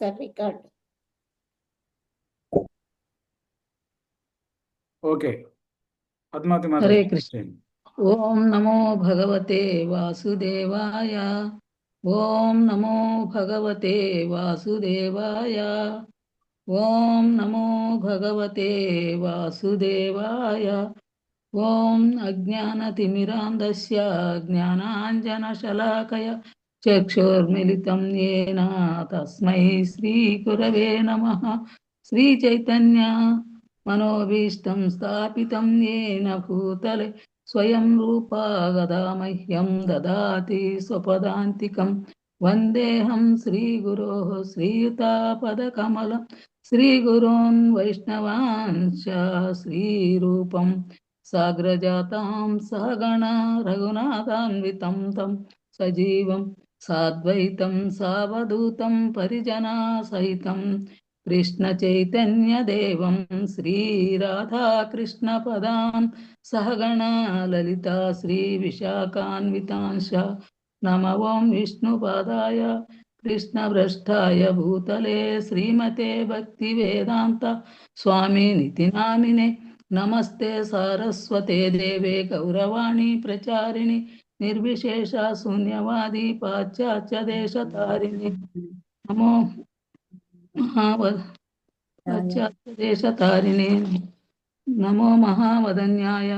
Sir record. Okay, Padmavati హరే మాతాజీ కృష్ణ. చేయండి. ఓం నమో భగవతే వాసుదేవాయ. ఓం నమో భగవతే వాసుదేవాయ. ఓం నమో భగవతే వాసుదేవాయ. ఓం అజ్ఞానతిమిరాంధస్య జ్ఞానాంజనశలాకయ చక్షుర్మిలితం యేన తస్మై శ్రీగురవే నమః. శ్రీచైతన్య మనోభీష్టం స్థాపితం యేన భూతలే స్వయం రూపా గదా మహ్యం దదాతి స్వపదాంతికం. వందేహం శ్రీగురోః శ్రీయుతాపదకమలం శ్రీగురోన్ వైష్ణవాంశ్చ శ్రీరూపం సాగ్రజాతాం సహగణ రఘునాథాన్వితం తం సజీవం సాద్వైతం సావధూతం పరిజనా సహితం కృష్ణ చైతన్య దేవం శ్రీరాధా కృష్ణ పదాం సహగణ లలితా శ్రీ విశాఖాన్వితాంశ. నమ ఓం విష్ణుపాదాయ కృష్ణ భ్రష్టాయ భూతలే శ్రీమతే భక్తి వేదాంత స్వామి నితి నామినే. నమస్తే సారస్వతే దేవే గౌరవాణి ప్రచారిణి నిర్విశేష శూన్యవాది పాశ్చాత్య దేశతారిణి. నమో పాశ్చాత్య దేశతారిణి. నమో మహావదన్యాయ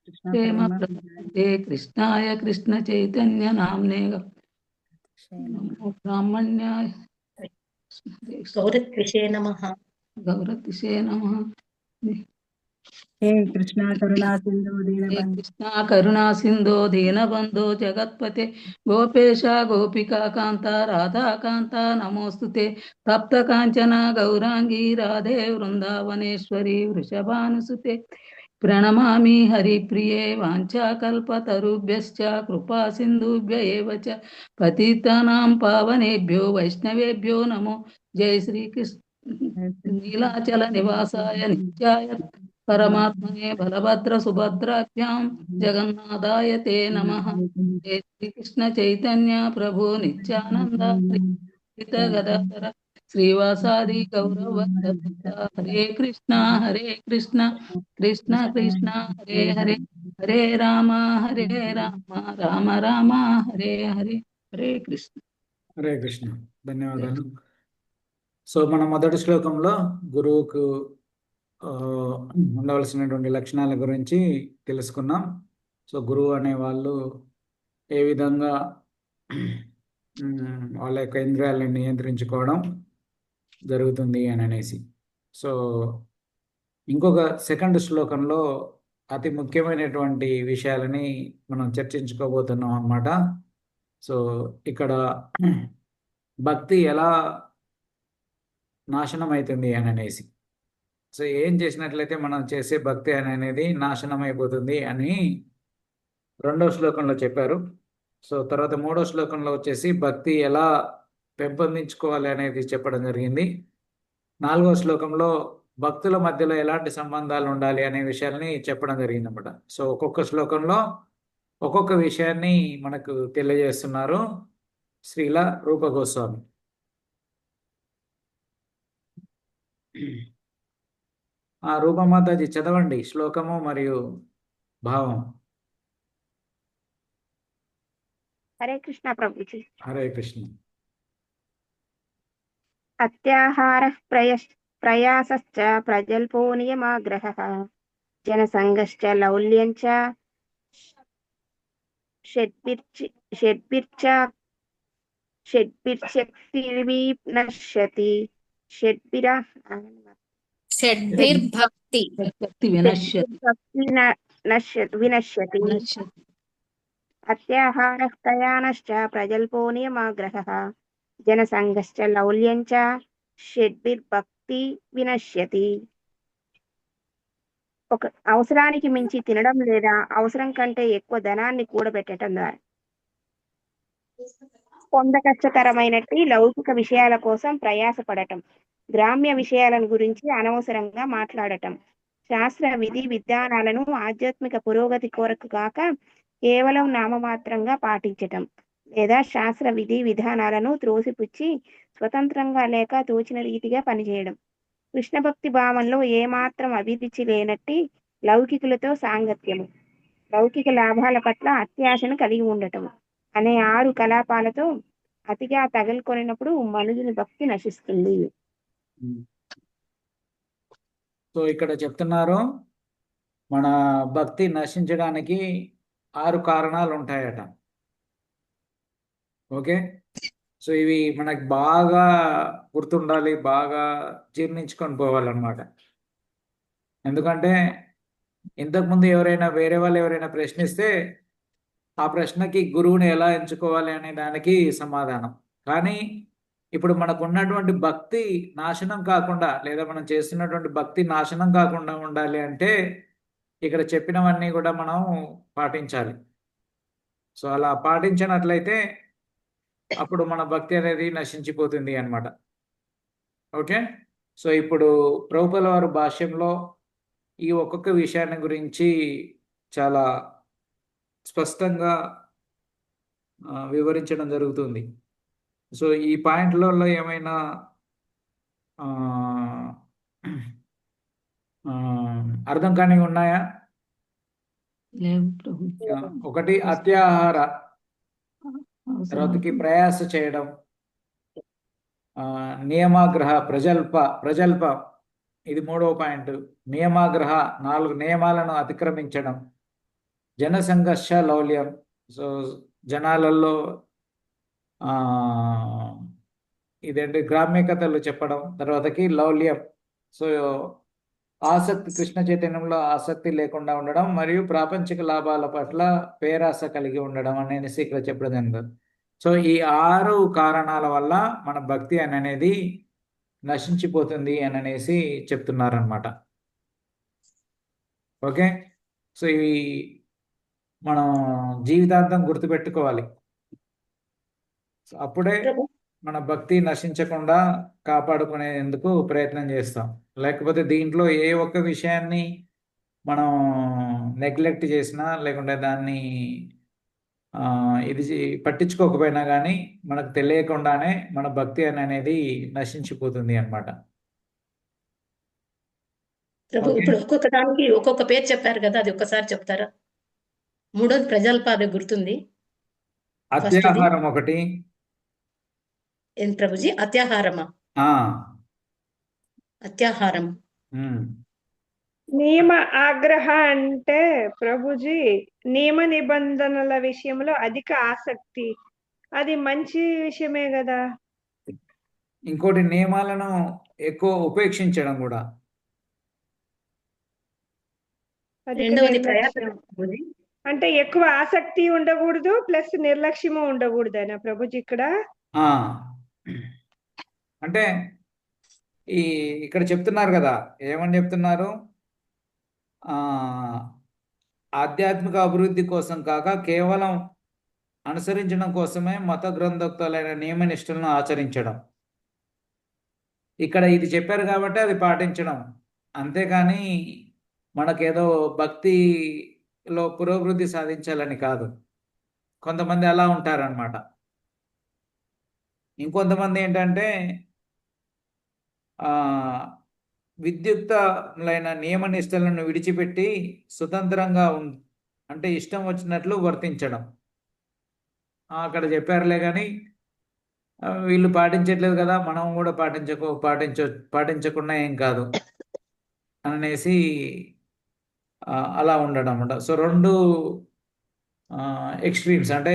క్షేమ ప్రదాతే కృష్ణాయ కృష్ణ చైతన్య నామ్నే. నమో బ్రాహ్మణ్యాయ గౌరత్విషే నమః. గౌరతిషే నమః. హే కృష్ణ కరుణా సింధు హే దీనబంధు కృష్ణ కరుణా సింధో దీనబంధో జగత్పతే గోపేశ గోపికా కాంత రాధాకాంత నమోస్తుతే. తప్త కాంచన గౌరాంగీ రాధే వృందావనేశ్వరి వృషభానుసుతే. ప్రణమామి హరిప్రియే వాంఛాకల్పతరుభ్యశ్చ కృపా సింధుభ్య ఏవ చ పతితానాం పావనేభ్యో వైష్ణవేభ్యో నమో. జై శ్రీకృష్ణ నీలాచల నివాసాయ నిత్యాయ పరమాత్మనే బలభద్ర సుభద్రాభ్యాం జగన్నాథాయ తే నమః. జై శ్రీకృష్ణ చైతన్య ప్రభు నిత్యానంద గదాధర శ్రీవాసాది గౌరవృంద. హరే కృష్ణ కృష్ణ కృష్ణ హరే హరే హరే రామ రామ రామ హరే హరే. హరే కృష్ణ. హరే కృష్ణ. ధన్యవాదాలు. సో మన మొదటి శ్లోకంలో గురువుకు ఉండవలసినటువంటి లక్షణాల గురించి తెలుసుకున్నాం. సో గురువు అనే వాళ్ళు ఏ విధంగా వాళ్ళ యొక్క ఇంద్రియాలను నియంత్రించుకోవడం జరుగుతుంది అని అనేసి. సో ఇంకొక సెకండ్ శ్లోకంలో అతి ముఖ్యమైనటువంటి విషయాలని మనం చర్చించుకోబోతున్నాం అన్నమాట. సో ఇక్కడ భక్తి ఎలా నాశనం అవుతుంది అని అనేసి. సో ఏం చేసినట్లయితే మనం చేసే భక్తి అనేది నాశనం అయిపోతుంది అని రెండవ శ్లోకంలో చెప్పారు. సో తర్వాత మూడో శ్లోకంలో వచ్చేసి భక్తి ఎలా పెంపొందించుకోవాలి అనేది చెప్పడం జరిగింది. నాలుగో శ్లోకంలో భక్తుల మధ్యలో ఎలాంటి సంబంధాలు ఉండాలి అనే విషయాల్ని చెప్పడం జరిగింది అన్నమాట. సో ఒక్కొక్క శ్లోకంలో ఒక్కొక్క విషయాన్ని మనకు తెలియజేస్తున్నారు శ్రీల రూప గోస్వామి. ఆ రూపమాతాజీ చదవండి శ్లోకము మరియు భావం. హరే కృష్ణ ప్రభుజీ. హరే కృష్ణ. అత్యాహార ప్రయాసశ్చ ప్రజల్పో నియమాగ్రహః జనసంగశ్చ లౌల్యంచ షడ్భిర్శక్తిర్వినశ్యతి. షడ్భిర్భక్తి వినశ్యతి. అత్యాహార ప్రయాణశ్చ ప్రజల్పో నియమాగ్రహః జనసంగశ్చ లౌల్యంచ షడ్భిర్భక్తి వినశ్యతి. ఒక అవసరానికి మించి తినడం లేదా అవసరం కంటే ఎక్కువ ధనాన్ని కూడబెట్టడం ద్వారా కష్టతరమైనట్టి లౌకిక విషయాల కోసం ప్రయాసపడటం, గ్రామ్య విషయాలను గురించి అనవసరంగా మాట్లాడటం, శాస్త్ర విధి విధానాలను ఆధ్యాత్మిక పురోగతి కొరకు కాక కేవలం నామమాత్రంగా పాటించటం, లేదా శాస్త్ర విధి విధానాలను త్రోసిపుచ్చి స్వతంత్రంగా లేక తోచిన రీతిగా పనిచేయడం. కృష్ణ భక్తి భావంలో ఏమాత్రం అభిరుచి లేనట్టి లౌకికులతో సాంగత్యము, లౌకిక లాభాల పట్ల అత్యాశను కలిగి ఉండటము అనే 6 కలాపాలతో అతిగా తగులుకొనినప్పుడు మనుజుని భక్తి నశిస్తుంది. సో ఇక్కడ చెప్తున్నారు మన భక్తి నశించడానికి 6 కారణాలు ఉంటాయట. ఓకే, సో ఇవి మనకి బాగా గుర్తుండాలి, బాగా జీర్ణించుకొని పోవాలన్నమాట. ఎందుకంటే ఇంతకుముందు వేరే వాళ్ళు ఎవరైనా ప్రశ్నిస్తే ఆ ప్రశ్నకి గురువుని ఎలా ఎంచుకోవాలి అనే దానికి సమాధానం. కానీ ఇప్పుడు మనకు ఉన్నటువంటి భక్తి నాశనం కాకుండా, లేదా మనం చేస్తున్నటువంటి భక్తి నాశనం కాకుండా ఉండాలి అంటే ఇక్కడ చెప్పినవన్నీ కూడా మనం పాటించాలి. సో అలా పాటించినట్లయితే అప్పుడు మన భక్తి అనేది నశించిపోతుంది అన్నమాట. ఓకే, సో ఇప్పుడు ప్రభుపాల వారు భాష్యంలో ఈ ఒక్కొక్క విషయాన్ని గురించి చాలా స్పష్టంగా వివరించడం జరుగుతుంది. సో ఈ పాయింట్లలో ఏమైనా అర్థం కానివి ఉన్నాయా? లేవు ప్రభు. ఒకటి అత్యాహార, అవసరం. తర్వాతకి ప్రయాస చేయడం, నియమాగ్రహ, ప్రజల్ప ఇది 3వ పాయింట్. నియమాగ్రహ 4 నియమాలను అతిక్రమించడం, జనసంఘర్ష లౌల్యం, సో జనాలలో ఇదేంటి గ్రామ్యకథలు చెప్పడం, తర్వాతకి లౌల్యం, సో ఆసక్తి, కృష్ణ చైతన్యంలో ఆసక్తి లేకుండా ఉండడం, మరియు ప్రాపంచిక లాభాల పట్ల పేరాస కలిగి ఉండడం అనేది ఇక్కడ చెప్పడం జరిగింది. సో ఈ 6 కారణాల వల్ల మన భక్తి అనేది నశించిపోతుంది అనేసి చెప్తున్నారనమాట. ఓకే, సో ఇవి మనం జీవితాంతం గుర్తుపెట్టుకోవాలి. అప్పుడే మన భక్తి నశించకుండా కాపాడుకునేందుకు ప్రయత్నం చేస్తాం. లేకపోతే దీంట్లో ఏ ఒక్క విషయాన్ని మనం నెగ్లెక్ట్ చేసినా, లేకుంటే దాన్ని ఇది పట్టించుకోకపోయినా కానీ మనకు తెలియకుండానే మన భక్తి అనేది నశించిపోతుంది అన్నమాట. ప్రభు ఇప్పుడు ఒక్కొక్క దానికి ఒక్కొక్క పేరు చెప్పారు కదా, అది ఒక్కసారి చెప్తారా? 3వది ప్రజల్పాద గుర్తుంది. అత్యాహారం ఒకటి. ఏం ప్రభుజీ? అత్యాహారమా? అత్యాహారం. నియమ ఆగ్రహ అంటే ప్రభుజీ నియమ నిబంధనల విషయంలో అధిక ఆసక్తి, అది మంచి విషయమే కదా. ఇంకోటి నియమాలను ఎక్కువ ఉపేక్షించడం కూడా. రెండవది ప్రయాస ప్రభుజీ. అంటే ఎక్కువ ఆసక్తి ఉండకూడదు, ప్లస్ నిర్లక్ష్యము ఉండకూడదనా ప్రభుజీ ఇక్కడ? అంటే ఇక్కడ చెప్తున్నారు కదా, ఏమని చెప్తున్నారు? ఆధ్యాత్మిక అభివృద్ధి కోసం కాక కేవలం అనుసరించడం కోసమే మత గ్రంథోక్తులైన నియమ నిష్ఠలను ఆచరించడం. ఇక్కడ ఇది చెప్పారు కాబట్టి అది పాటించడం, అంతేకాని మనకేదో భక్తిలో పురోభివృద్ధి సాధించాలని కాదు. కొంతమంది అలా ఉంటారనమాట. ఇంకొంతమంది ఏంటంటే విద్యుక్తమైన నియమ నిష్టలను విడిచిపెట్టి స్వతంత్రంగా అంటే ఇష్టం వచ్చినట్లు వర్తించడం. అక్కడ చెప్పారులే కానీ వీళ్ళు పాటించట్లేదు కదా, మనం కూడా పాటించకుండా ఏం కాదు అనేసి అలా ఉండడం అన్నమాట. సో 2 ఎక్స్ట్రీమ్స్, అంటే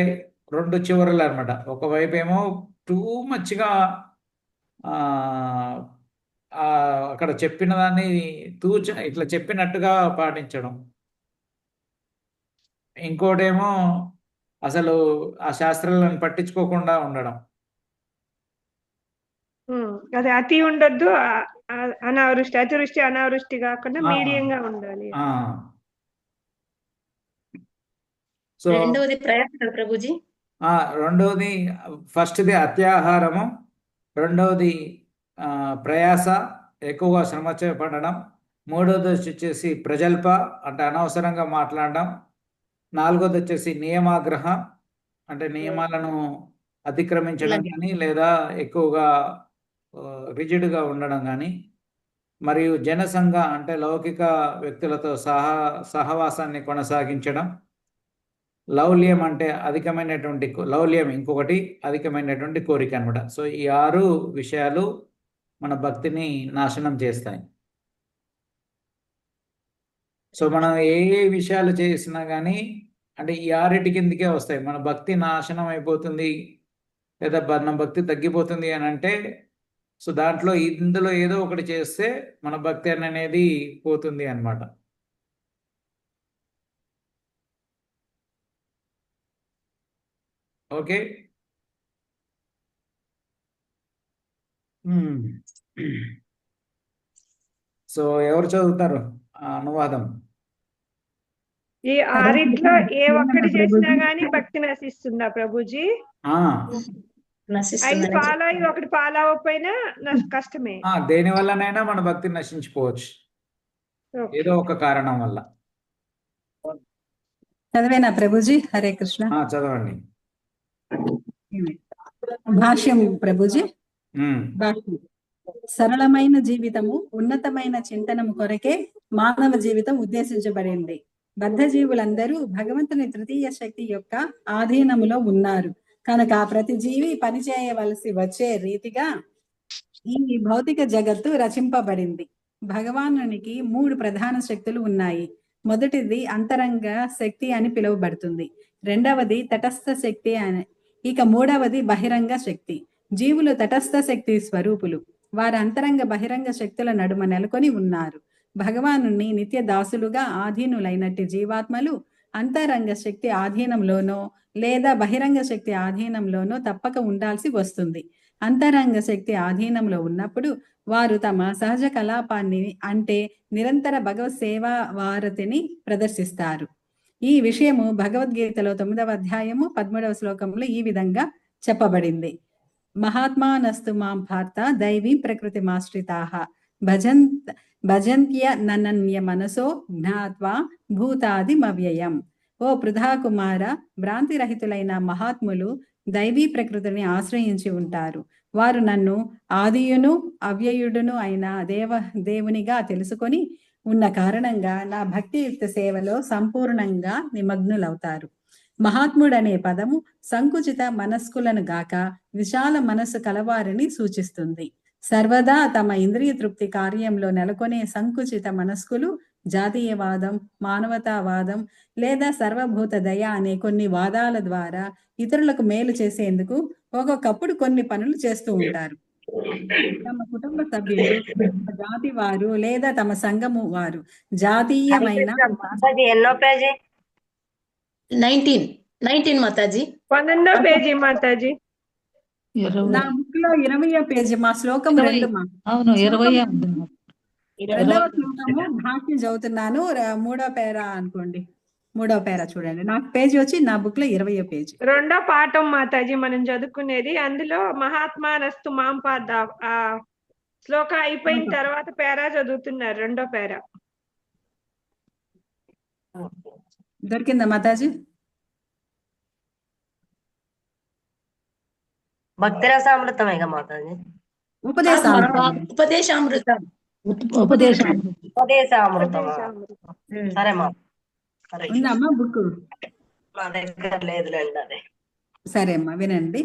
2 చివరలు అనమాట. ఒకవైపు ఏమో టూ మచ్గా అక్కడ చెప్పిన దాన్ని ఇట్లా చెప్పినట్టుగా పాటించడం. ఇంకోటేమో అసలు ఆ శాస్త్రాలను పట్టించుకోకుండా ఉండడం. అది అతి ఉండొద్దు, అనావృష్టి, అతివృష్టి అనావృష్టి కాకుండా మీడియంగా ఉండాలి. సో రెండవది ప్రయాస ప్రభుజీ. రెండవది, ఫస్ట్ది అత్యాహారము, రెండవది ప్రయాస, ఎక్కువగా శ్రమ చేపడడం, మూడవది వచ్చేసి ప్రజల్ప అంటే అనవసరంగా మాట్లాడడం, 4వది వచ్చేసి నియమాగ్రహ, అంటే నియమాలను అతిక్రమించడం కానీ లేదా ఎక్కువగా రిజిడ్గా ఉండడం కానీ, మరియు జనసంఘ అంటే లౌకిక వ్యక్తులతో సహవాసాన్ని కొనసాగించడం, లౌల్యం అంటే అధికమైనటువంటి లౌల్యం ఇంకొకటి అధికమైనటువంటి కోరిక అనమాట. సో ఈ 6 విషయాలు మన భక్తిని నాశనం చేస్తాయి. సో మనం ఏ విషయాలు చేసినా కానీ అంటే ఈ 6 కిందకే వస్తాయి. మన భక్తి నాశనం అయిపోతుంది లేదా మన భక్తి తగ్గిపోతుంది అని అంటే, సో దాంట్లో ఇందులో ఏదో ఒకటి చేస్తే మన భక్తి అనేది పోతుంది అన్నమాట. ఓకే. సో ఎవరు చదువుతారు అనువాదం? ఈ 6 ఏ ఒక్కటి చేసినా గానీ భక్తి నశిస్తుందా ప్రభుజీ? ఆ 5 ఫాలో అయ్యి ఒకటి ఫాలో అవ్వకపోయినా కష్టమే. దేని వల్లనైనా మన భక్తి నశించిపోవచ్చు, ఏదో ఒక కారణం వల్ల. చదివేనా ప్రభుజీ? హరే కృష్ణ. చదవండి. భాష్యం ప్రభుజీ. భాష్యం. సరళమైన జీవితము, ఉన్నతమైన చింతనము కొరకే మానవ జీవితం ఉద్దేశించబడింది. బద్ధ జీవులందరూ భగవంతుని తృతీయ శక్తి యొక్క ఆధీనములో ఉన్నారు కనుక ప్రతి జీవి పనిచేయవలసి వచ్చే రీతిగా ఈ భౌతిక జగత్తు రచింపబడింది. భగవానునికి 3 ప్రధాన శక్తులు ఉన్నాయి. మొదటిది అంతరంగ శక్తి అని పిలువబడుతుంది. రెండవది తటస్థ శక్తి అని, ఇక మూడవది బహిరంగ శక్తి. జీవులు తటస్థ శక్తి స్వరూపులు. వారి అంతరంగ బహిరంగ శక్తుల నడుమ నెలకొని ఉన్నారు. భగవానుని నిత్య దాసులుగా ఆధీనులైనట్టి జీవాత్మలు అంతరంగ శక్తి ఆధీనంలోనో లేదా బహిరంగ శక్తి ఆధీనంలోనో తప్పక ఉండాల్సి వస్తుంది. అంతరంగ శక్తి ఆధీనంలో ఉన్నప్పుడు వారు తమ సహజ కలాపాన్ని అంటే నిరంతర భగవత్ సేవా వారతిని ప్రదర్శిస్తారు. ఈ విషయము భగవద్గీతలో 9వ అధ్యాయము 13వ శ్లోకంలో ఈ విధంగా చెప్పబడింది. మహాత్మానస్తు మాం పార్థ దైవీ ప్రకృతి మాశ్రితాః భజంత్య ననన్య మనసో జ్ఞాత్వా భూతాదిమవ్యయం. ఓ పృథా కుమార, భ్రాంతిరహితులైన మహాత్ములు దైవీ ప్రకృతిని ఆశ్రయించి ఉంటారు. వారు నన్ను ఆదియును అవ్యయుడును అయిన దేవునిగా తెలుసుకొని ఉన్న కారణంగా నా భక్తియుక్త సేవలో సంపూర్ణంగా నిమగ్నులవుతారు. మహాత్ముడనే పదము సంకుచిత మనస్కులను గాక విశాల మనస్సు కలవారిని సూచిస్తుంది. సర్వదా తమ ఇంద్రియ తృప్తి కార్యంలో నెలకొనే సంకుచిత మనస్కులు జాతీయవాదం, మానవతావాదం లేదా సర్వభూత దయ అనే కొన్ని వాదాల ద్వారా ఇతరులకు మేలు చేసేందుకు ఒక్కొక్కప్పుడు కొన్ని పనులు చేస్తూ ఉంటారు. తమ కుటుంబ సభ్యులు, జాతి వారు లేదా తమ సంఘము వారు జాతీయమైన 19 మాతాజీ. 11వ పేజీ మాతాజీ. నా బుక్ లో 20వ పేజీ మా శ్లోకం 2 మా. అవును 20. 2వ శ్లోకము భాష్యం చదువుతున్నాను. 3వ పేరా అనుకోండి. 3వ పేరా చూడండి. నా పేజీ వచ్చి నా బుక్ లో 20వ పేజీ. 2వ పాఠం మాతాజీ మనం చదువుకునేది. అందులో మహాత్మానస్తు మాం పార్థ ఆ శ్లోక అయిపోయిన తర్వాత పేరా చదువుతున్నారు. 2వ పేరా దొరికిందా మాతాజీ? భక్తిరసామృతమేగా మాతాజీ. ఉపదేశామృతం. ఉపదేశామృతం. సరే మా ఉందమ్మా బుక్? నా దగ్గర లేదులేండి అదే. సరే అమ్మా వినండి.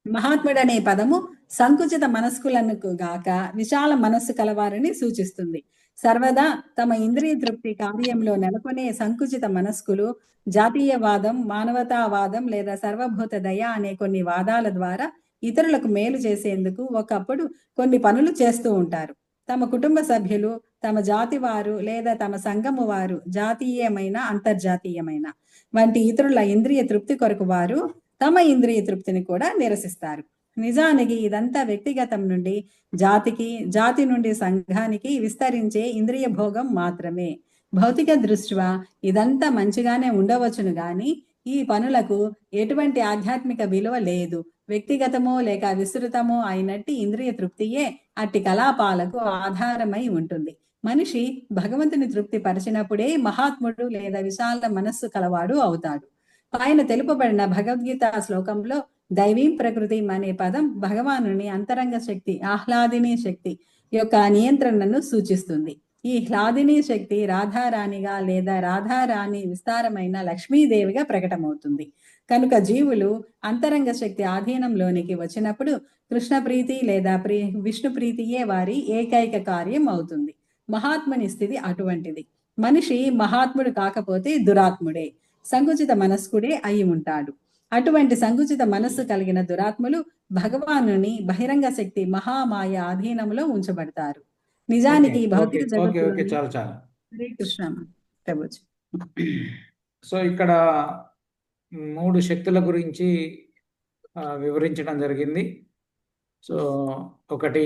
మహాత్ముడనే పదము సంకుచిత మనస్కులను గాక విశాల మనస్సు కలవారిని సూచిస్తుంది. సర్వదా తమ ఇంద్రియ తృప్తి కార్యంలో నెలకొనే సంకుచిత మనస్కులు జాతీయవాదం, మానవతావాదం లేదా సర్వభూత దయ అనే కొన్ని వాదాల ద్వారా ఇతరులకు మేలు చేసేందుకు ఒకప్పుడు కొన్ని పనులు చేస్తూ ఉంటారు. తమ కుటుంబ సభ్యులు, తమ జాతి వారు లేదా తమ సంఘము వారు జాతీయమైన అంతర్జాతీయమైన వంటి ఇతరుల ఇంద్రియ తృప్తి కొరకు వారు తమ ఇంద్రియ తృప్తిని కూడా నిరసిస్తారు. నిజానికి ఇదంతా వ్యక్తిగతం నుండి జాతికి, జాతి నుండి సంఘానికి విస్తరించే ఇంద్రియ భోగం మాత్రమే. భౌతిక దృష్ట్యా ఇదంతా మంచిగానే ఉండవచ్చును గాని ఈ పనులకు ఎటువంటి ఆధ్యాత్మిక విలువ లేదు. వ్యక్తిగతమో లేక విస్తృతమో అయినట్టి ఇంద్రియ తృప్తియే అట్టి కలాపాలకు ఆధారమై ఉంటుంది. మనిషి భగవంతుని తృప్తి పరిచినప్పుడే మహాత్ముడు లేదా విశాల మనస్సు కలవాడు అవుతాడు. పైన తెలుపబడిన భగవద్గీత శ్లోకంలో దైవీం ప్రకృతి అనే పదం భగవానుని అంతరంగ శక్తి, ఆహ్లాదిని శక్తి యొక్క నియంత్రణను సూచిస్తుంది. ఈ హ్లాదిని శక్తి రాధారాణిగా లేదా రాధారాణి విస్తారమైన లక్ష్మీదేవిగా ప్రకటమవుతుంది. కనుక జీవులు అంతరంగ శక్తి ఆధీనంలోనికి వచ్చినప్పుడు కృష్ణ ప్రీతి లేదా విష్ణు ప్రీతియే వారి ఏకైక కార్యం అవుతుంది. మహాత్ముని స్థితి అటువంటిది. మనిషి మహాత్ముడు కాకపోతే దురాత్ముడే, సంకుచిత మనస్కుడే అయి ఉంటాడు. అటువంటి సంకుచిత మనస్సు కలిగిన దురాత్ములు భగవానుని బహిరంగ శక్తి మహామాయ ఆధీనంలో ఉంచబడతారు. నిజానికి ఈ భౌతిక జగత్తు చాలు చాలు. హరే కృష్ణ ప్రభుజీ. సో ఇక్కడ 3 శక్తుల గురించి వివరించడం జరిగింది. సో ఒకటి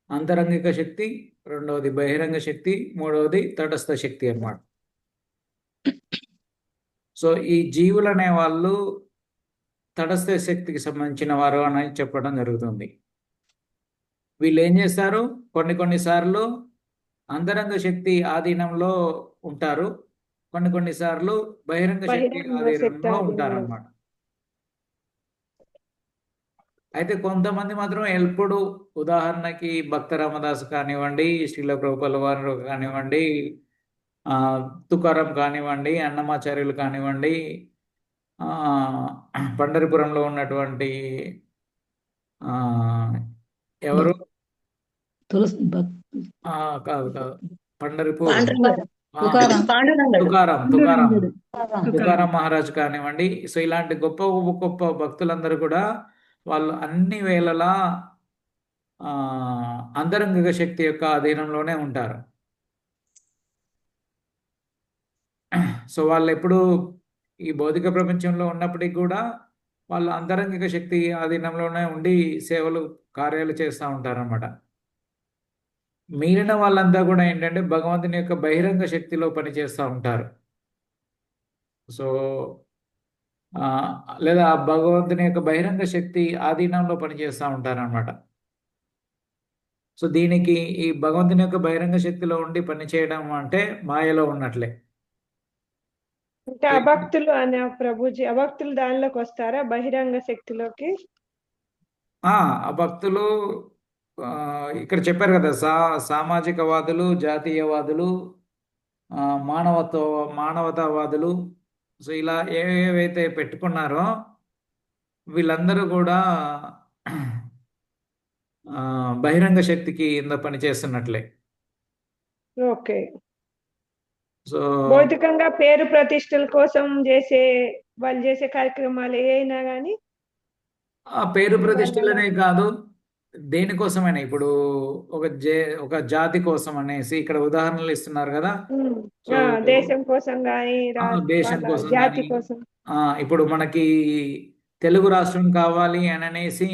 అంతరంగిక శక్తి, రెండవది బహిరంగ శక్తి, మూడవది తటస్థ శక్తి అన్నమాట. సో ఈ జీవులు అనే వాళ్ళు తటస్థ శక్తికి సంబంధించిన వారు అని చెప్పడం జరుగుతుంది. వీళ్ళు ఏం చేస్తారు, కొన్నిసార్లు అంతరంగ శక్తి ఆధీనంలో ఉంటారు, కొన్నిసార్లు బహిరంగ శక్తి ఆధీనంలో ఉంటారన్నమాట. అయితే కొంతమంది మాత్రం ఎప్పుడు, ఉదాహరణకి భక్త రామదాసు కానివ్వండి, శ్రీల ప్రభుపాల వారు కానివ్వండి, తుకారం కానివ్వండి, అన్నమాచార్యులు కానివ్వండి, పండరిపురంలో ఉన్నటువంటి ఎవరు కాదు పండరిపూర్ తుకారం మహారాజ్ కానివ్వండి. సో ఇలాంటి గొప్ప గొప్ప భక్తులందరూ కూడా వాళ్ళు అన్ని వేళలా అంతరంగిక శక్తి యొక్క అధీనంలోనే ఉంటారు. సో వాళ్ళు ఎప్పుడు ఈ భౌతిక ప్రపంచంలో ఉన్నప్పటికీ కూడా వాళ్ళు అంతరంగిక శక్తి ఆధీనంలోనే ఉండి సేవలు, కార్యాలు చేస్తూ ఉంటారన్నమాట. మిగిలిన వాళ్ళంతా కూడా ఏంటంటే భగవంతుని యొక్క బహిరంగ శక్తిలో పనిచేస్తూ ఉంటారు. సో లేదా భగవంతుని యొక్క బహిరంగ శక్తి ఆధీనంలో పనిచేస్తూ ఉంటారన్నమాట. సో దీనికి ఈ భగవంతుని యొక్క బహిరంగ శక్తిలో ఉండి పనిచేయడం అంటే మాయలో ఉన్నట్లే. అంటే అభక్తులు అనే ప్రభుజీ, అభక్తులు దానిలోకి వస్తారా బహిరంగ శక్తిలోకి? అభక్తులు ఇక్కడ చెప్పారు కదా, సామాజికవాదులు, జాతీయవాదులు, మానవతావాదులు. సో ఇలా ఏవేవైతే పెట్టుకున్నారో వీళ్ళందరూ కూడా బహిరంగ శక్తికి కింద పనిచేస్తున్నట్లే. ఓకే. సో భౌతికంగా పేరు ప్రతిష్టల కోసం వాళ్ళు చేసే కార్యక్రమాలు ఏమైనా కానీ పేరు ప్రతిష్టలనే కాదు, దేనికోసమైనా. ఇప్పుడు ఒక జాతి కోసం అనేసి ఇక్కడ ఉదాహరణలు ఇస్తున్నారు కదా. దేశం కోసం కానీ, దేశం కోసం జాతి కానీ, కోసం. ఇప్పుడు మనకి తెలుగు రాష్ట్రం కావాలి అని అనేసి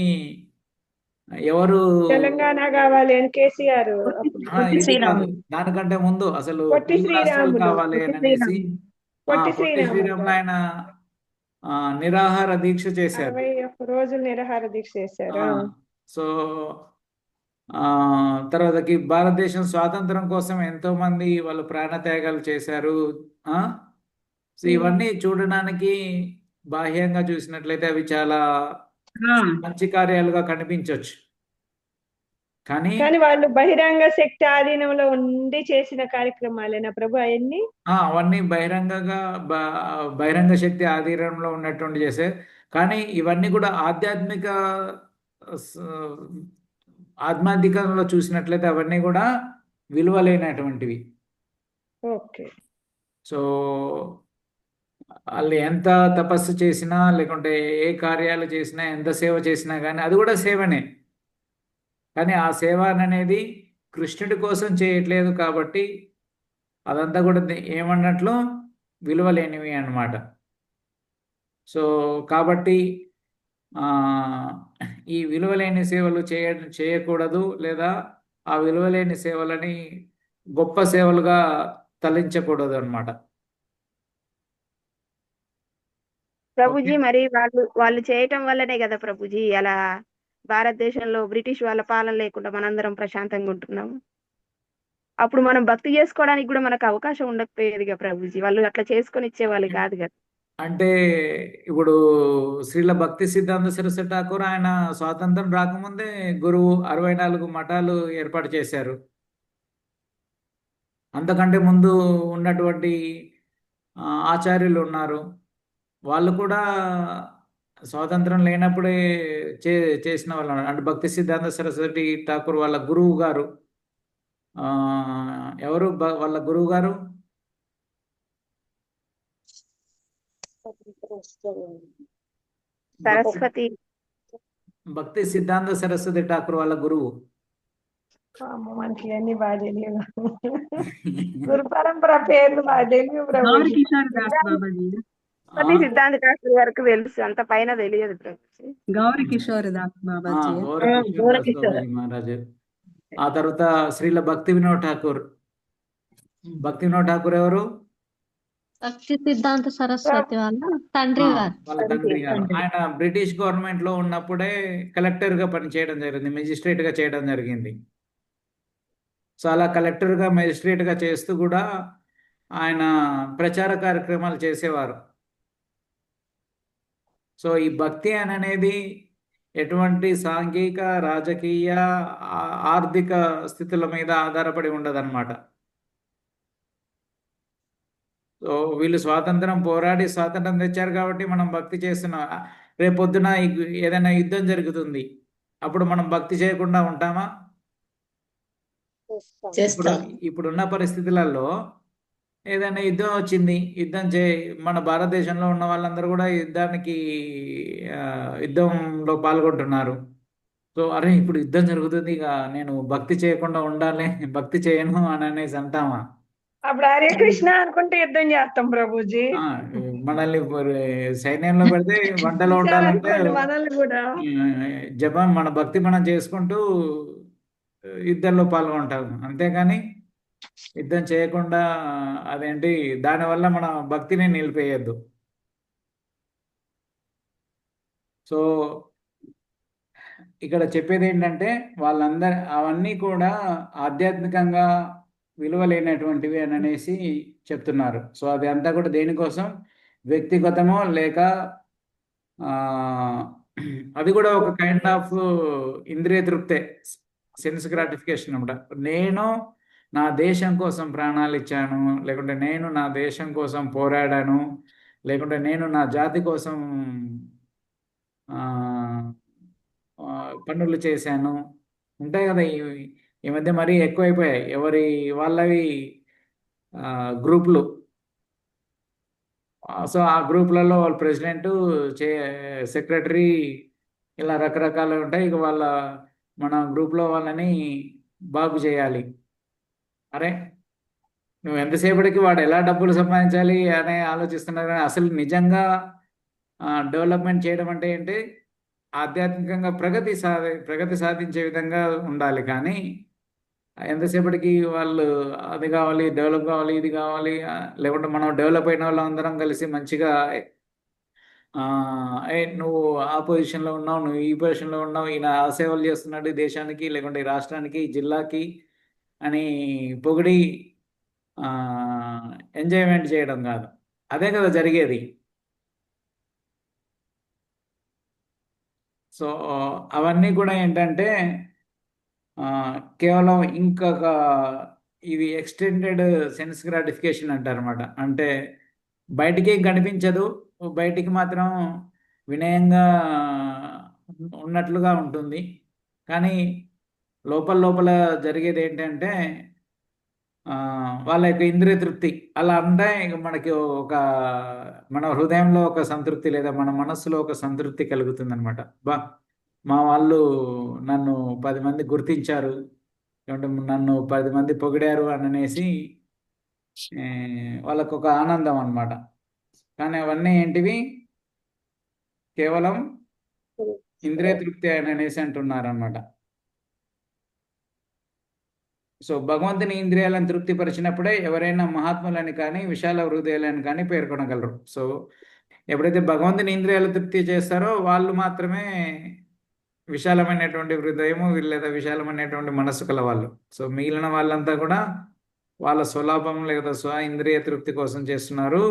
ఎవరు, తెలంగాణ కావాలి అని కేసీఆర్, ఇది కాదు, దానికంటే ముందు అసలు తెలుగు రాష్ట్రాలు కావాలి అని అనేసి పొట్టి శ్రీరాములు ఆయన నిరాహార దీక్ష చేశారు. 61 రోజులు నిరాహార దీక్ష చేశారు. సో తర్వాతకి భారతదేశం స్వాతంత్రం కోసం ఎంతో మంది వాళ్ళు ప్రాణత్యాగాలు చేశారు. సో ఇవన్నీ చూడడానికి బాహ్యంగా చూసినట్లయితే అవి చాలా మంచి కార్యాలుగా కనిపించవచ్చు. కానీ వాళ్ళు బహిరంగ శక్తి ఆధీనంలో ఉండి చేసిన కార్యక్రమాలేనా ప్రభు అవన్నీ? అవన్నీ బహిరంగ శక్తి ఆధీనంలో ఉన్నటువంటి చేసే. కానీ ఇవన్నీ కూడా ఆధ్యాత్మికంలో చూసినట్లయితే అవన్నీ కూడా విలువలేనటువంటివి. ఓకే. సో వాళ్ళు ఎంత తపస్సు చేసినా, లేకుంటే ఏ కార్యాలు చేసినా, ఎంత సేవ చేసినా కానీ అది కూడా సేవనే. కానీ ఆ సేవ అనేది కృష్ణుడి కోసం చేయట్లేదు కాబట్టి అదంతా కూడా ఏమన్నట్లు విలువలేనివి అన్నమాట. సో కాబట్టి ఈ విలువలేని సేవలు చేయకూడదు, లేదా ఆ విలువలేని సేవలని గొప్ప సేవలుగా తలించకూడదు అన్నమాట. ప్రభుజీ, మరి వాళ్ళు చేయటం వల్లనే కదా ప్రభుజీ అలా భారతదేశంలో బ్రిటిష్ వాళ్ళ పాలన లేకుండా మనందరం ప్రశాంతంగా ఉంటున్నాం. అప్పుడు మనం భక్తి చేసుకోవడానికి కూడా మనకు అవకాశం ఉండకపోయేదిగా ప్రభుజీ. వాళ్ళు అట్లా చేసుకొని ఇచ్చేవాళ్ళు కాదు కదా. అంటే ఇప్పుడు శ్రీల భక్తి సిద్ధాంత సరస్వతి ఠాకూర్ ఆయన స్వాతంత్రం రాకముందే గురువు 64 మఠాలు ఏర్పాటు చేశారు. అంతకంటే ముందు ఉన్నటువంటి ఆచార్యులు ఉన్నారు. వాళ్ళు కూడా స్వాతంత్రం లేనప్పుడే చేసిన వాళ్ళు ఉన్నారు. అంటే భక్తి సిద్ధాంత సరస్వతి ఠాకూర్ వాళ్ళ గురువు గారు ఎవరు వాళ్ళ గురువు గారు సరస్వతి భక్తి సిద్ధాంత సరస్వతి ఠాకూర్ వాళ్ళ గురువు. అమ్మో, మనకి అన్ని బాగా తెలియదు. గురు పరంపర పేర్లు బాగా తెలియదు గౌరీ ప్రభుజీ. కిషోర్ దాస్ బాబాజీ. సరస్వతి సిద్ధాంత శాస్త్రి వరకు తెలుసు, అంత పైన తెలియదు ప్రభుజీ. గౌరీ కిషోర్ దాస్ బాబాజీ. గోరకిషోర్. బాబాజీ మహారాజు. ఆ తర్వాత శ్రీల భక్తి వినోద్ ఠాకూర్. భక్తి వినోద్ ఠాకూర్ ఎవరు? భక్తి సిద్ధాంత సరస్వతి వాళ్ళ తండ్రి గారు. వాళ్ళ తండ్రి గారు. ఆయన బ్రిటిష్ గవర్నమెంట్ లో ఉన్నప్పుడే కలెక్టర్ గా పనిచేయడం జరిగింది, మెజిస్ట్రేట్ గా చేయడం జరిగింది. సో అలా కలెక్టర్ గా మెజిస్ట్రేట్ గా చేస్తూ కూడా ఆయన ప్రచార కార్యక్రమాలు చేసేవారు. సో ఈ భక్తి అనేది ఎటువంటి సాంఘిక, రాజకీయ, ఆర్థిక స్థితుల మీద ఆధారపడి ఉండదన్నమాట. సో వీళ్ళు స్వాతంత్రం పోరాడి స్వాతంత్రం తెచ్చారు కాబట్టి మనం భక్తి చేస్తున్నాం. రేపొద్దున ఏదైనా యుద్ధం జరుగుతుంది, అప్పుడు మనం భక్తి చేయకుండా ఉంటామా? చేస్తాం. ఇప్పుడున్న పరిస్థితులలో ఏదైనా యుద్ధం వచ్చింది, మన భారతదేశంలో ఉన్న వాళ్ళందరూ కూడా యుద్ధంలో పాల్గొంటున్నారు. సో అరే ఇప్పుడు యుద్ధం జరుగుతుంది, ఇక నేను భక్తి చేయకుండా ఉండాలి, భక్తి చేయను అని అనేసి అంటామా? అప్పుడు హరే కృష్ణ అనుకుంటే యుద్ధం చేస్తాం ప్రభుజీ. మనల్ని సైన్యంలో పెడితే వంటలో ఉండాలంటే మనల్ని కూడా జపం, మన భక్తి మనం చేసుకుంటూ యుద్ధంలో పాల్గొంటాం. అంతేగాని యుద్ధం చేయకుండా అదేంటి దానివల్ల మన భక్తిని నిలిపేయద్దు. సో ఇక్కడ చెప్పేది ఏంటంటే వాళ్ళందరూ అవన్నీ కూడా ఆధ్యాత్మికంగా విలువలేనటువంటివి అని అనేసి చెప్తున్నారు. సో అది అంతా కూడా దేనికోసం? వ్యక్తిగతమో లేక అది కూడా ఒక కైండ్ ఆఫ్ ఇంద్రియ తృప్తే, సెన్స్ గ్రాటిఫికేషన్ అనమాట. నేను నా దేశం కోసం ప్రాణాలు ఇచ్చాను, లేకుంటే నేను నా దేశం కోసం పోరాడాను, లేకుంటే నేను నా జాతి కోసం పనులు చేశాను, ఉంటాయి కదా. ఈ మధ్య మరీ ఎక్కువైపోయాయి ఎవరి వాళ్ళవి గ్రూపులు. సో ఆ గ్రూపులలో వాళ్ళ ప్రెసిడెంట్, సెక్రటరీ, ఇలా రకరకాలు ఉంటాయి. ఇక మన గ్రూప్లో వాళ్ళని బాగు చేయాలి. అరే నువ్వు ఎంతసేపటికి వాడు ఎలా డబ్బులు సంపాదించాలి అనే ఆలోచిస్తున్నారు. కానీ అసలు నిజంగా డెవలప్మెంట్ చేయడం అంటే ఏంటి? ఆధ్యాత్మికంగా ప్రగతి సాధించే విధంగా ఉండాలి. కానీ ఎంతసేపటికి వాళ్ళు అది కావాలి, డెవలప్ కావాలి, ఇది కావాలి, లేకుంటే మనం డెవలప్ అయిన వాళ్ళందరం కలిసి మంచిగా నువ్వు ఆ పొజిషన్లో ఉన్నావు, నువ్వు ఈ పొజిషన్లో ఉన్నావు, ఈయన ఆ సేవలు చేస్తున్నాడు ఈ దేశానికి, లేకుంటే ఈ రాష్ట్రానికి, ఈ జిల్లాకి అని పొగిడి ఎంజాయ్మెంట్ చేయడం కాదు. అదే కదా జరిగేది. సో అవన్నీ కూడా ఏంటంటే కేవలం ఇంకొక ఇది ఎక్స్టెండెడ్ సెన్స్ గ్రాటిఫికేషన్ అంటారన్నమాట. అంటే బయటికి కనిపించదు, బయటికి మాత్రం వినయంగా ఉన్నట్లుగా ఉంటుంది. కానీ లోపల జరిగేది ఏంటంటే వాళ్ళ యొక్క ఇంద్రియ తృప్తి. అలా అంటే మనకి మన హృదయంలో ఒక సంతృప్తి లేదా మన మనస్సులో ఒక సంతృప్తి కలుగుతుంది అనమాట. మా వాళ్ళు నన్ను 10 మంది గుర్తించారు, లేకుంటే నన్ను 10 మంది పొగిడారు అని అనేసి వాళ్ళకు ఒక ఆనందం అనమాట. కానీ అవన్నీ ఏంటివి? కేవలం ఇంద్రియ తృప్తి అని అనేసి అంటున్నారు అనమాట. సో భగవంతుని ఇంద్రియాలను తృప్తిపరిచినప్పుడే ఎవరైనా మహాత్ములని కానీ విశాల హృదయాలని కానీ పేర్కొనగలరు. సో ఎప్పుడైతే భగవంతుని ఇంద్రియాలు తృప్తి చేస్తారో వాళ్ళు మాత్రమే విశాలమైనటువంటి హృదయము లేదా విశాలమైనటువంటి మనస్సు కల వాళ్ళు. సో మిగిలిన వాళ్ళంతా కూడా వాళ్ళ స్వలాభం లేదా స్వ ఇంద్రియ తృప్తి కోసం చేస్తున్నారు.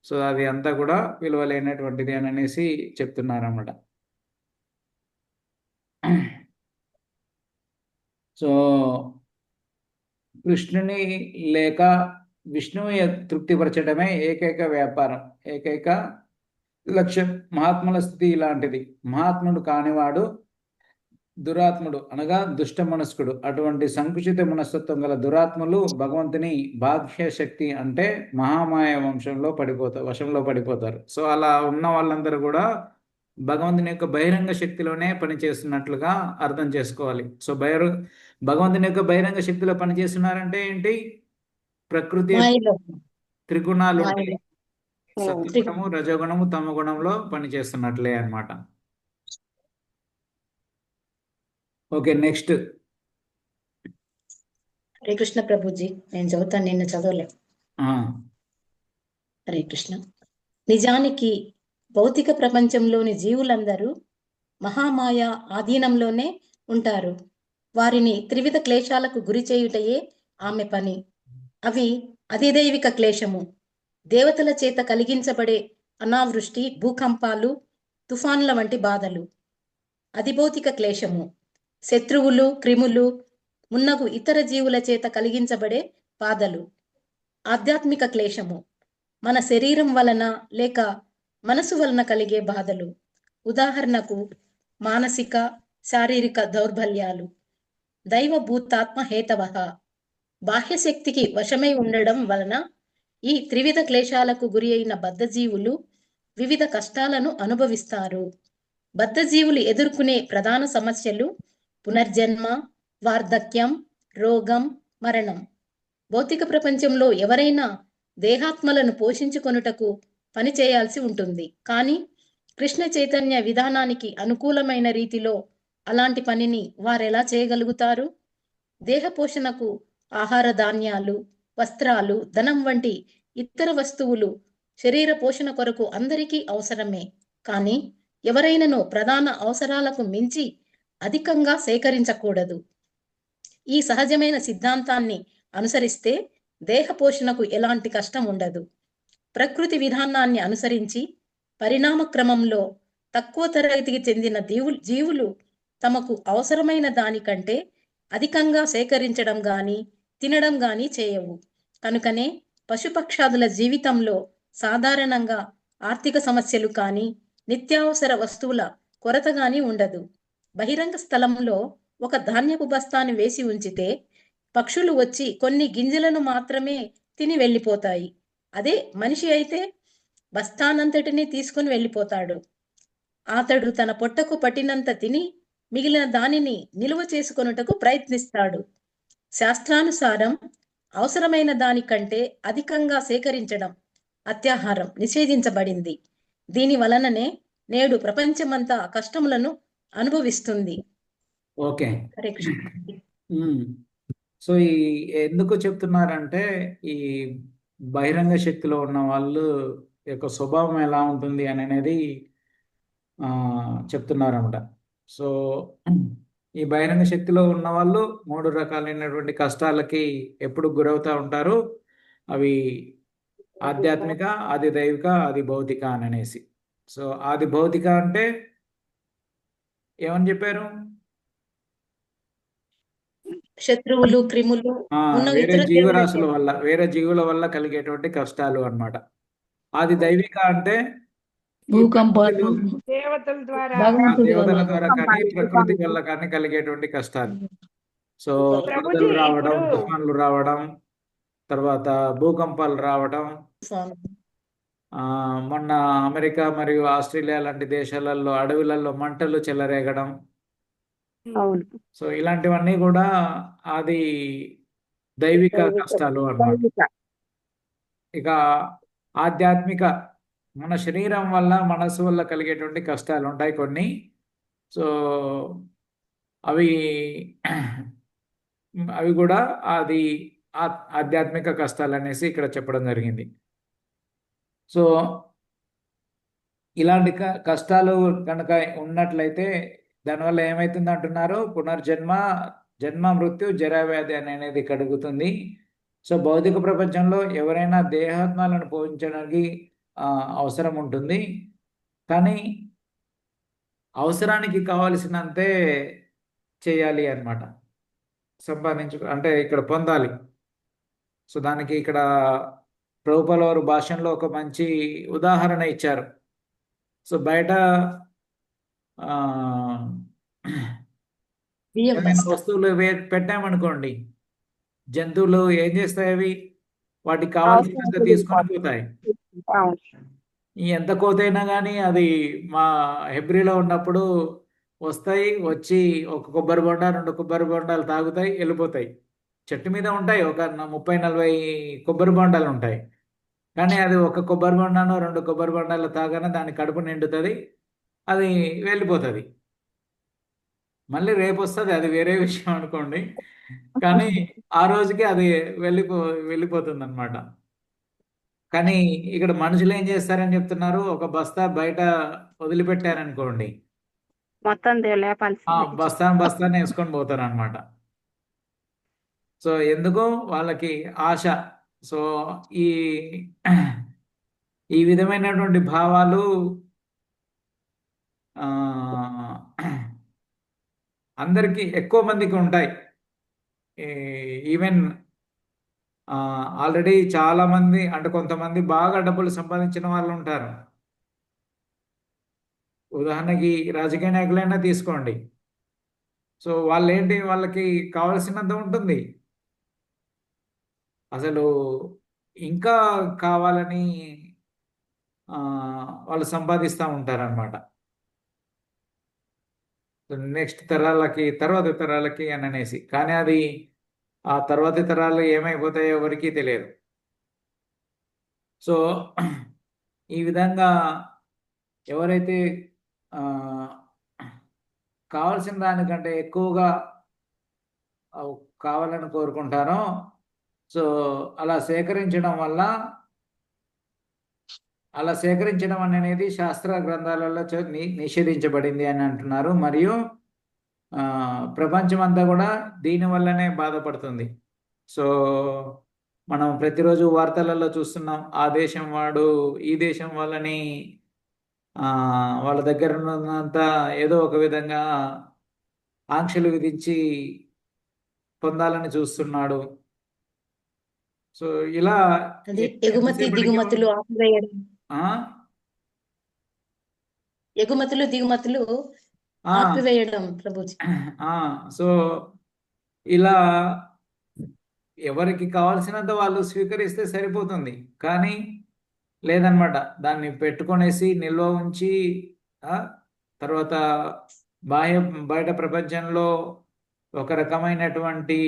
సో అది అంతా కూడా విలువలేనటువంటిది అని అనేసి చెప్తున్నారన్నమాట. సో కృష్ణుని లేక విష్ణువు తృప్తిపరచడమే ఏకైక వ్యాపారం, ఏకైక లక్ష్యం. మహాత్ముల స్థితి ఇలాంటిది. మహాత్ముడు కానివాడు దురాత్ముడు అనగా దుష్ట మనస్కుడు. అటువంటి సంకుచిత మనస్తత్వం గల దురాత్ములు భగవంతుని బాహ్య శక్తి అంటే మహామాయ వశంలో పడిపోతారు. సో అలా ఉన్న వాళ్ళందరూ కూడా భగవంతుని యొక్క బహిరంగ శక్తిలోనే పనిచేస్తున్నట్లుగా అర్థం చేసుకోవాలి. సో భగవంతుని యొక్క బహిరంగ శక్తిలో పనిచేస్తున్నారంటే ఏంటి? ప్రకృతి మాయలో త్రిగుణాలు ఉంటాయి. మాయలో సత్వగుణము, రజోగుణము, తమ గుణంలో పనిచేస్తున్నట్లే అన్నమాట. Okay, next. హరే కృష్ణ ప్రభుజీ, నేను చదువుతాను, నిన్న చదవలే. హరే కృష్ణ. నిజానికి భౌతిక ప్రపంచంలోని జీవులందరూ మహామాయ ఆధీనంలోనే ఉంటారు. వారిని త్రివిధ క్లేశాలకు గురి చేయుటయే ఆమె పని. అవి అధిదైవిక క్లేశము, దేవతల చేత కలిగించబడే అనావృష్టి, భూకంపాలు, తుఫాన్ల వంటి బాధలు. అధిభౌతిక క్లేశము, శత్రువులు, క్రిములు మున్నగు ఇతర జీవుల చేత కలిగించబడే బాధలు. ఆధ్యాత్మిక క్లేశము, మన శరీరం వలన లేక మనసు వలన కలిగే బాధలు. ఉదాహరణకు మానసిక, శారీరక దౌర్బల్యాలు. దైవ భూతాత్మ హేతవః, బాహ్యశక్తికి వశమై ఉండడం వలన ఈ త్రివిధ క్లేశాలకు గురి అయిన బద్ధజీవులు వివిధ కష్టాలను అనుభవిస్తారు. బద్ధజీవులు ఎదుర్కొనే ప్రధాన సమస్యలు పునర్జన్మ, వార్ధక్యం, రోగం, మరణం. భౌతిక ప్రపంచంలో ఎవరైనా దేహాత్మలను పోషించుకొనుటకు పని చేయాల్సి ఉంటుంది. కానీ కృష్ణ చైతన్య విధానానికి అనుకూలమైన రీతిలో అలాంటి పనిని వారెలా చేయగలుగుతారు? దేహ పోషణకు ఆహార ధాన్యాలు, వస్త్రాలు, ధనం వంటి ఇతర వస్తువులు శరీర పోషణ కొరకు అందరికీ అవసరమే. కానీ ఎవరైనాను ప్రధాన అవసరాలకు మించి అధికంగా సేకరించకూడదు. ఈ సహజమైన సిద్ధాంతాన్ని అనుసరిస్తే దేహ పోషణకు ఎలాంటి కష్టం ఉండదు. ప్రకృతి విధానాన్ని అనుసరించి పరిణామ క్రమంలో తక్కువ తరగతికి చెందిన జీవులు తమకు అవసరమైన దానికంటే అధికంగా సేకరించడం గాని తినడం గాని చేయవు. కనుకనే పశుపక్షాదుల జీవితంలో సాధారణంగా ఆర్థిక సమస్యలు కానీ నిత్యావసర వస్తువుల కొరత గాని ఉండదు. బహిరంగ స్థలంలో ఒక ధాన్యపు బస్తాను వేసి ఉంచితే పక్షులు వచ్చి కొన్ని గింజలను మాత్రమే తిని వెళ్ళిపోతాయి. అదే మనిషి అయితే బస్తానంతటిని తీసుకుని వెళ్ళిపోతాడు. అతడు తన పొట్టకు పట్టినంత తిని మిగిలిన దానిని నిలువ చేసుకొనుటకు ప్రయత్నిస్తాడు. శాస్త్రానుసారం అవసరమైన దానికంటే అధికంగా సేకరించడం, అత్యాహారం నిషేధించబడింది. దీని వలననే నేడు ప్రపంచమంతా కష్టములను అనుభవిస్తుంది. ఓకే. హరే కృష్ణ. సో ఈ ఎందుకు చెప్తున్నారంటే ఈ బహిరంగ శక్తిలో ఉన్న వాళ్ళు యొక్క స్వభావం ఎలా ఉంటుంది అని అనేది చెప్తున్నారన్నమాట. సో ఈ బహిరంగ శక్తిలో ఉన్న వాళ్ళు 3 రకాలైనటువంటి కష్టాలకి ఎప్పుడు గురవుతూ ఉంటారు. అవి ఆధ్యాత్మిక, ఆది దైవిక, ఆది భౌతిక అని అనేసి. సో ఆది భౌతిక అంటే ఏమని చెప్పారు? శత్రువులు, క్రిములు, వేరే జీవుల వల్ల కలిగేటువంటి కష్టాలు అన్నమాట. ఆది దైవిక అంటే భూకంపాలు, దేవతల ద్వారా దేవతల ద్వారా కానీ ప్రకృతి వల్ల కానీ కలిగేటువంటి కష్టాలు. సో వరదలు రావడం, తుఫాన్లు రావడం, తర్వాత భూకంపాలు రావడం. మొన్న అమెరికా మరియు ఆస్ట్రేలియా లాంటి దేశాలలో అడవులలో మంటలు చెలరేగడం. సో ఇలాంటివన్నీ కూడా అది దైవిక కష్టాలు అన్నమాట. ఇక ఆధ్యాత్మిక, మన శరీరం వల్ల, మనసు వల్ల కలిగేటువంటి కష్టాలు ఉంటాయి కొన్ని. సో అవి కూడా అది ఆధ్యాత్మిక కష్టాలు అనేసి ఇక్కడ చెప్పడం జరిగింది. సో ఇలాంటి కష్టాలు కనుక ఉన్నట్లయితే దానివల్ల ఏమవుతుంది అంటున్నారు? పునర్జన్మ, జన్మ, మృత్యు, జరావ్యాధి అనేది కలుగుతుంది. సో భౌతిక ప్రపంచంలో ఎవరైనా దేహాత్మలను పోషించడానికి అవసరం ఉంటుంది. కానీ అవసరానికి కావలసినంతే చేయాలి అన్నమాట. అంటే ఇక్కడ పొందాలి. సో దానికి ఇక్కడ ప్రభుపాల వారు భాషణలో ఒక మంచి ఉదాహరణ ఇచ్చారు. సో బయట ఆ, బియ్యం ఏదైనా బస్తా వస్తువులు పెట్టామనుకోండి, జంతువులు ఏం చేస్తాయి? అవి వాటికి కావాల్సినంత తీసుకొని పోతాయి. అవును. ఎంత కోతైనా కానీ అది మా హెబ్రిలో ఉన్నప్పుడు వస్తాయి, వచ్చి ఒక కొబ్బరి బొండ 2 కొబ్బరి బొండాలు తాగుతాయి, వెళ్ళిపోతాయి. చెట్టు మీద ఉంటాయి, ఒక 30-40 కొబ్బరి బొండాలు ఉంటాయి. కానీ అది ఒక కొబ్బరి బొండాను 2 కొబ్బరి బొండాలు తాగానే దాని కడుపు నిండుతుంది, అది వెళ్ళిపోతుంది. మళ్ళీ రేపు వస్తుంది, అది వేరే విషయం అనుకోండి. కానీ ఆ రోజుకి అది వెళ్ళిపోతుంది అనమాట. కానీ ఇక్కడ మనుషులు ఏం చేస్తారని చెప్తున్నారు? ఒక బస్తా బయట వదిలిపెట్టారనుకోండి, మొత్తం లేపాల్సిందే. బస్తాన్ని వేసుకొని పోతారు అనమాట. సో ఎందుకు? వాళ్ళకి ఆశ. సో ఈ ఈ విధమైనటువంటి భావాలు అందరికీ, ఎక్కువ మందికి ఉంటాయి. ఈవెన్ ఆల్రెడీ చాలా మంది, అంటే కొంతమంది బాగా డబ్బులు సంపాదించిన వాళ్ళు ఉంటారు. ఉదాహరణకి రాజకీయ నాయకులైనా తీసుకోండి. సో వాళ్ళకి కావలసినంత ఉంటుంది, అసలు ఇంకా కావాలని వాళ్ళు సంపాదిస్తూ ఉంటారనమాట. నెక్స్ట్ తర్వాత తరాలకి అని అనేసి. కానీ అది ఆ తర్వాతి తరాలు ఏమైపోతాయో ఎవరికీ తెలియదు. సో ఈ విధంగా ఎవరైతే కావాల్సిన దానికంటే ఎక్కువగా కావాలని కోరుకుంటారో, సో అలా సేకరించడం అనేది శాస్త్ర గ్రంథాలలో నిషేధించబడింది అని అంటున్నారు. మరియు ప్రపంచం అంతా కూడా దీనివల్లనే బాధపడుతుంది. సో మనం ప్రతిరోజు వార్తలలో చూస్తున్నాం, ఆ దేశం వాడు ఈ దేశం వాళ్ళని వాళ్ళ దగ్గర ఉన్నంత ఏదో ఒక విధంగా ఆంక్షలు విధించి పొందాలని చూస్తున్నాడు. సో ఇలా ఎగుమతి దిగుమతులు ఆపివేయడం, ఎగుమతులు దిగుమతులు ఆపివేయడం ప్రభుజీ. సో ఇలా ఎవరికి కావాల్సినంత వాళ్ళు స్వీకరిస్తే సరిపోతుంది. కానీ లేదనమాట, దాన్ని పెట్టుకొనేసి నిల్వ ఉంచి తర్వాత బయట ప్రపంచంలో ఒక రకమైనటువంటి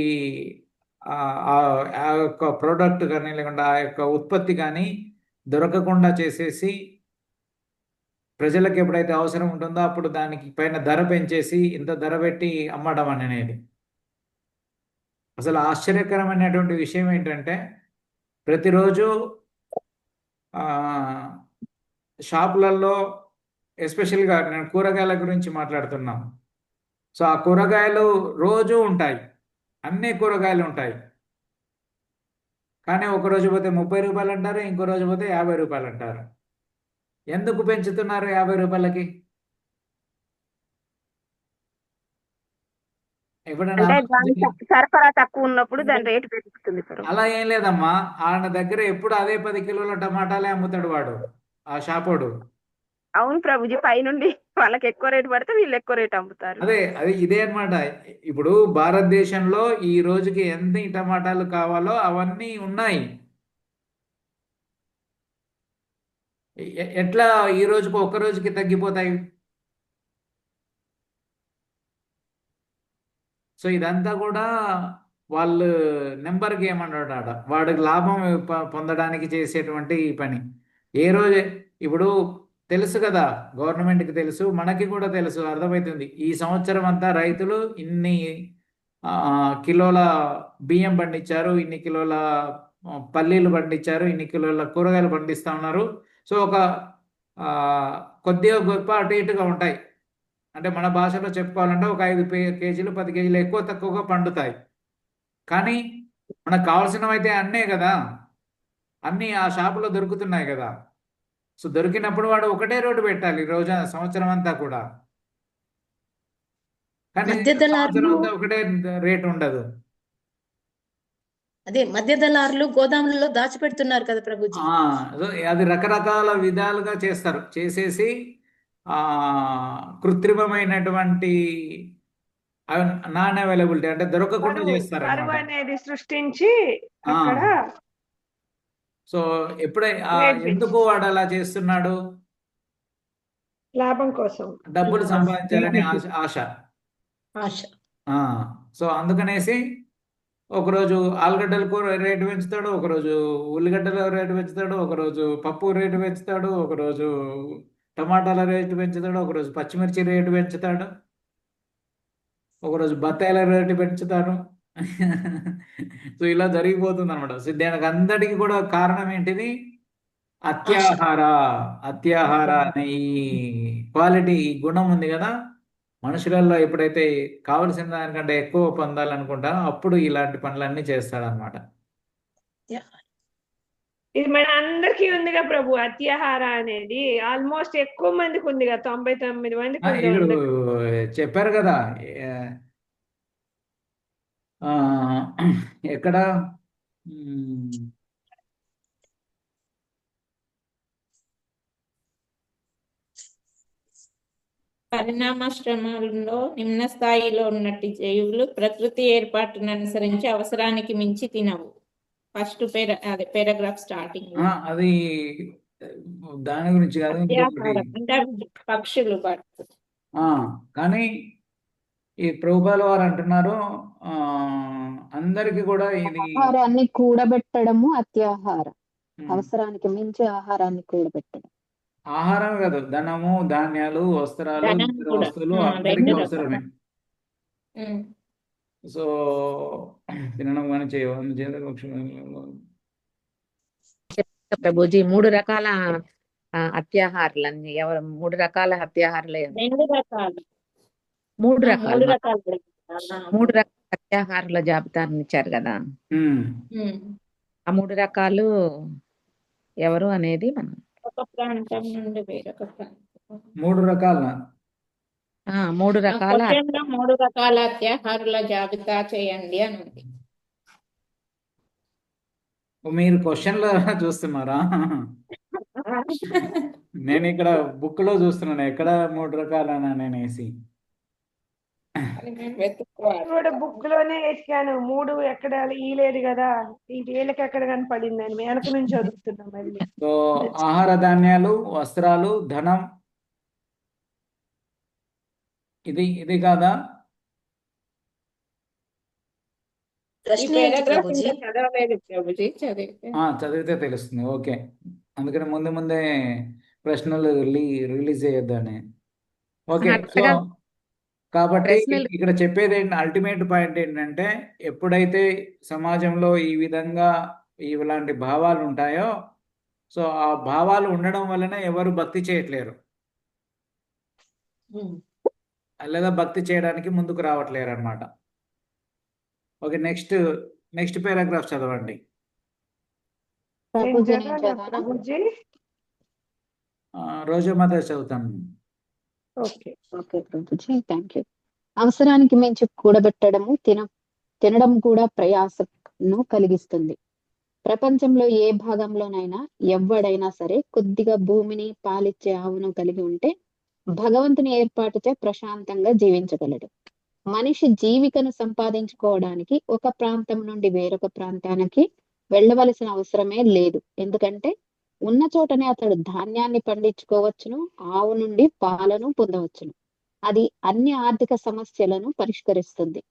ఆ యొక్క ప్రోడక్ట్ కానీ లేకుండా ఆ యొక్క ఉత్పత్తి కానీ దొరకకుండా చేసేసి, ప్రజలకు ఎప్పుడైతే అవసరం ఉంటుందో అప్పుడు దానికి పైన ధర పెంచేసి ఇంత ధర పెట్టి అమ్మడం అనేది అసలు ఆశ్చర్యకరమైనటువంటి విషయం ఏంటంటే, ప్రతిరోజు షాపులలో, ఎస్పెషల్గా నేను కూరగాయల గురించి మాట్లాడుతున్నాను. సో ఆ కూరగాయలు రోజు ఉంటాయి, అన్ని కూరగాయలు ఉంటాయి. కానీ ఒక రోజు పోతే 30 రూపాయలు అంటారు, ఇంకో రోజు పోతే 50 రూపాయలు అంటారు. ఎందుకు పెంచుతున్నారు 50 రూపాయలకి? సరఫరా తక్కువ ఉన్నప్పుడు దాని రేటు పెరుగుతుంది. అలా ఏం లేదమ్మా, ఆయన దగ్గర ఎప్పుడు అదే 10 కిలోల టమాటాలే అమ్ముతాడు వాడు, ఆ షాపోడు. అవును ప్రభుజీ, పైనుండి వాళ్ళకి ఎక్కువ రేటు పడితే వీళ్ళు ఎక్కువ రేటు అమ్ముతారు. అది ఇదే అన్నమాట. ఇప్పుడు భారతదేశంలో ఈ రోజుకి ఎన్ని టమాటాలు కావాలో అవన్నీ ఉన్నాయి. ఎట్లా ఈ రోజుకు ఒక్క రోజుకి తగ్గిపోతాయి? సో ఇదంతా కూడా వాళ్ళు నెంబర్ గేమ్ అన్నాడు, వాడికి లాభం పొందడానికి చేసేటువంటి పని. ఏ రోజు ఇప్పుడు తెలుసు కదా, గవర్నమెంట్కి తెలుసు, మనకి కూడా తెలుసు, అర్థమవుతుంది. ఈ సంవత్సరం అంతా రైతులు ఇన్ని కిలోల బియ్యం పండించారు, ఇన్ని కిలోల పల్లీలు పండించారు, ఇన్ని కిలోల కూరగాయలు పండిస్తూ ఉన్నారు. సో ఒక కొద్దిగా గొప్ప అటు ఇటుగా ఉంటాయి. అంటే మన భాషలో చెప్పుకోవాలంటే ఒక 5 కేజీలు 10 కేజీలు ఎక్కువ తక్కువగా పండుతాయి. కానీ మనకు కావాల్సినవి అయితే అన్నే కదా, అన్నీ ఆ షాపులో దొరుకుతున్నాయి కదా. సో దొరికినప్పుడు వాడు ఒకటే రోడ్డు పెట్టాలి రోజు సంవత్సరం అంతా కూడా. కానీ మధ్య సంవత్సరం దళారులు అంతా ఒకటే రేట్ ఉండదు. అదే మధ్య దళారులు గోదాములలో దాచిపెడుతున్నారు కదా ప్రభుజీ. సో అది రకరకాల విధాలుగా చేస్తారు. చేసేసి కృత్రిమమైనటువంటి నాన్ అవైలబిలిటీ అంటే దొరకకుండా కరువు చేస్తారు కరువు అనమాట. అనేది సృష్టించి అక్కడ సో ఎప్పుడై రేట్ ఎందుకు వాడు అలా చేస్తున్నాడు? లాభం కోసం. డబ్బులు సంపాదించాలని ఆశ. ఆశ. సో అందుకనేసి ఒకరోజు ఆలుగడ్డలకు రేటు పెంచుతాడు, ఒకరోజు ఉల్లిగడ్డల రేటు పెంచుతాడు, ఒకరోజు పప్పు రేటు పెంచుతాడు, ఒకరోజు టమాటాల రేటు పెంచుతాడు, ఒకరోజు పచ్చిమిర్చి రేటు పెంచుతాడు, ఒకరోజు బత్తాయిల రేటు పెంచుతారు. సో ఇలా జరిగిపోతుంది అనమాట. సో దానికి అందరికీ కూడా కారణం ఏంటిది? అత్యాహార. అత్యాహార అనే ఈ క్వాలిటీ, ఈ గుణం ఉంది కదా మనుషులలో. ఎప్పుడైతే కావలసిన దానికంటే ఎక్కువ పొందాలనుకుంటారో అప్పుడు ఇలాంటి పనులన్నీ చేస్తాడనమాట. ఇది మన అందరికీ ఉందిగా ప్రభు, అత్యాహార అనేది ఆల్మోస్ట్ ఎక్కువ మందికి ఉందిగా, 99 మందికి ఉంది. ఇప్పుడు చెప్పారు కదా ఎక్కడ పరిణామాశ్రమంలో నిమ్న స్థాయిలో ఉన్నట్టు జీవులు ప్రకృతి ఏర్పాటును అనుసరించి అవసరానికి మించి తినవు. ఫస్ట్ పారాగ్రాఫ్ స్టార్టింగ్ అది దాని గురించి కాదు, ఇంకొకటి. అంటే పక్షులు కానీ ఈ ప్రభుపాల వారు అంటున్నారు అందరికి కూడా ఇది ఆహారాన్ని కూడబెట్టడము అత్యాహారం. అవసరానికి మించి ఆహారాన్ని కూడబెట్టడం. ఆహారం కాదు, ధనము, ధాన్యాలు, వస్త్రాలు, ధనం ఇతర కూడా. వస్తువులు ఆ, అందరికీ రెండు అవసరమే. సో తినడం కానీ ప్రభుజీ 3 రకాల అత్యాహారాలన్నీ ఎవరు 3 రకాల అత్యాహారాలు 2 రకాలు 3 3 రకాలు రకాలు 3 రకాల అత్యాహారాల జాబితాను ఇచ్చారు కదా. ఆ 3 రకాలు ఎవరు అనేది మనం ఒక ప్రాంతం నుండి వేరొక ప్రాంతం 3 రకాల 3 రకాల 3 రకాల అత్యాహారాల జాబితా చేయండి అని ఉంది. మీరు క్వశ్చన్లో చూస్తున్నారా? నేను ఇక్కడ బుక్ లో చూస్తున్నాను ఎక్కడ 3 రకాలనా అనేసి. కూడా బుక్ లోనే ఎక్కాను 3 ఎక్కడ లేదు కదా, ఇంటి వీళ్ళకి ఎక్కడ కనపడిందని వెనక నుంచి చదువుతున్నాం మళ్ళీ. సో ఆహార ధాన్యాలు, వస్త్రాలు, ధనం, ఇది కాదా? ప్రశ్న ఏంటి ప్రభుజీ? చదవలేదు ప్రభుజీ, చదివితే తెలుస్తుంది. ఓకే, అందుకని ముందే ప్రశ్నలు రిలీజ్ చేయొద్దని. ఓకే, సో కాబట్టి ఇక్కడ చెప్పేది అల్టిమేట్ పాయింట్ ఏంటంటే ఎప్పుడైతే సమాజంలో ఈ విధంగా ఇలాంటి భావాలు ఉంటాయో, సో ఆ భావాలు ఉండడం వలన ఎవరు భక్తి చేయట్లేరు, లేదా భక్తి చేయడానికి ముందుకు రావట్లేరు అనమాట. ఓకే, నెక్స్ట్ పారాగ్రాఫ్ చదవండి. రోజా మాత చదువుతాను. Okay Prabhuji, thank you. అవసరానికి మించి కూడబెట్టడము తినడం కూడా ప్రయాసను కలిగిస్తుంది. ప్రపంచంలో ఏ భాగంలోనైనా ఎవడైనా సరే కొద్దిగా భూమిని, పాలిచ్చే ఆవును కలిగి ఉంటే భగవంతుని ఏర్పాటుచే ప్రశాంతంగా జీవించగలడు. మనిషి జీవికను సంపాదించుకోవడానికి ఒక ప్రాంతం నుండి వేరొక ప్రాంతానికి వెళ్ళవలసిన అవసరమే లేదు. ఎందుకంటే ఉన్న చోటనే అతడు ధాన్యాన్ని పండించుకోవచ్చును, ఆవు నుండి పాలను పొందవచ్చును. అది అన్ని ఆర్థిక సమస్యలను పరిష్కరిస్తుంది.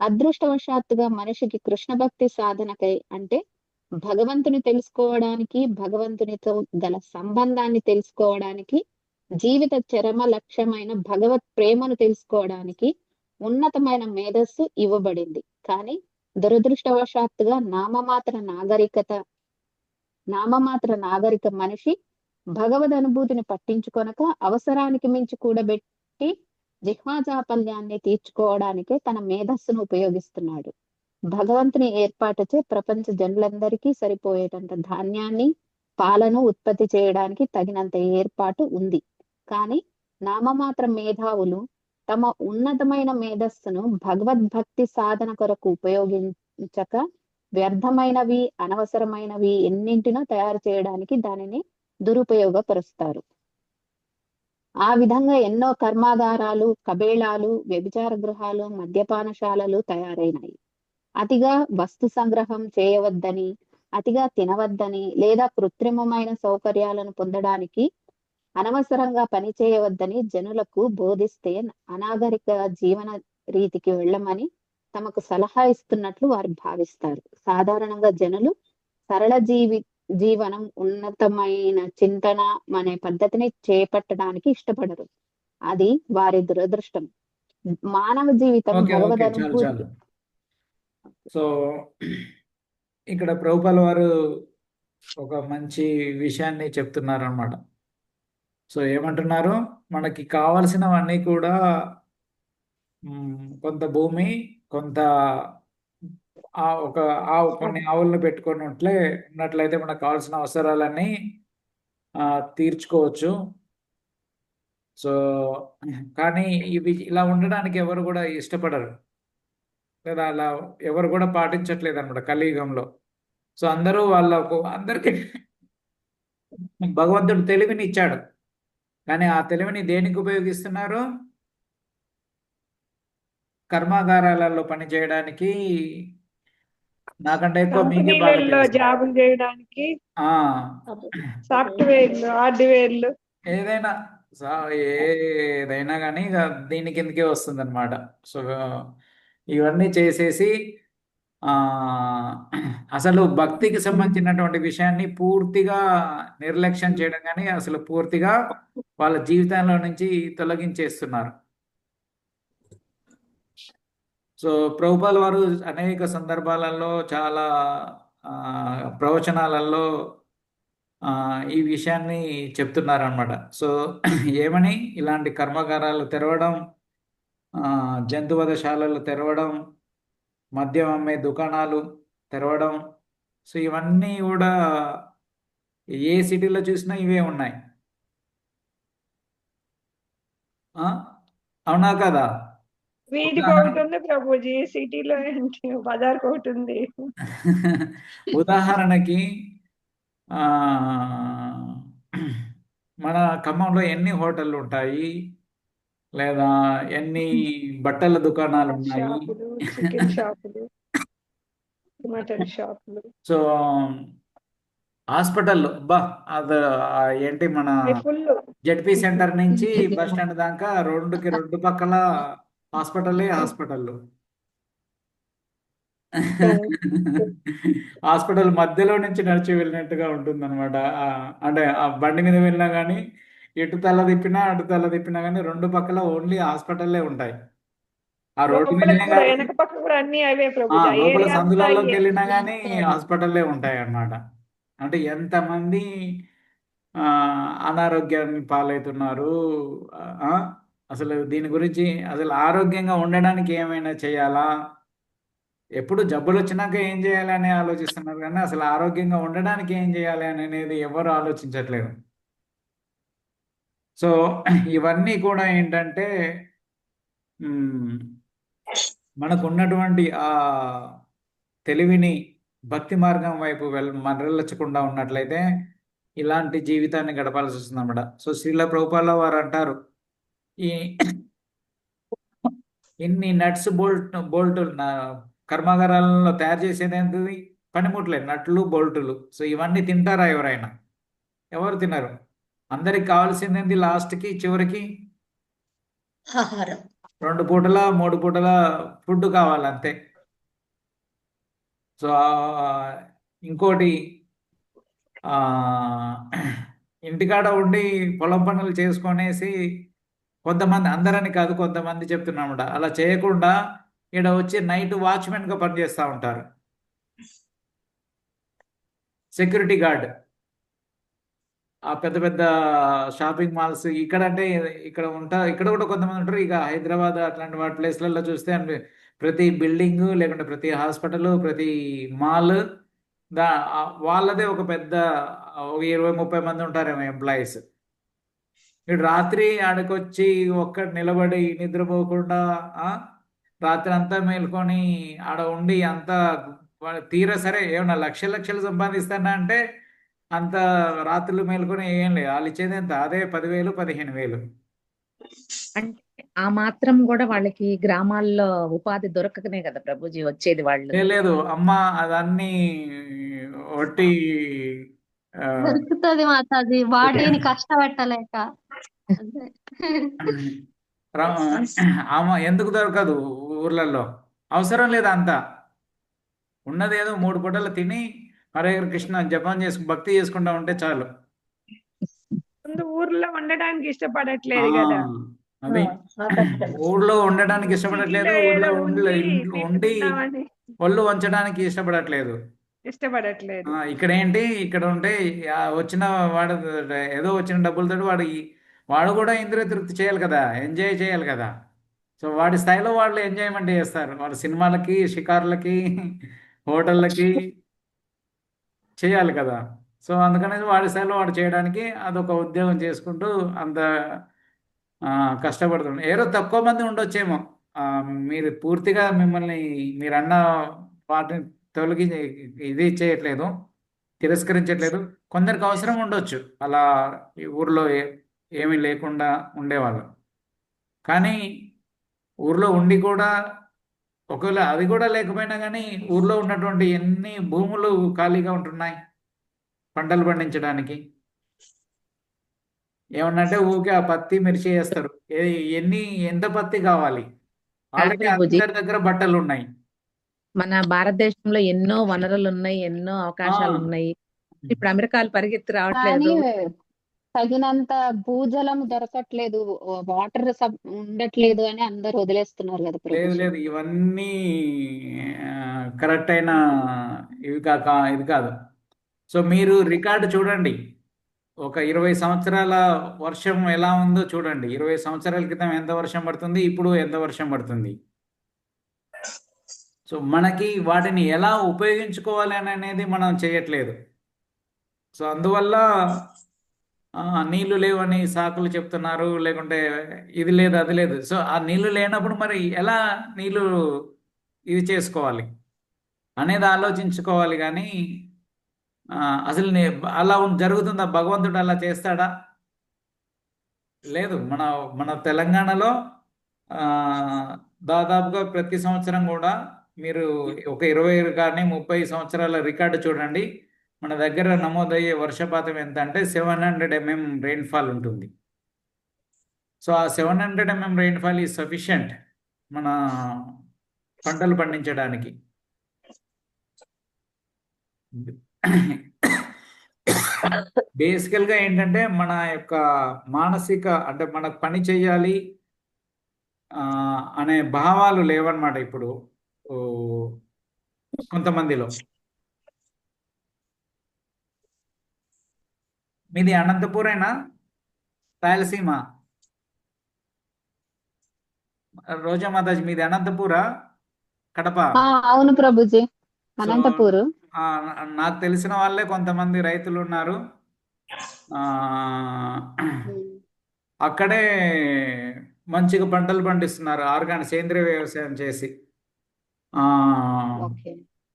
అదృష్టవశాత్తుగా మనిషికి కృష్ణ భక్తి సాధనకై, అంటే భగవంతుని తెలుసుకోవడానికి, భగవంతునితో గల సంబంధాన్ని తెలుసుకోవడానికి, జీవిత చరమ లక్ష్యమైన భగవత్ ప్రేమను తెలుసుకోవడానికి ఉన్నతమైన మేధస్సు ఇవ్వబడింది. కానీ దురదృష్టవశాత్తుగా నామమాత్ర నాగరిక మనిషి భగవద్ అనుభూతిని పట్టించుకొనక అవసరానికి మించి కూడబెట్టి జిహ్వాజాపల్యాన్ని తీర్చుకోవడానికే తన మేధస్సును ఉపయోగిస్తున్నాడు. భగవంతుని ఏర్పాటుచే ప్రపంచ జనులందరికీ సరిపోయేటంత ధాన్యాన్ని, పాలను ఉత్పత్తి చేయడానికి తగినంత ఏర్పాటు ఉంది. కానీ నామమాత్ర మేధావులు తమ ఉన్నతమైన మేధస్సును భగవద్భక్తి సాధన కొరకు ఉపయోగించక వ్యర్థమైనవి, అనవసరమైనవి ఎన్నింటినో తయారు చేయడానికి దానిని దురుపయోగపరుస్తారు. ఆ విధంగా ఎన్నో కర్మాగారాలు, కబేళాలు, వ్యభిచార గృహాలు, మద్యపానశాలలు తయారైనాయి. అతిగా వస్తు సంగ్రహం చేయవద్దని, అతిగా తినవద్దని, లేదా కృత్రిమమైన సౌకర్యాలను పొందడానికి అనవసరంగా పని చేయవద్దని జనులకు బోధిస్తే అనాగరిక జీవన రీతికి వెళ్ళమని తమకు సలహా ఇస్తున్నట్లు వారు భావిస్తారు. సాధారణంగా జనులు సరళ జీవనం, ఉన్నతమైన చింతన అనే పద్ధతిని చేపట్టడానికి ఇష్టపడరు. అది వారి దురదృష్టం. మానవ జీవితం ఓకే భగవద్ చాలు అనుభూతి. చాలు. సో ఇక్కడ ప్రభుపాల్ వారు ఒక మంచి విషయాన్ని చెప్తున్నారు అన్నమాట. సో ఏమంటున్నారు, మనకి కావలసినవన్నీ కూడా కొంత భూమి, కొంత కొన్ని ఆవులను ఉన్నట్లయితే మనకు కావాల్సిన అవసరాలన్నీ తీర్చుకోవచ్చు. సో కానీ ఇవి ఇలా ఉండడానికి ఎవరు కూడా ఇష్టపడరు, లేదా అలా ఎవరు కూడా పాటించట్లేదు అనమాట కలియుగంలో. సో అందరికీ భగవంతుడు తెలివిని ఇచ్చాడు, కానీ ఆ తెలివిని దేనికి ఉపయోగిస్తున్నారు? కర్మాగారాలలో పని చేయడానికి, నాకంటే ఎక్కువ మీకే బాగా కంపెనీలలో తెలుసు. జాబులు చేయడానికి, ఆ సాఫ్ట్వేర్లు, హార్డ్వేర్లు, ఏదైనా ఏదైనా కానీ ఇక దీని కిందకే వస్తుంది అనమాట. సో ఇవన్నీ చేసేసి అసలు భక్తికి సంబంధించినటువంటి విషయాన్ని పూర్తిగా నిర్లక్ష్యం చేయడం కానీ అసలు పూర్తిగా వాళ్ళ జీవితంలో నుంచి తొలగించేస్తున్నారు. సో ప్రభుపాల్ వారు అనేక సందర్భాలలో, చాలా ప్రవచనాలలో ఈ విషయాన్ని చెప్తున్నారనమాట. సో ఏమని, ఇలాంటి కర్మాగారాలు తెరవడం, జంతువధశాలలు తెరవడం, మద్యం అమ్మే దుకాణాలు తెరవడం, సో ఇవన్నీ కూడా ఏ సిటీలో చూసినా ఇవే ఉన్నాయి. అవునా కదా? వీధికి ఒకటి ఉంది ప్రభుజీ, సిటీలో ఏంటి బజార్కి ఒకటి ఉంది. ఉదాహరణకి మన ఖమ్మంలో ఎన్ని హోటళ్ళు ఉంటాయి, లేదా ఎన్ని బట్టల దుకాణాలు ఉన్నాయి, షాపులు, చికెన్ షాపులు, మటన్ షాపులు. సో హాస్పిటల్ అది ఏంటి, మన ఫుల్ జెడ్పీ సెంటర్ నుంచి బస్ స్టాండ్ దాకా రెండు పక్కల హాస్పిటల్ హాస్పిటల్ మధ్యలో నుంచి నడిచి వెళ్ళినట్టుగా ఉంటుంది అనమాట. అంటే ఆ బండి మీద వెళ్ళినా కానీ ఎటు తల తిప్పినా అటు తల తిప్పినా కానీ రెండు పక్కల ఓన్లీ హాస్పిటల్లే ఉంటాయి. ఆ రోడ్డు మీదనే కానీ వెనక పక్క కూడా అన్ని అవే ప్రభుజీ. లోపల సందులాల్లోకి వెళ్ళినా కానీ హాస్పిటల్లే ఉంటాయి అన్నమాట. అంటే ఎంతమంది అనారోగ్యాన్ని పాలవుతున్నారు. అసలు దీని గురించి, అసలు ఆరోగ్యంగా ఉండడానికి ఏమైనా చేయాలా, ఎప్పుడు జబ్బులు వచ్చినాక ఏం చేయాలని ఆలోచిస్తున్నారు, కానీ అసలు ఆరోగ్యంగా ఉండడానికి ఏం చేయాలి అనేది ఎవరు ఆలోచించట్లేదు. సో ఇవన్నీ కూడా ఏంటంటే మనకు ఉన్నటువంటి ఆ తెలివిని భక్తి మార్గం వైపు మరల్చకుండా ఉన్నట్లయితే ఇలాంటి జీవితాన్ని గడపాల్సి వస్తుంది అన్నమాట. సో శ్రీల ప్రభుపాల వారు అంటారు, ఇన్ని నట్స్ బోల్టులు కర్మాగారాలలో తయారు చేసేది ఏంటిది? పనిముట్లే, నట్లు, బోల్టులు. సో ఇవన్నీ తింటారా ఎవరైనా? ఎవరు తినరు. అందరికి కావాల్సింది ఏంటి? లాస్ట్కి చివరికి ఆహారం, 2 పూటల 3 పూటల ఫుడ్ కావాలంతే. సో ఇంకోటి, ఇంటికాడ ఉండి పొలం పనులు చేసుకొనేసి కొంతమంది, అందరని కాదు కొంతమంది చెప్తున్నామట, అలా చేయకుండా ఇక్కడ వచ్చి నైట్ వాచ్మెన్గా పనిచేస్తూ ఉంటారు, సెక్యూరిటీ గార్డ్. ఆ పెద్ద పెద్ద షాపింగ్ మాల్స్ ఇక్కడ కూడా కొంతమంది ఉంటారు. ఇక హైదరాబాద్ అట్లాంటి వాటి ప్లేస్లలో చూస్తే ప్రతి బిల్డింగ్, లేకుంటే ప్రతి హాస్పిటల్, ప్రతి మాల్ దా వాళ్ళదే ఒక పెద్ద ఒక 20-30 మంది ఉంటారేమో ఎంప్లాయీస్. వీడు రాత్రి ఆడకొచ్చి ఒక్కడు నిలబడి నిద్రపోకుండా ఆ, రాత్రి అంతా మేల్కొని ఆడ ఉండి అంతా తీరా సరే ఏమన్నా లక్షలు సంపాదిస్తానా అంటే అంత రాత్రులు మేల్కొని ఏం లేదు. వాళ్ళు ఇచ్చేది ఎంత? అదే 10,000 15,000. అంటే ఆ మాత్రం కూడా వాళ్ళకి గ్రామాల్లో ఉపాధి దొరకకనే కదా ప్రభుజీ వచ్చేది వాళ్ళు. లేదు అమ్మ, అదన్నీ ఒట్టి ఆ, దొరుకుతుంది మాతాజీ వాటిని కష్టపెట్టలేక. అదే. ఆమె ఎందుకు దొరకదు ఊర్లలో? అవసరం లేదు అంతా. ఉన్నదేదో 3 పూటలు తిని హరే కృష్ణ జపం భక్తి చేసుకుంటా ఉంటే చాలు. ముందు ఊర్లో ఉండడానికి ఆ, ఇష్టపడట్లేదు కదా. అది ఊళ్ళో ఉండడానికి ఇష్టపడట్లేదు. సిటీలో ఊళ్ళో ఏదో ఉండి ఉండి ఉండి ఉందామని ఒళ్ళు వంచడానికి ఇష్టపడట్లేదు. ఇష్టపడట్లేదు. ఇక్కడ ఏంటి, ఇక్కడ ఉంటే వచ్చిన వాడు ఏదో వచ్చిన డబ్బులతో వాడు కూడా ఇంద్రియ తృప్తి చేయాలి కదా, ఎంజాయ్ చేయాలి కదా. సో వాడి స్థాయిలో వాళ్ళు ఎంజాయ్మెంట్ చేస్తారు. వాళ్ళు సినిమాలకి, షికార్లకి, హోటళ్ళకి చేయాలి కదా. సో అందుకనేది వాడి స్థాయిలో వాడు చేయడానికి అదొక ఉద్యోగం చేసుకుంటూ అంత కష్టపడుతుంది. ఏదో తక్కువ మంది ఉండొచ్చేమో. మీరు పూర్తిగా మిమ్మల్ని మీరన్న వాటిని తొలగి ఇది చేయట్లేదు, తిరస్కరించట్లేదు. కొందరికి అవసరం ఉండొచ్చు అలా ఈ ఊర్లో ఏమీ లేకుండా ఉండేవాళ్ళు. కానీ ఊర్లో ఉండి కూడా ఒకవేళ అది కూడా లేకపోయినా కానీ ఊర్లో ఉన్నటువంటి ఎన్ని భూములు ఖాళీగా ఉంటున్నాయి పంటలు పండించడానికి. ఏమన్నంటే ఊరికే ఆ పత్తి మిర్చి వేస్తారు. ఎంత పత్తి కావాలి? ఆల్రెడీ ప్రభుజీ అందరి దగ్గర బట్టలు ఉన్నాయి. మన భారతదేశంలో ఎన్నో వనరులు ఉన్నాయి, ఎన్నో ఆ, అవకాశాలు ఉన్నాయి. ఇప్పుడు అమెరికాలు పరిగెత్తి కానీ రావట్లేదు. తగినంత భూజలం దొరకట్లేదు, వాటర్ ఉండట్లేదు అని అందరు వదిలేస్తున్నారు కదా లేదు ప్రభుజీ. లేదు, ఇవన్నీ కరెక్ట్ అయిన ఇది కాదు. సో మీరు రికార్డు చూడండి. ఒక 20 సంవత్సరాల వర్షం ఎలా ఉందో చూడండి. 20 సంవత్సరాల క్రితం ఎంత వర్షం పడుతుంది, ఇప్పుడు ఎంత వర్షం పడుతుంది. సో మనకి వాటిని ఎలా ఉపయోగించుకోవాలి అని అనేది మనం చేయట్లేదు. సో అందువల్ల నీళ్లు లేవని సాకులు చెప్తున్నారు, లేకుంటే ఇది లేదు అది లేదు. సో ఆ నీళ్లు లేనప్పుడు మరి ఎలా నీళ్లు ఇది చేసుకోవాలి అనేది ఆలోచించుకోవాలి. కానీ అసలు అలా జరుగుతుందా? భగవంతుడు అలా చేస్తాడా? లేదు. మన తెలంగాణలో దాదాపుగా ప్రతి సంవత్సరం కూడా మీరు ఒక 20 కానీ 30 సంవత్సరాల రికార్డు చూడండి. మన దగ్గర నమోదయ్యే వర్షపాతం ఎంత అంటే 700 mm రెయిన్ఫాల్ ఉంటుంది. సో ఆ 700 mm రెయిన్ఫాల్ ఈజ్ సఫిషియంట్ మన పంటలు పండించడానికి. బేసికల్గా ఏంటంటే మన యొక్క మానసిక, అంటే మనకు పని చేయాలి అనే భావాలు లేవన్నమాట ఇప్పుడు కొంతమందిలో. మీది అనంతపురేనా? రాయలసీమ? రోజా మాతాజీ మీది అనంతపురా? కడప? అవును ప్రభుజీ, సో అనంతపూరు. నాకు తెలిసిన వాళ్ళే కొంతమంది రైతులు ఉన్నారు. అక్కడే మంచిగా పంటలు పండిస్తున్నారు ఆర్గానిక్ సేంద్రియ వ్యవసాయం చేసి. ఓకే.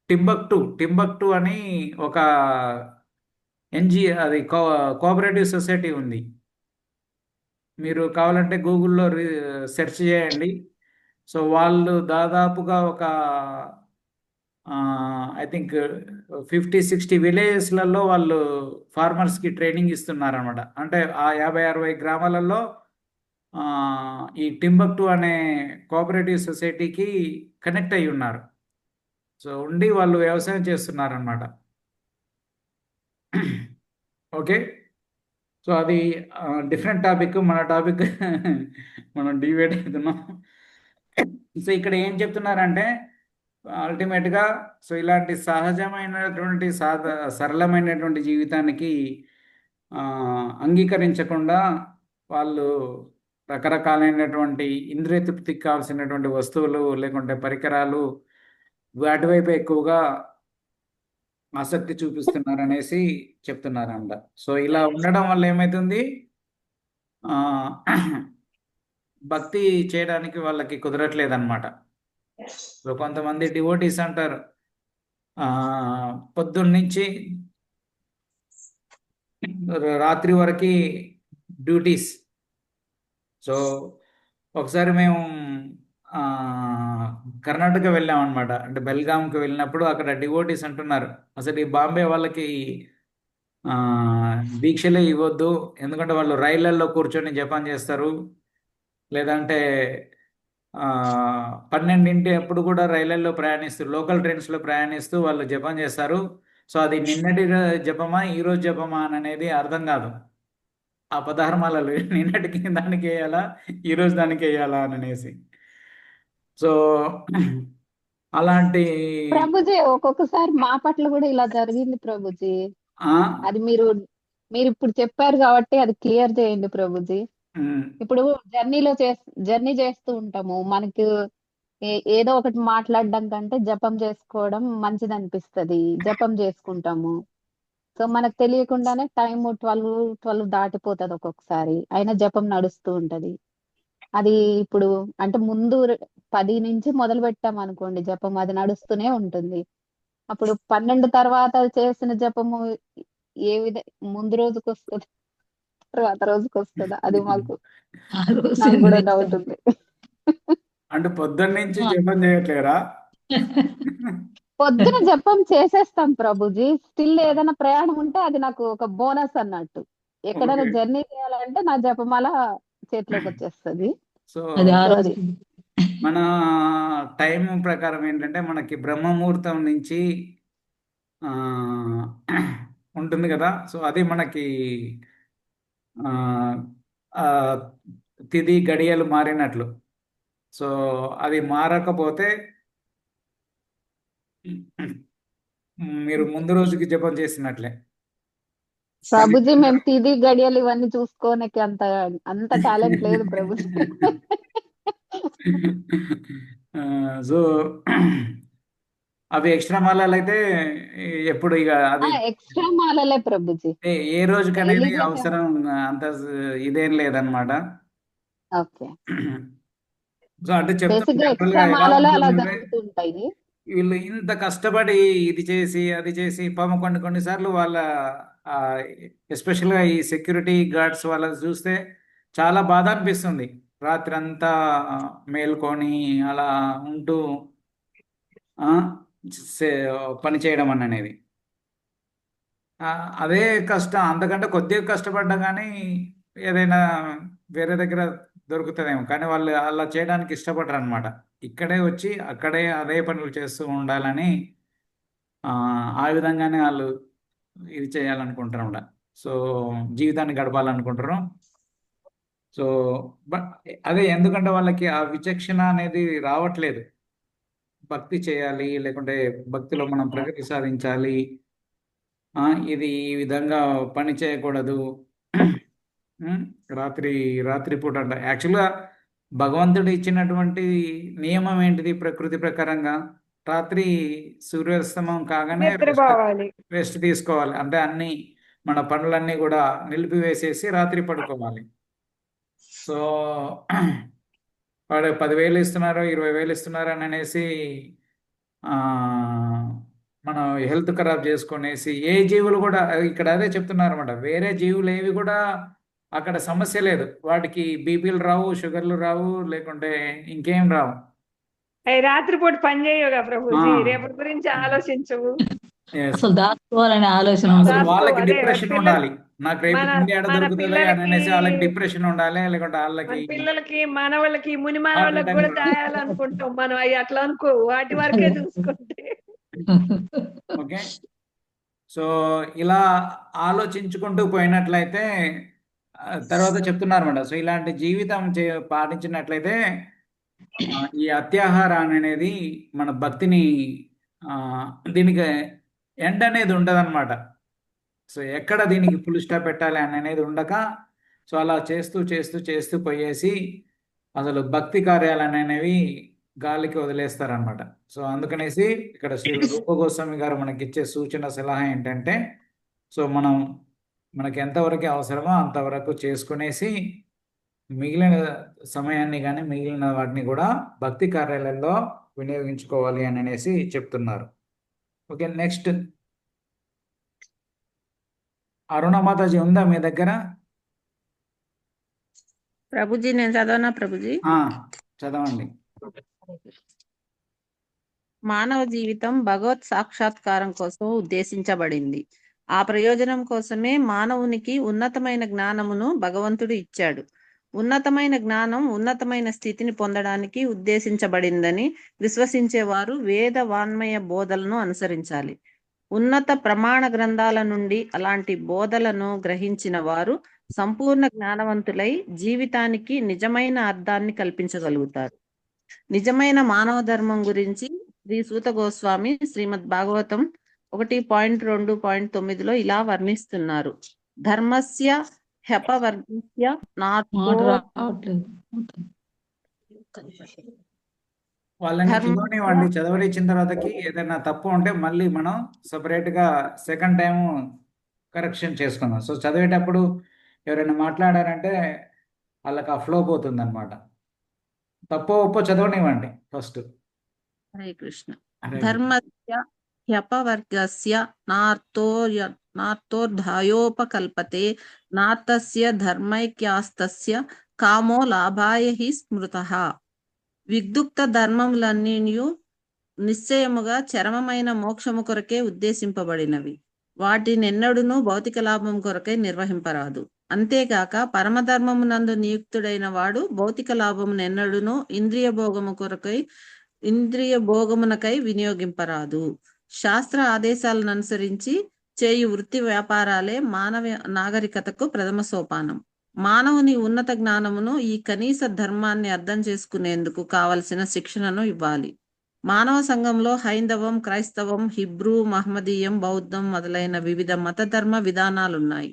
టింబక్టు అని ఒక అది కోఆపరేటివ్ సొసైటీ ఉంది. మీరు కావాలంటే గూగుల్లో సెర్చ్ చేయండి. సో వాళ్ళు దాదాపుగా ఒక ఐ థింక్ 50-60 విలేజెస్లలో వాళ్ళు ఫార్మర్స్కి ట్రైనింగ్ ఇస్తున్నారు అనమాట. అంటే ఆ 50-60 గ్రామాలలో ఈ టింబక్టు అనే కోఆపరేటివ్ సొసైటీకి కనెక్ట్ అయి ఉన్నారు. సో ఉండి వాళ్ళు వ్యవసాయం చేస్తున్నారు అనమాట. ఓకే. సో అది డిఫరెంట్ టాపిక్. మన టాపిక్ మనం డివైడ్ అవుతున్నాం. సో ఇక్కడ ఏం చెప్తున్నారంటే అల్టిమేట్గా సో ఇలాంటి సహజమైనటువంటి సరళమైనటువంటి జీవితానికి అంగీకరించకుండా వాళ్ళు రకరకాలైనటువంటి ఇంద్రియ తృప్తికి కావాల్సినటువంటి వస్తువులు లేకుంటే పరికరాలు వాటి వైపు ఎక్కువగా ఆసక్తి చూపిస్తున్నారు అనేసి చెప్తున్నారంట. సో ఇలా ఉండడం వల్ల ఏమవుతుంది, ఆ, భక్తి చేయడానికి వాళ్ళకి కుదరట్లేదు అనమాట. సో కొంతమంది డివోటీస్ అంటారు, పొద్దున్నుంచి రాత్రి వరకు డ్యూటీస్. సో ఒకసారి మేము ఆ, కర్ణాటక వెళ్ళాం అనమాట. అంటే బెల్గాంకి వెళ్ళినప్పుడు అక్కడ డివోటీస్ అంటున్నారు, అసలు ఈ బాంబే వాళ్ళకి ఆ, దీక్షలే ఇవ్వద్దు, ఎందుకంటే వాళ్ళు రైళ్లలో కూర్చొని జపం చేస్తారు, లేదంటే 12 అప్పుడు కూడా రైళ్లలో ప్రయాణిస్తూ, లోకల్ ట్రైన్స్లో ప్రయాణిస్తూ వాళ్ళు జపం చేస్తారు. సో అది నిన్నటి జపమా ఈరోజు జపమా అని అనేది అర్థం కాదు. ఆ 16 మాలలు నిన్నటికి దానికి వేయాలా, ఈరోజు దానికి వేయాలా అని అనేసి. సో అలాంటి ప్రభుజీ ఒక్కొక్కసారి మా పట్ల కూడా ఇలా జరిగింది ప్రభుజీ. ఆ, అది మీరు ఇప్పుడు చెప్పారు కాబట్టి అది క్లియర్ చేయండి ప్రభుజీ. ఉమ్, ఇప్పుడు జర్నీ చేస్తూ ఉంటాము, మనకు ఏదో ఒకటి మాట్లాడడం కంటే జపం చేసుకోవడం మంచిది అనిపిస్తది, జపం చేసుకుంటాము. సో మనకు తెలియకుండానే టైం 12 దాటిపోతుంది ఒక్కొక్కసారి, అయినా జపం నడుస్తూ ఉంటది. అది ఇప్పుడు అంటే ముందు 10 నుంచి మొదలు పెట్టాం అనుకోండి జపం, అది నడుస్తూనే ఉంటుంది. అప్పుడు 12 తర్వాత చేసిన జపము ఏ విధ ముందు రోజుకి వస్తుంది, తర్వాత రోజుకి వస్తుందా, అది నాకు కూడా డౌట్ ఉంది. అంటే పొద్దున్న నుంచి జపం చేయట్లేరా? పొద్దున జపం చేసేస్తాం ప్రభుజీ, స్టిల్ ఏదైనా ప్రయాణం ఉంటే అది నాకు ఒక బోనస్ అన్నట్టు. ఎక్కడైనా ఓకే. జర్నీ చేయాలంటే నా జపమాల చేతిలోకి వచ్చేస్తుంది. సో అది ఆ సో రోజు అది మన టైం ప్రకారం ఏంటంటే మనకి బ్రహ్మముహూర్తం నుంచి ఆ, ఉంటుంది కదా. సో అది మనకి ఆ, ఆ, తిథి గడియలు మారినట్లు. సో అది మారకపోతే మీరు ముందు రోజుకి జపం చేసినట్లే. ప్రభుజీ మేము తిది గడియలు ఇవన్నీ చూసుకోనికి అంత టాలెంట్ లేదు ప్రభుజీ. సో అవి ఎక్స్ట్రా మాలలు అయితే ఎప్పుడు ఇక అది ఎక్స్ట్రా మాలలే ప్రభుజీ, ఏ రోజుకనేది డైలీ జపం. అవసరం అంత ఇదేం లేదనమాట. ఓకే, సో అంటే చెప్తాం బేసిక్ గా జనరల్ ఎక్స్ట్రా గా ఎలా మాలలో అలా ఉంటుందంటే, జరుగుతుంటాయి. వీళ్ళు ఇంత కష్టపడి ఇది చేసి అది చేసి పాపం కొన్నిసార్లు వాళ్ళ ఎస్పెషల్గా ఈ సెక్యూరిటీ గార్డ్స్ వాళ్ళని చూస్తే చాలా బాధ అనిపిస్తుంది. రాత్రి అంతా మేల్కొని అలా ఉంటూ ఆ, పని చేయడం అనేది అదే కష్టం. అంతకంటే కొద్దిగా కష్టపడ్డా కానీ ఏదైనా వేరే దగ్గర దొరుకుతుందేమో, కానీ వాళ్ళు అలా చేయడానికి ఇష్టపడరు అనమాట. ఇక్కడే వచ్చి అక్కడే అదే పనులు చేస్తూ ఉండాలని ఆ విధంగానే వాళ్ళు ఇది చేయాలనుకుంటారు అన్నమాట. సో జీవితాన్ని గడపాలనుకుంటారు. సో అదే ఎందుకంటే వాళ్ళకి ఆ విచక్షణ అనేది రావట్లేదు. భక్తి చేయాలి, లేకుంటే భక్తిలో మనం ప్రగతి సాధించాలి, ఇది ఈ విధంగా పని చేయకూడదు. రాత్రిపూట అంట యాక్చువల్గా భగవంతుడు ఇచ్చినటువంటి నియమం ఏంటిది? ప్రకృతి ప్రకారంగా రాత్రి సూర్యాస్తమం కాగానే నిద్రపోవాలి. రెస్ట్ తీసుకోవాలి. అంటే అన్ని మన పనులన్నీ కూడా నిలిపివేసేసి రాత్రి పడుకోవాలి. సో వాడు 10,000 ఇస్తున్నారు, 20,000 ఇస్తున్నారు అని అనేసి మనం హెల్త్ ఖరాబ్ చేసుకునేసి ఏ జీవులు కూడా ఇక్కడ అదే చెప్తున్నారు అనమాట. వేరే జీవులు ఏవి కూడా అక్కడ సమస్య లేదు, వాటికి బీపీలు రావు, షుగర్లు రావు, లేకుంటే ఇంకేం రావు. రాత్రిపూట పని చేయవుగా ప్రభుజీ, ఆ. రేపటి గురించి ఆలోచించవు. Yes. అసలు దాచుకోవాలనే ఆలోచన అసలు ఉండదు. వాళ్ళకి అదే డిప్రెషన్ పిల్లలు- ఉండాలి, నాకు రేపు మన- తిండి ఎడ మన దొరుకుతుంది అని పిల్లలకి- అనేసి వాళ్ళకి డిప్రెషన్ ఉండాలి, లేకుంటే మన వాళ్ళకి పిల్లలకి, మనవాళ్ళకి, ముని మనవాళ్ళకి కూడా దాయాలనుకుంటాం మనం. అవి అట్లా అనుకో, వాటి వరకే చూసుకుంటే. ఓకే. సో ఇలా ఆలోచించుకుంటూ పోయినట్లయితే తర్వాత చెప్తున్నారు మేడం. సో ఇలాంటి జీవితం పాటించినట్లయితే ఈ అత్యాహారం అనేది మన భక్తిని దీనికి ఎండ్ అనేది ఉండదన్నమాట. సో ఎక్కడ దీనికి ఫుల్ స్టాప్ పెట్టాలి అని అనేది ఉండక, సో అలా చేస్తూ చేస్తూ చేస్తూ పోయేసి అసలు భక్తి కార్యాలు అనేవి గాలికి వదిలేస్తారనమాట. సో అందుకనేసి ఇక్కడ శ్రీ రూప గోస్వామి గారు మనకి ఇచ్చే సూచన సలహా ఏంటంటే, సో మనకి ఎంతవరకు అవసరమో అంతవరకు చేసుకునేసి మిగిలిన సమయాన్ని కానీ మిగిలిన వాటిని కూడా భక్తి కార్యాలయాల్లో వినియోగించుకోవాలి అని అనేసి చెప్తున్నారు. ఓకే, నెక్స్ట్ అరుణ మాతాజీ ఉందా మీ దగ్గర? ప్రభుజీ నేను చదవనా ప్రభుజీ? చదవండి. మానవ జీవితం భగవత్ సాక్షాత్కారం కోసం ఉద్దేశించబడింది. ఆ ప్రయోజనం కోసమే మానవునికి ఉన్నతమైన జ్ఞానమును భగవంతుడు ఇచ్చాడు. ఉన్నతమైన జ్ఞానం ఉన్నతమైన స్థితిని పొందడానికి ఉద్దేశించబడిందని విశ్వసించేవారు వేద వాన్మయ బోధలను అనుసరించాలి. ఉన్నత ప్రమాణ గ్రంథాల నుండి అలాంటి బోధలను గ్రహించిన వారు సంపూర్ణ జ్ఞానవంతులై జీవితానికి నిజమైన అర్థాన్ని కల్పించగలుగుతారు. నిజమైన మానవ ధర్మం గురించి శ్రీ సూత గోస్వామి శ్రీమద్ భాగవతం 1.2.9లో ఇలా వర్ణిస్తున్నారు. ధర్మస్య హ్యపవర్గస్య వాళ్ళని చదవనివ్వండి. చదవనిచ్చిన తర్వాతకి ఏదైనా తప్పు ఉంటే మళ్ళీ మనం సపరేట్గా సెకండ్ టైం కరెక్షన్ చేసుకుందాం. సో చదివేటప్పుడు ఎవరైనా మాట్లాడారంటే వాళ్ళకి ఆ ఫ్లో పోతుంది అనమాట. తప్పో ఒప్పో చదవనివ్వండి ఫస్ట్. హరే కృష్ణ. ధర్మస్య హ్యపవర్గస్య నార్థోర్ధాయోపకల్పతే నాతస్య ధర్మైక్యాస్తస్య కామో లాభాయ హి స్మృతః. విద్యుక్త ధర్మములన్నీ నిశ్చయముగా చరమమైన మోక్షము కొరకే ఉద్దేశింపబడినవి. వాటినెన్నడునూ భౌతిక లాభం కొరకై నిర్వహింపరాదు. అంతేగాక పరమధర్మమునందు నియుక్తుడైన వాడు భౌతిక లాభమునెన్నడునూ ఇంద్రియ భోగమునకై వినియోగింపరాదు. శాస్త్ర ఆదేశాలను అనుసరించి చేయు వృత్తి వ్యాపారాలే మానవ నాగరికతకు ప్రథమ సోపానం. మానవుని ఉన్నత జ్ఞానమును ఈ కనీస ధర్మాన్ని అర్థం చేసుకునేందుకు కావలసిన శిక్షణను ఇవ్వాలి. మానవ సంఘంలో హైందవం, క్రైస్తవం, హిబ్రూ, మహమ్మదీయం, బౌద్ధం మొదలైన వివిధ మత ధర్మ విధానాలున్నాయి.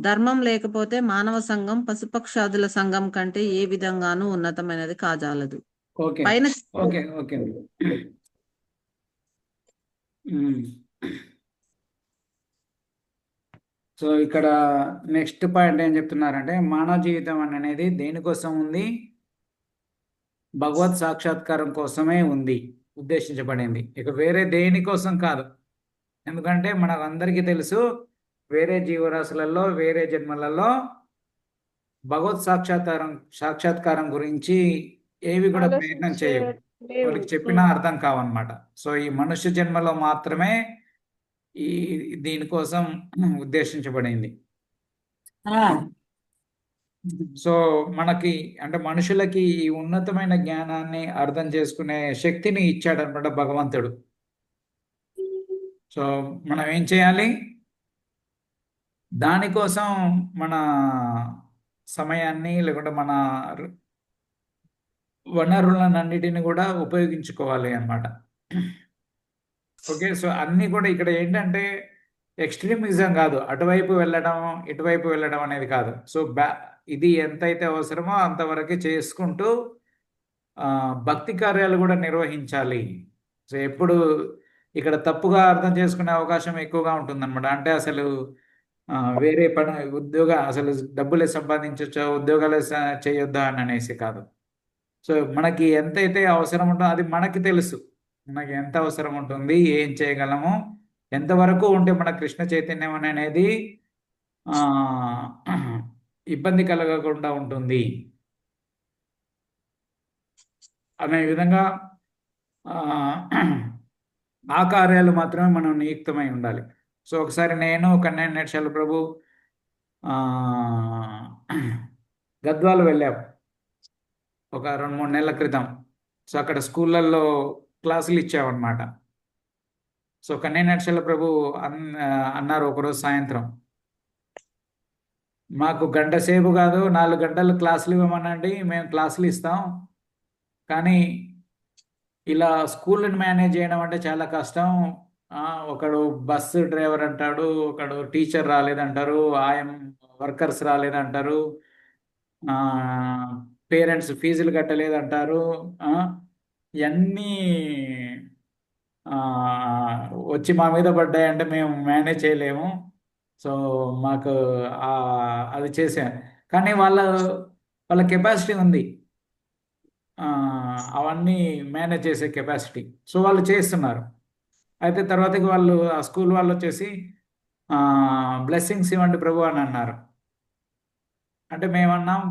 ధర్మం లేకపోతే మానవ సంఘం పశుపక్షాదుల సంఘం కంటే ఏ విధంగానూ ఉన్నతమైనది కాజాలదు. పైన సో ఇక్కడ నెక్స్ట్ పాయింట్ ఏం చెప్తున్నారంటే, మానవ జీవితం అనేది దేనికోసం ఉంది? భగవత్ సాక్షాత్కారం కోసమే ఉంది, ఉద్దేశించబడింది. ఇక వేరే దేనికోసం కాదు. ఎందుకంటే మనకు అందరికీ తెలుసు, వేరే జీవరాశులలో వేరే జన్మలలో భగవత్ సాక్షాత్కారం గురించి ఏవి కూడా ప్రయత్నం చేయవు. వాళ్ళకి చెప్పినా అర్థం కావన్నమాట. సో ఈ మనుష్య జన్మలో మాత్రమే దీనికోసం ఉద్దేశించబడింది. సో మనకి అంటే మనుషులకి ఈ ఉన్నతమైన జ్ఞానాన్ని అర్థం చేసుకునే శక్తిని ఇచ్చాడనమాట భగవంతుడు. సో మనం ఏం చేయాలి? దానికోసం మన సమయాన్ని లేకుంటే మన వనరులన్నిటిని కూడా ఉపయోగించుకోవాలి అన్నమాట. ఓకే, సో అన్నీ కూడా ఇక్కడ ఏంటంటే ఎక్స్ట్రీమిజం కాదు, అటువైపు వెళ్ళడం ఇటువైపు వెళ్ళడం అనేది కాదు. సో ఇది ఎంతైతే అవసరమో అంతవరకే చేసుకుంటూ భక్తి కార్యాలు కూడా నిర్వహించాలి. సో ఎప్పుడు ఇక్కడ తప్పుగా అర్థం చేసుకునే అవకాశం ఎక్కువగా ఉంటుందన్నమాట. అంటే అసలు వేరే పని అసలు డబ్బులే సంపాదించవచ్చా, ఉద్యోగాలే చేయొద్దా అని అనేసి కాదు. సో మనకి ఎంతైతే అవసరం ఉంటుందో అది మనకి తెలుసు. మనకి ఎంత అవసరం ఉంటుంది, ఏం చేయగలము, ఎంతవరకు ఉంటే మన కృష్ణ చైతన్యం అనేది ఇబ్బంది కలగకుండా ఉంటుంది అనే విధంగా ఆ కార్యాలు మాత్రమే మనం నియుక్తమై ఉండాలి. సో ఒకసారి నేను కన్నయ్య నేర్చాలి ప్రభు గద్వాలు వెళ్ళాము ఒక 2-3 నెలల క్రితం. సో అక్కడ స్కూళ్ళల్లో క్లాసులు ఇచ్చామన్నమాట. సో కన్నయ్య నేర్చాలి ప్రభు అన్నారు ఒకరోజు సాయంత్రం, మాకు గంట సేపు కాదు 4 గంటలు క్లాసులు ఇవ్వమనండి, మేము క్లాసులు ఇస్తాం, కానీ ఇలా స్కూల్ని మేనేజ్ చేయడం అంటే చాలా కష్టం. ఒకడు బస్సు డ్రైవర్ అంటాడు, ఒకడు టీచర్ రాలేదంటారు, వర్కర్స్ రాలేదంటారు, పేరెంట్స్ ఫీజులు కట్టలేదంటారు, ఇవన్నీ ఆ, వచ్చి మా మీద పడ్డాయంటే మేము మేనేజ్ చేయలేము. సో మాకు ఆ, అది చేసాం. కానీ వాళ్ళ కెపాసిటీ ఉంది, ఆ, అవన్నీ మేనేజ్ చేసే కెపాసిటీ. సో వాళ్ళు చేస్తున్నారు. అయితే తర్వాతకి వాళ్ళు ఆ స్కూల్ వాళ్ళు వచ్చేసి బ్లెస్సింగ్స్ ఇవ్వండి ప్రభు అని అన్నారు. అంటే మేమన్నాం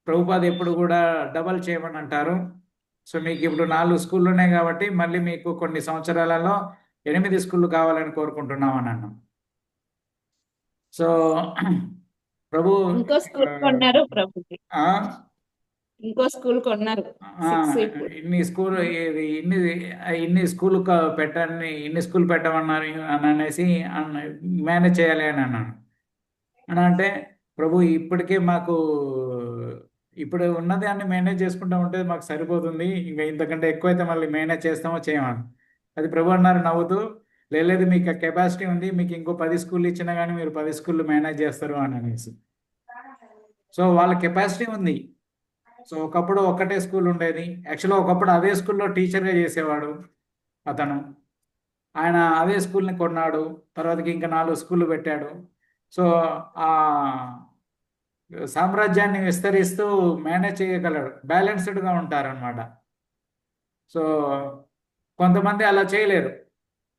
ప్రభుపాద ఎప్పుడు కూడా డబల్ చేయమని అంటారు. సో మీకు ఇప్పుడు 4 స్కూళ్ళు ఉన్నాయి కాబట్టి మళ్ళీ మీకు కొన్ని సంవత్సరాలలో 8 స్కూళ్ళు కావాలని కోరుకుంటున్నాం అని అన్నాం. సో ప్రభు ఇంకో స్కూల్ కొన్నారు ప్రభుజీ, ఆ, ఇంకో స్కూల్ కొన్నారు. ఆ, 6 ఇప్పుడు. ఇన్ని స్కూల్ ఇన్ని స్కూల్ పెట్టమన్నారు అని అనేసి మేనేజ్ చేయాలి అని అన్నాను. అని అంటే ప్రభు ఇప్పటికే మాకు ఇప్పుడు ఉన్నది అన్ని మేనేజ్ చేసుకుంటా ఉంటే మాకు సరిపోతుంది, ఇంకా ఇంతకంటే ఎక్కువైతే మళ్ళీ మేనేజ్ చేస్తామో చేయమని. అది ప్రభు అన్నారు నవ్వుతూ, లేదు మీకు కెపాసిటీ ఉంది, మీకు ఇంకో 10 స్కూళ్ళు ఇచ్చినా కానీ మీరు 10 స్కూళ్ళు మేనేజ్ చేస్తారు అని అనేసి. సో వాళ్ళ కెపాసిటీ ఉంది. సో ఒకప్పుడు ఒక్కటే స్కూల్ ఉండేది. యాక్చువల్గా ఒకప్పుడు అదే స్కూల్లో టీచర్గా చేసేవాడు అతను. ఆయన అదే స్కూల్ని కొన్నాడు, తర్వాతకి ఇంకా 4 స్కూళ్ళు పెట్టాడు. సో ఆ సామ్రాజ్యాన్ని విస్తరిస్తూ మేనేజ్ చేయగలడు, బ్యాలెన్స్డ్గా ఉంటారనమాట. సో కొంతమంది అలా చేయలేరు,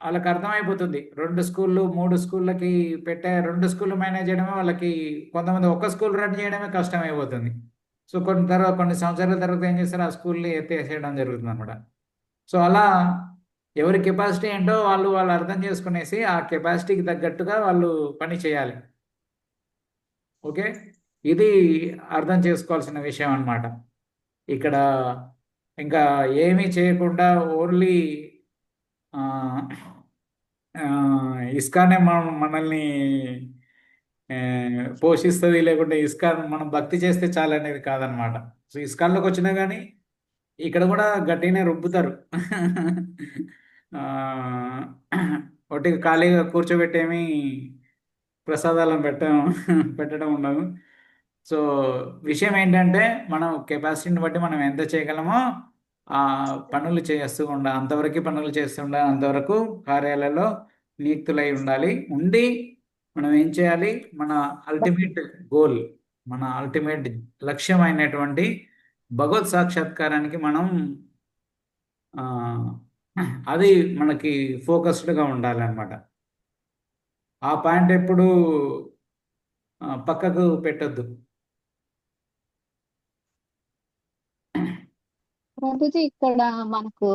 వాళ్ళకి అర్థమైపోతుంది 2 స్కూళ్ళు 3 స్కూళ్ళకి పెట్టే 2 స్కూళ్ళు మేనేజ్ చేయడమే వాళ్ళకి, కొంతమంది ఒక స్కూల్ రన్ చేయడమే కష్టమైపోతుంది. సో కొన్ని సంవత్సరాల తర్వాత ఏం చేస్తారు, ఆ స్కూల్ని ఎత్తేసేయడం జరుగుతుంది అనమాట. సో అలా ఎవరి కెపాసిటీ ఏంటో వాళ్ళు అర్థం చేసుకునేసి ఆ కెపాసిటీకి తగ్గట్టుగా వాళ్ళు పని చేయాలి. ఓకే, ఇది అర్థం చేసుకోవాల్సిన విషయం అన్నమాట. ఇక్కడ ఇంకా ఏమీ చేయకుండా ఓన్లీ ఇస్కానే మనల్ని పోషిస్తుంది, లేకుంటే ఇస్కాన్ మనం భక్తి చేస్తే చాలు అనేది కాదనమాట. సో ఇస్కాన్లోకి వచ్చినా కానీ ఇక్కడ కూడా గట్టిగానే రుబ్బుతారు. ఒకటి ఖాళీగా కూర్చోబెట్టేమి ప్రసాదాలను పెట్టడం ఉండదు. సో విషయం ఏంటంటే మనం కెపాసిటీని బట్టి మనం ఎంత చేయగలమో ఆ పనులు చేస్తూ ఉండాలి, అంతవరకు పనులు చేస్తూ ఉండాలి, అంతవరకు కార్యాలయంలో నియుక్తులై ఉండి మనం ఏం చేయాలి, మన అల్టిమేట్ గోల్, మన అల్టిమేట్ లక్ష్యమైనటువంటి భగవత్ సాక్షాత్కారానికి మనం అది మనకి ఫోకస్డ్గా ఉండాలన్నమాట. ఆ పాయింట్ ఎప్పుడు పక్కకు పెట్టొద్దు. ప్రభుజీ ఇక్కడ మనకు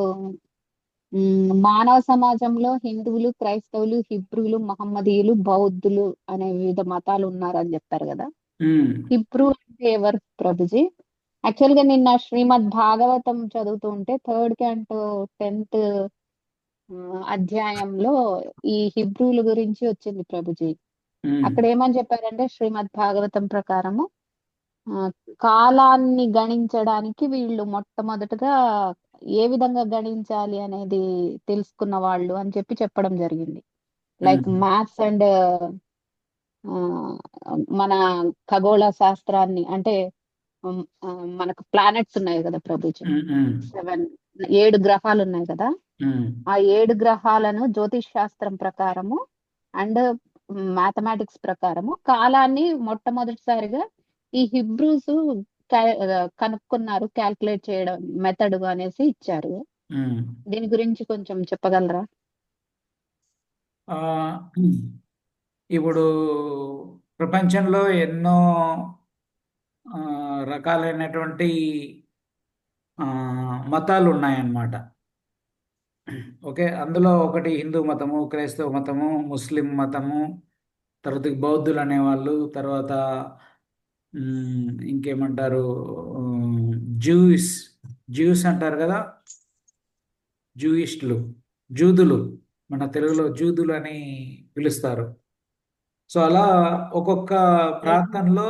మానవ సమాజంలో హిందువులు, క్రైస్తవులు, హిబ్రూలు, మహమ్మదీయులు, బౌద్ధులు అనే వివిధ మతాలు ఉన్నారని చెప్పారు కదా. హిబ్రూ అంటే ఎవరు ప్రభుజీ? యాక్చువల్ గా నిన్న శ్రీమద్ భాగవతం చదువుతూ ఉంటే 3rd canto 10th అధ్యాయంలో ఈ హిబ్రూల గురించి వచ్చింది ప్రభుజీ. అక్కడ ఏమని చెప్పారంటే శ్రీమద్ భాగవతం ప్రకారము కాలాన్ని గణించడానికి వీళ్ళు మొట్టమొదటగా ఏ విధంగా గణించాలి అనేది తెలుసుకున్న వాళ్ళు అని చెప్పడం జరిగింది. లైక్ మ్యాథ్స్ అండ్ మన ఖగోళ శాస్త్రాన్ని, అంటే మనకు ప్లానెట్స్ ఉన్నాయి కదా ప్రభుజీ, 7 గ్రహాలు ఉన్నాయి కదా, ఆ 7 గ్రహాలను జ్యోతిష్ శాస్త్రం ప్రకారము అండ్ మ్యాథమెటిక్స్ ప్రకారము కాలాన్ని మొట్టమొదటిసారిగా ఈ హిబ్రూస్ కనుక్కున్నారు, క్యాల్కులేట్ చేయడం మెథడ్ అనేసి ఇచ్చారు. దీని గురించి కొంచెం చెప్పగలరా? ఇప్పుడు ప్రపంచంలో ఎన్నో రకాలైనటువంటి మతాలు ఉన్నాయన్నమాట. ఓకే, అందులో ఒకటి హిందూ మతము, క్రైస్తవ మతము, ముస్లిం మతము, తర్వాత బౌద్ధులు అనేవాళ్ళు, తర్వాత ఇంకేమంటారు, జ్యూస్ అంటారు కదా, జూదులు, మన తెలుగులో జూదులు అని పిలుస్తారు. సో అలా ఒక్కొక్క ప్రాంతంలో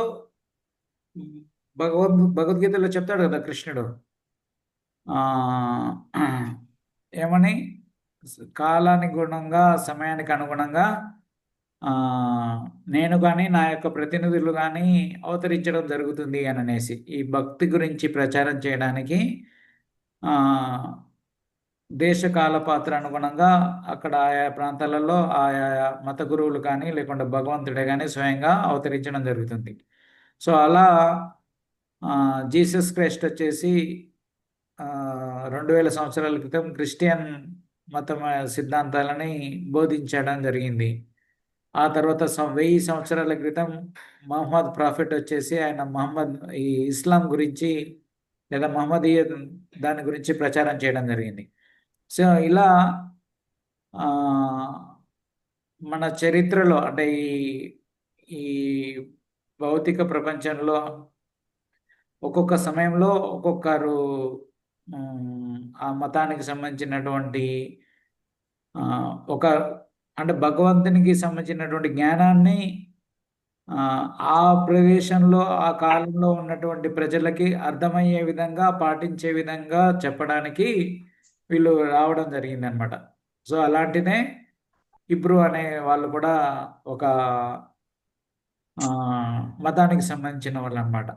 భగవద్గీతలో చెప్తాడు కదా కృష్ణుడు, ఏమని, కాలానికి గుణంగా సమయానికి అనుగుణంగా నేను కానీ నా యొక్క ప్రతినిధులు కానీ అవతరించడం జరుగుతుంది అని అనేసి ఈ భక్తి గురించి ప్రచారం చేయడానికి దేశ కాల పాత్ర అనుగుణంగా అక్కడ ఆయా ప్రాంతాలలో ఆయా మత గురువులు కానీ లేకుంటే భగవంతుడే కానీ స్వయంగా అవతరించడం జరుగుతుంది. సో అలా జీసస్ క్రైస్ట్ వచ్చేసి 2000 సంవత్సరాల క్రితం క్రిస్టియన్ మతం సిద్ధాంతాలని బోధించడం జరిగింది. ఆ తర్వాత 1000 సంవత్సరాల క్రితం మహమ్మద్ ప్రాఫిట్ వచ్చేసి ఆయన ఈ ఇస్లాం గురించి లేదా మహమ్మదీయ దాని గురించి ప్రచారం చేయడం జరిగింది. సో ఇలా మన చరిత్రలో అంటే ఈ భౌతిక ప్రపంచంలో ఒక్కొక్క సమయంలో ఒక్కొక్కరు ఆ మతానికి సంబంధించినటువంటి అంటే భగవంతునికి సంబంధించినటువంటి జ్ఞానాన్ని ఆ ప్రదేశంలో ఆ కాలంలో ఉన్నటువంటి ప్రజలకి అర్థమయ్యే విధంగా పాటించే విధంగా చెప్పడానికి వీళ్ళు రావడం జరిగిందనమాట. సో అలాంటిదే ఇబ్రూ అనే వాళ్ళు కూడా ఒక మతానికి సంబంధించిన వాళ్ళు అనమాట.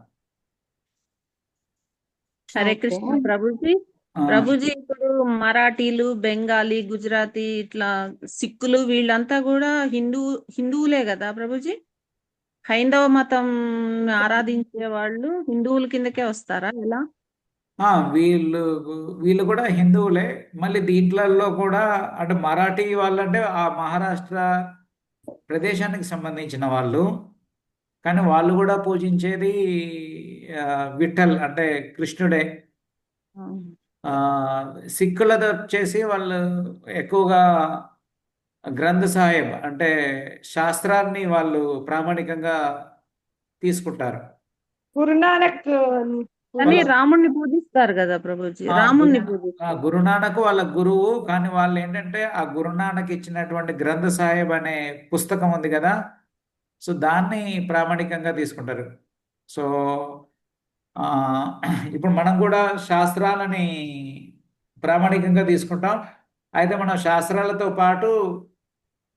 హరే కృష్ణ ప్రభుజీ. ప్రభుజీ ఇప్పుడు మరాఠీలు, బెంగాలీ, గుజరాతీ, ఇట్లా సిక్కులు వీళ్ళంతా కూడా హిందువులే కదా ప్రభుజీ? హైందవ మతం ఆరాధించే వాళ్ళు హిందువుల కిందకే వస్తారా ఎలా? వీళ్ళు కూడా హిందువులే. మళ్ళీ దీంట్లలో కూడా అంటే మరాఠీ వాళ్ళంటే ఆ మహారాష్ట్ర ప్రదేశానికి సంబంధించిన వాళ్ళు, కానీ వాళ్ళు కూడా పూజించేది విఠల్ అంటే కృష్ణుడే. సిక్కులది వచ్చేసి వాళ్ళు ఎక్కువగా గ్రంథ సాహిబ్ అంటే శాస్త్రాన్ని వాళ్ళు ప్రామాణికంగా తీసుకుంటారు. గురునానక్ కానీ రాముణ్ణి పూజిస్తారు కదా ప్రభుజీ, రాముణ్ణి పూజిస్తారు. గురునానక్ వాళ్ళ గురువు, కానీ వాళ్ళు ఏంటంటే ఆ గురునానక్ ఇచ్చినటువంటి గ్రంథ సాహిబ్ అనే పుస్తకం ఉంది కదా, సో దాన్ని ప్రామాణికంగా తీసుకుంటారు. సో ఇప్పుడు మనం కూడా శాస్త్రాలని ప్రామాణికంగా తీసుకుంటాం. అయితే మనం శాస్త్రాలతో పాటు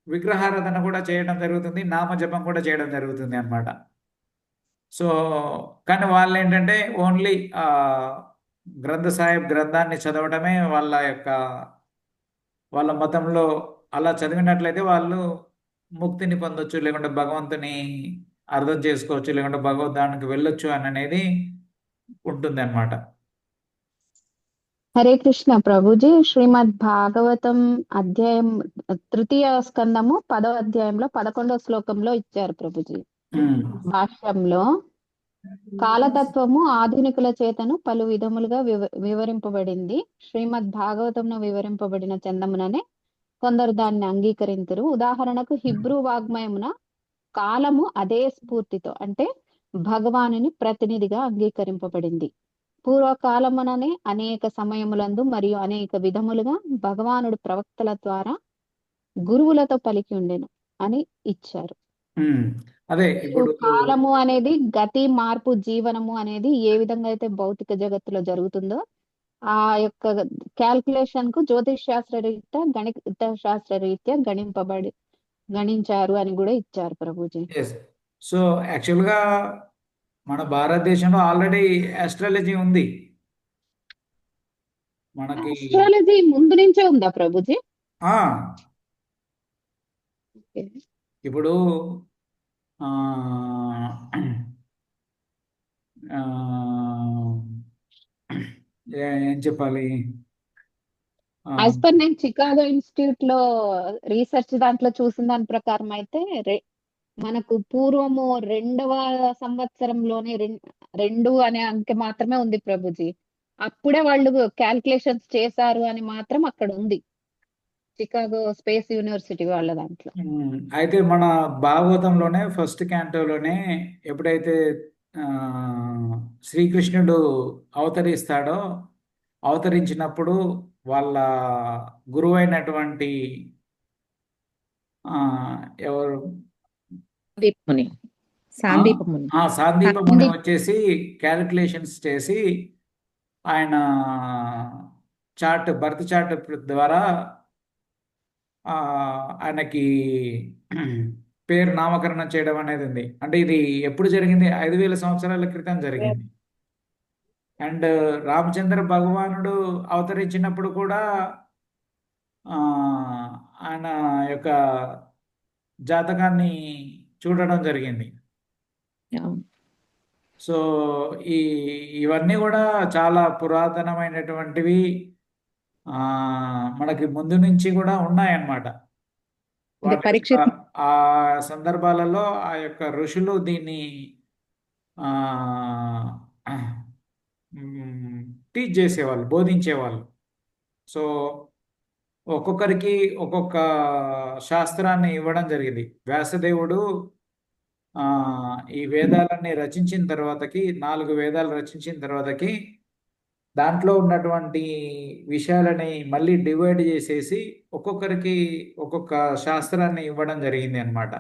విగ్రహారాధన కూడా చేయడం జరుగుతుంది, నామజపం కూడా చేయడం జరుగుతుంది అన్నమాట. సో కానీ వాళ్ళు ఏంటంటే ఓన్లీ గ్రంథ సాహిబ్ గ్రంథాన్ని చదవడమే వాళ్ళ మతంలో. అలా చదివినట్లయితే వాళ్ళు ముక్తిని పొందొచ్చు, లేకుంటే భగవంతుని అర్థం చేసుకోవచ్చు, లేకుంటే భగవద్ధానికి వెళ్ళొచ్చు అని అనేది ఉంటుంది అన్నమాట. హరే కృష్ణ ప్రభుజీ. శ్రీమద్ భాగవతం అధ్యాయం 3వ స్కందము 10వ అధ్యాయంలో 11వ శ్లోకంలో ఇచ్చారు ప్రభుజీ భాష్యంలో. కాలతత్వము ఆధునికుల చేతను పలు విధములుగా వివరింపబడింది. శ్రీమద్ భాగవతంలో వివరింపబడిన చందముననే కొందరు దాన్ని అంగీకరించరు. ఉదాహరణకు హిబ్రూ వాగ్మయమున కాలము అదే స్ఫూర్తితో అంటే భగవానుని ప్రతినిధిగా అంగీకరింపబడింది. పూర్వకాలముననే అనేక సమయములందు మరియు అనేక విధములుగా భగవానుడు ప్రవక్తల ద్వారా గురువులతో పలికి ఉండెను అని ఇచ్చారు. అదే ఇప్పుడు కాలము అనేది గతి, మార్పు, జీవనము అనేది ఏ విధంగా అయితే భౌతిక జగత్తులో జరుగుతుందో ఆ యొక్క క్యాల్కులేషన్ కు జ్యోతిష్ శాస్త్ర రీత్యా, గణిత శాస్త్ర రీత్యా గణించారు అని కూడా ఇచ్చారు ప్రభుజీ. సో యాక్చువల్గా మన భారతదేశంలో ఆల్రెడీ ఆస్ట్రాలజీ ఉంది. మనకి ఆస్ట్రాలజీ ముందు నుంచే ఉందా ప్రభుజీ? ఇప్పుడు ఏం చెప్పాలి, యాజ్ పర్ నేను చికాగో ఇన్స్టిట్యూట్ లో రీసెర్చ్ దాంట్లో చూసిన దాని ప్రకారం అయితే మనకు పూర్వము 2వ సంవత్సరంలోనే 2 అనే అంకె మాత్రమే ఉంది ప్రభుజీ. అప్పుడే వాళ్ళు క్యాల్కులేషన్స్ చేశారు అని మాత్రం అక్కడ ఉంది చికాగో స్పేస్ యూనివర్సిటీ వాళ్ళ దాంట్లో. అయితే మన భాగవతంలోనే ఫస్ట్ క్యాంటోలోనే ఎప్పుడైతే శ్రీకృష్ణుడు అవతరిస్తాడో, అవతరించినప్పుడు వాళ్ళ గురువైనటువంటి ఎవరు సాందీపముని వచ్చేసి క్యాలిక్యులేషన్స్ చేసి ఆయన బర్త్ చార్ట్ ద్వారా ఆయనకి పేరు నామకరణం చేయడం అనేది ఉంది. అంటే ఇది ఎప్పుడు జరిగింది? 5000 సంవత్సరాల క్రితం జరిగింది. అండ్ రామచంద్ర భగవానుడు అవతరించినప్పుడు కూడా ఆ, ఆయన యొక్క జాతకాన్ని చూడడం జరిగింది. అవును. సో ఈ ఇవన్నీ కూడా చాలా పురాతనమైనటువంటివి. ఆ, మనకి ముందు నుంచి కూడా ఉన్నాయన్నమాట. అంటే వాళ్ళ యొక్క పరీక్షిత్ ఆ సందర్భాలలో ఆ యొక్క ఋషులు దీన్ని ఆ, టీచ్ చేసేవాళ్ళు, బోధించేవాళ్ళు. సో ఒక్కొక్కరికి ఒక్కొక్క శాస్త్రాన్ని ఇవ్వడం జరిగింది. వ్యాసదేవుడు ఆ, ఈ వేదాలన్నీ రచించిన తర్వాతకి 4 వేదాలు రచించిన తర్వాతకి దాంట్లో ఉన్నటువంటి విషయాలని మళ్ళీ డివైడ్ చేసేసి ఒక్కొక్కరికి ఒక్కొక్క శాస్త్రాన్ని ఇవ్వడం జరిగింది అన్నమాట.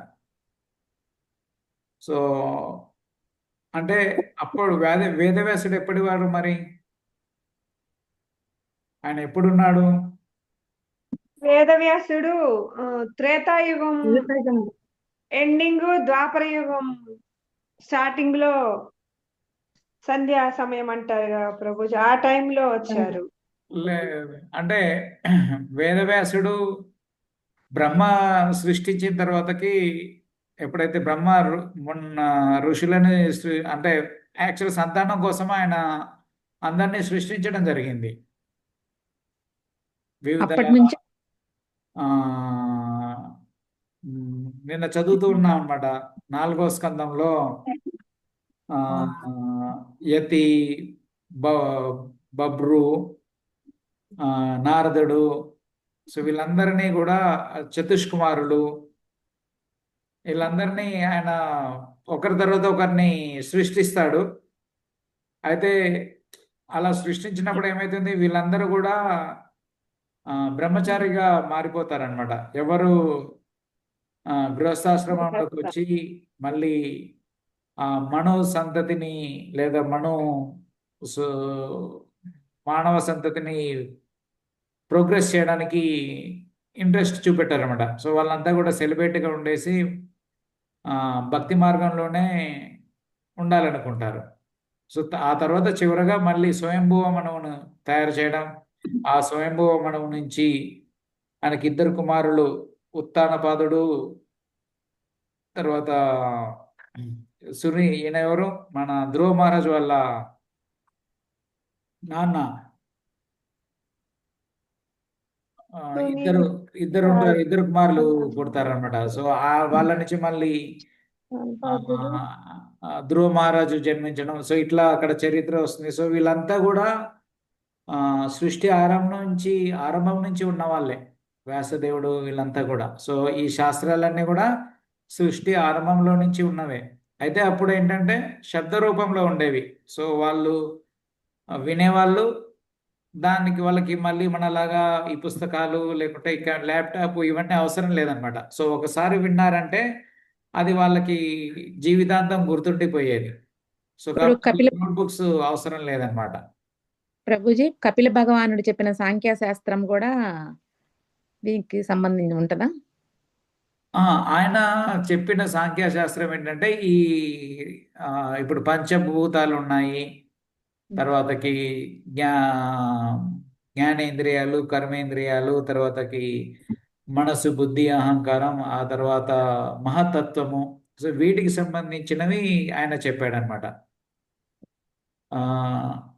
సో అంటే అప్పుడు వేదవ్యాసుడు ఎప్పటివాడు మరి? ఆయన ఎప్పుడున్నాడు? వేదవ్యాసుడు త్రేతాయుగం ఎండింగ్, ద్వాపర యుగం స్టార్టింగ్ లో సంధ్యా సమయం అంటారు కదా ప్రభుజీ, ఆ టైంలో వచ్చారు. అంటే వేదవ్యాసుడు బ్రహ్మ సృష్టించిన తర్వాతకి ఎప్పుడైతే బ్రహ్మ మొన్న ఋషులని అంటే యాక్చువల్ సంతానం కోసం ఆయన అందరినీ సృష్టించడం జరిగింది. వివిధ అప్పటి నుంచి ఆ, నిన్న చదువుతూ ఉన్నాం అనమాట 4వ స్కందంలో ఆ, యతి, బబ్రు, నారదుడు, సో వీళ్ళందరినీ కూడా చతుష్కుమారులు, వీళ్ళందరినీ ఆయన ఒకరి తర్వాత ఒకరిని సృష్టిస్తాడు. అయితే అలా సృష్టించినప్పుడు ఏమైతుంది, వీళ్ళందరూ కూడా బ్రహ్మచారిగా మారిపోతారనమాట. ఎవరు గృహస్థాశ్రమంలోకి వచ్చి మళ్ళీ మను సంతతిని లేదా మానవ సంతతిని ప్రోగ్రెస్ చేయడానికి ఇంట్రెస్ట్ చూపెట్టారనమాట. సో వాళ్ళంతా కూడా సెలబ్రేట్గా ఉండేసి భక్తి మార్గంలోనే ఉండాలనుకుంటారు. సో ఆ తర్వాత చివరగా మళ్ళీ స్వయంభువ మనువును తయారు చేయడం, ఆ స్వయంభువ మనువు నుంచి ఆయనకి 2 కుమారులు, ఉత్తానపాదుడు, తర్వాత ఈయన ఎవరు, మన ధ్రువ మహారాజు వాళ్ళ నాన్న. ఇద్దరు కుమారులు పుడతారనమాట. సో వాళ్ళ నుంచి మళ్ళీ ధ్రువ మహారాజు జన్మించడం. సో ఇట్లా అక్కడ చరిత్ర వస్తుంది. సో వీళ్ళంతా కూడా సృష్టి ఆరంభం నుంచి ఉన్న వాళ్ళే, వ్యాసదేవుడు వీళ్ళంతా కూడా. సో ఈ శాస్త్రాలన్నీ కూడా సృష్టి ఆరంభంలో నుంచి ఉన్నవే. అయితే అప్పుడు ఏంటంటే శబ్ద రూపంలో ఉండేవి. సో వాళ్ళు వినేవాళ్ళు, దానికి వాళ్ళకి మళ్ళీ మనలాగా ఈ పుస్తకాలు లేకుంటే ఇక ల్యాప్టాప్ ఇవన్నీ అవసరం లేదనమాట. సో ఒకసారి విన్నారంటే అది వాళ్ళకి జీవితాంతం గుర్తుండిపోయేది. సో నోట్ బుక్స్ అవసరం లేదనమాట. ప్రభుజీ, కపిల భగవానుడు చెప్పిన సాంఖ్య శాస్త్రం కూడా దీనికి సంబంధించి ఉంటుందా? ఆయన చెప్పిన సాంఖ్య శాస్త్రం ఏంటంటే ఇప్పుడు పంచభూతాలు ఉన్నాయి, తర్వాతకి జ్ఞానేంద్రియాలు, కర్మేంద్రియాలు, తర్వాతకి మనసు, బుద్ధి, అహంకారం, ఆ తర్వాత మహతత్వము. సో వీటికి సంబంధించినవి ఆయన చెప్పాడనమాట.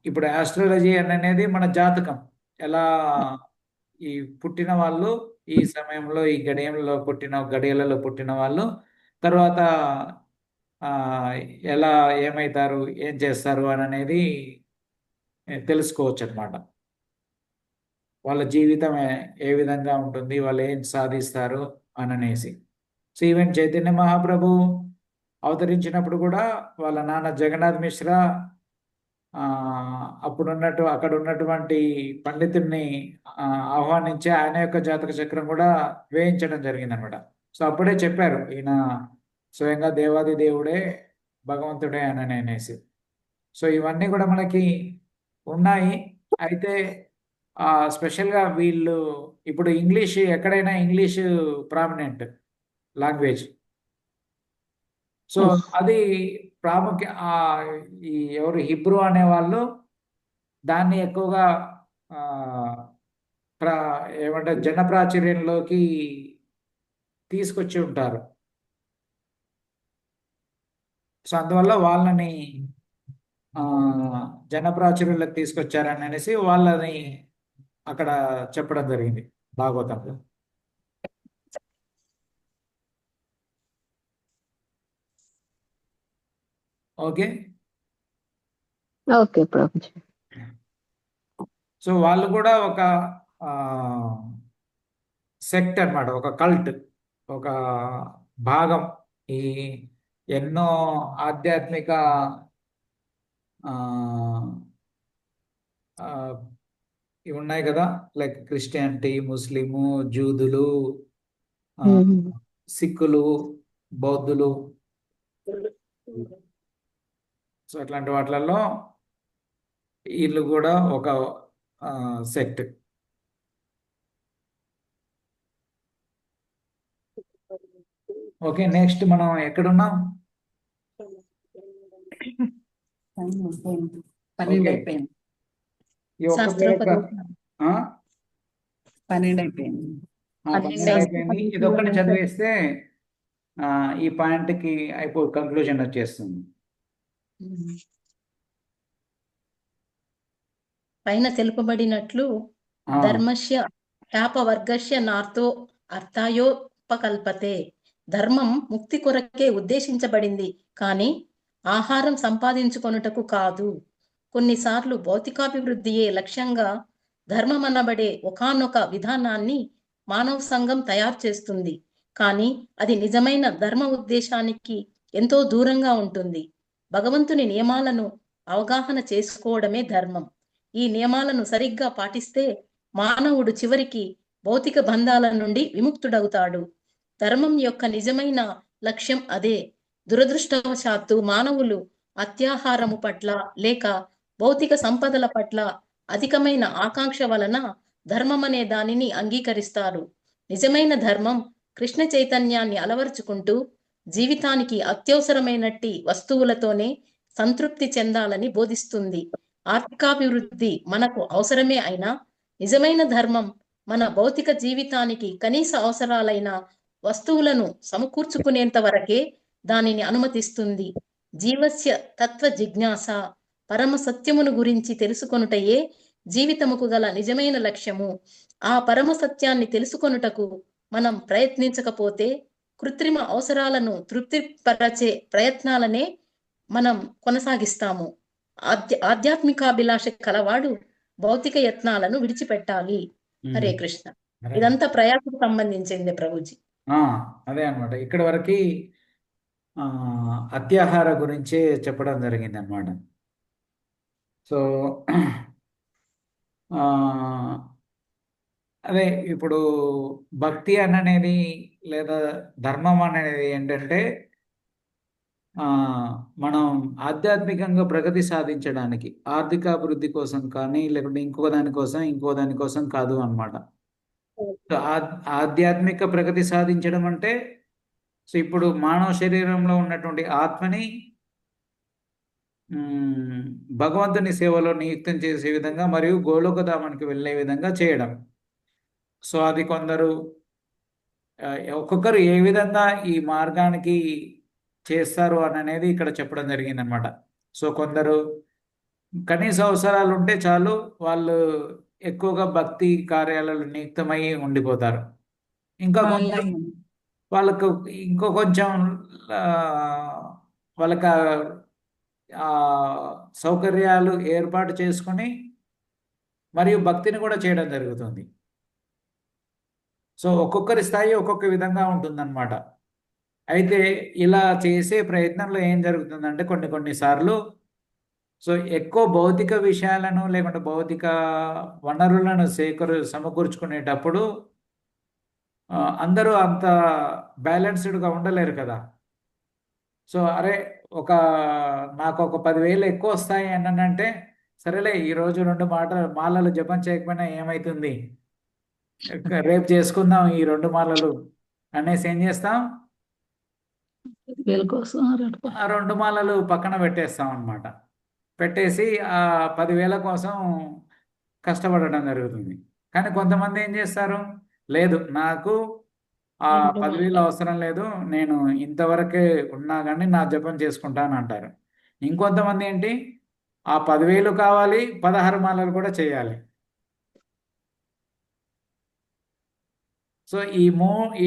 ఇప్పుడు ఆస్ట్రాలజీ అనేది మన జాతకం, ఎలా ఈ పుట్టిన వాళ్ళు ఈ సమయంలో ఈ గడియలలో పుట్టిన వాళ్ళు తర్వాత ఎలా ఏమవుతారు, ఏం చేస్తారు అని అనేది తెలుసుకోవచ్చు అనమాట. వాళ్ళ జీవితం ఏ విధంగా ఉంటుంది, వాళ్ళు ఏం సాధిస్తారు అని అనేసి. సో ఈవెన్ చైతన్య మహాప్రభు అవతరించినప్పుడు కూడా వాళ్ళ నాన్న జగన్నాథ్ మిశ్రా అక్కడ ఉన్నటువంటి పండితుడిని ఆహ్వానించి ఆయన యొక్క జాతక చక్రం కూడా వేయించడం జరిగిందనమాట. సో అప్పుడే చెప్పారు, ఈయన స్వయంగా దేవాది దేవుడే, భగవంతుడే అని అనేసి. సో ఇవన్నీ కూడా మనకి ఉన్నాయి. అయితే స్పెషల్గా వీళ్ళు ఇప్పుడు ఇంగ్లీష్, ఎక్కడైనా ఇంగ్లీష్ ప్రామినెంట్ లాంగ్వేజ్. సో అది ఈ ఎవరు హిబ్రూ అనేవాళ్ళు దాన్ని ఎక్కువగా ఏమంటారు జన ప్రాచుర్యంలోకి తీసుకొచ్చి ఉంటారు. సో అందువల్ల వాళ్ళని జన ప్రాచుర్యంలోకి తీసుకొచ్చారని అనేసి వాళ్ళని అక్కడ చెప్పడం జరిగింది భాగవతంలో. ఓకే. ఓకే ప్రభుజీ. సో వాళ్ళు కూడా ఒక సెక్ట్ అన్నమాట, ఒక కల్ట్, ఒక భాగం. ఈ ఎన్నో ఆధ్యాత్మిక ఆ, ఆ, ఇవి ఉన్నాయి కదా, లైక్ క్రిస్టియానిటీ, ముస్లిము, జూదులు, ఆ, సిక్కులు, బౌద్ధులు. సో అట్లాంటి వాటిలలో వీళ్ళు కూడా ఒక సెక్ట్. ఓకే, నెక్స్ట్ మనం ఎక్కడున్నాం? 12 ఓకే, అయిపోయింది. ఈ ఒక్క పేరాగ్రాఫ్ 12 అయిపోయింది. 12 అయిపోయింది. ఇది ఒక్కటి చదివేస్తే ఈ పాయింట్కి కంక్లూజన్ వచ్చేస్తుంది. పైన తెలుపబడినట్లు ఆ, ధర్మస్య శాపవర్గస్య నార్తో అర్థాయోపకల్పతే. ధర్మం ముక్తి కొరకే ఉద్దేశించబడింది, కానీ ఆహారం సంపాదించుకొనుటకు కాదు. కొన్నిసార్లు భౌతికాభివృద్ధియే లక్ష్యంగా ధర్మమనబడే ఒకానొక విధానాన్ని మానవ సంఘం తయారు చేస్తుంది, కానీ అది నిజమైన ధర్మ ఉద్దేశానికి ఎంతో దూరంగా ఉంటుంది. భగవంతుని నియమాలను అవగాహన చేసుకోవడమే ధర్మం. ఈ నియమాలను సరిగ్గా పాటిస్తే మానవుడు చివరికి భౌతిక బంధాల నుండి విముక్తుడవుతాడు. ధర్మం యొక్క నిజమైన లక్ష్యం అదే. దురదృష్టవశాత్తు మానవులు అత్యాహారము పట్ల లేక భౌతిక సంపదల పట్ల అధికమైన ఆకాంక్ష వలన ధర్మం అనే దానిని అంగీకరిస్తారు. నిజమైన ధర్మం కృష్ణ చైతన్యాన్ని అలవర్చుకుంటూ జీవితానికి అత్యవసరమైనట్టి వస్తువులతోనే సంతృప్తి చెందాలని బోధిస్తుంది. ఆర్థికాభివృద్ధి మనకు అవసరమే అయినా నిజమైన ధర్మం మన భౌతిక జీవితానికి కనీస అవసరాలైన వస్తువులను సమకూర్చుకునేంత వరకే దానిని అనుమతిస్తుంది. జీవస్య తత్వ జిజ్ఞాస, పరమ సత్యమును గురించి తెలుసుకొనుటయే జీవితముకు గల నిజమైన లక్ష్యము. ఆ పరమ సత్యాన్ని తెలుసుకొనుటకు మనం ప్రయత్నించకపోతే కృత్రిమ అవసరాలను తృప్తిపరచే ప్రయత్నాలనే మనం కొనసాగిస్తాము. ఆధ్యాత్మికాభిలాష కలవాడు భౌతిక యత్నాలను విడిచిపెట్టాలి. హరే కృష్ణ. ఇదంతా ప్రయాసకు సంబంధించింది ప్రభుజీ. అదే అన్నమాట. ఇక్కడ వరకు అత్యాహార గురించే చెప్పడం జరిగింది అన్నమాట. సో అదే ఇప్పుడు భక్తి అనేది లేదా ధర్మం అనేది ఏంటంటే మనం ఆధ్యాత్మికంగా ప్రగతి సాధించడానికి, ఆర్థికాభివృద్ధి కోసం కానీ లేకుంటే ఇంకో దానికోసం కాదు అన్నమాట. సో ఆధ్యాత్మిక ప్రగతి సాధించడం అంటే, సో ఇప్పుడు మానవ శరీరంలో ఉన్నటువంటి ఆత్మని భగవంతుని సేవలో నియుక్తం చేసే విధంగా మరియు గోలోకధామానికి వెళ్ళే విధంగా చేయడం. సో అది ఒక్కొక్కరు ఏ విధంగా ఈ మార్గానికి చేస్తారు అని అనేది ఇక్కడ చెప్పడం జరిగింది అనమాట. సో కొందరు కనీస అవసరాలు ఉంటే చాలు, వాళ్ళు ఎక్కువగా భక్తి కార్యాలలో నియుక్తమై ఉండిపోతారు. ఇంకా కొంచెం వాళ్ళకు కొంచెం వాళ్ళకి సౌకర్యాలు ఏర్పాటు చేసుకొని మరియు భక్తిని కూడా చేయడం జరుగుతుంది. సో ఒక్కొక్కరి స్థాయి ఒక్కొక్క విధంగా ఉంటుందన్నమాట. అయితే ఇలా చేసే ప్రయత్నంలో ఏం జరుగుతుందంటే కొన్నిసార్లు సో ఎక్కువ భౌతిక విషయాలను లేకుంటే భౌతిక వనరులను సమకూర్చుకునేటప్పుడు అందరూ అంత బ్యాలెన్స్డ్గా ఉండలేరు కదా. సో అరే నాకు ఒక 10,000 ఎక్కువ వస్తాయి అంటే సరేలే ఈరోజు 2 మాలలు జపం చేయకపోయినా ఏమవుతుంది, రేపు చేసుకుందాం ఈ 2 మాలలు అనేసి ఏం చేస్తాం, ఆ 2 మాలలు పక్కన పెట్టేస్తాం అన్నమాట. పెట్టేసి ఆ 10,000 కోసం కష్టపడడం జరుగుతుంది. కానీ కొంతమంది ఏం చేస్తారు, లేదు నాకు ఆ 10,000 అవసరం లేదు, నేను ఇంతవరకే ఉన్నా కానీ నా జపం చేసుకుంటాను అంటారు. ఇంకొంతమంది ఏంటి, ఆ 10,000 కావాలి, 16 మాలలు కూడా చేయాలి. సో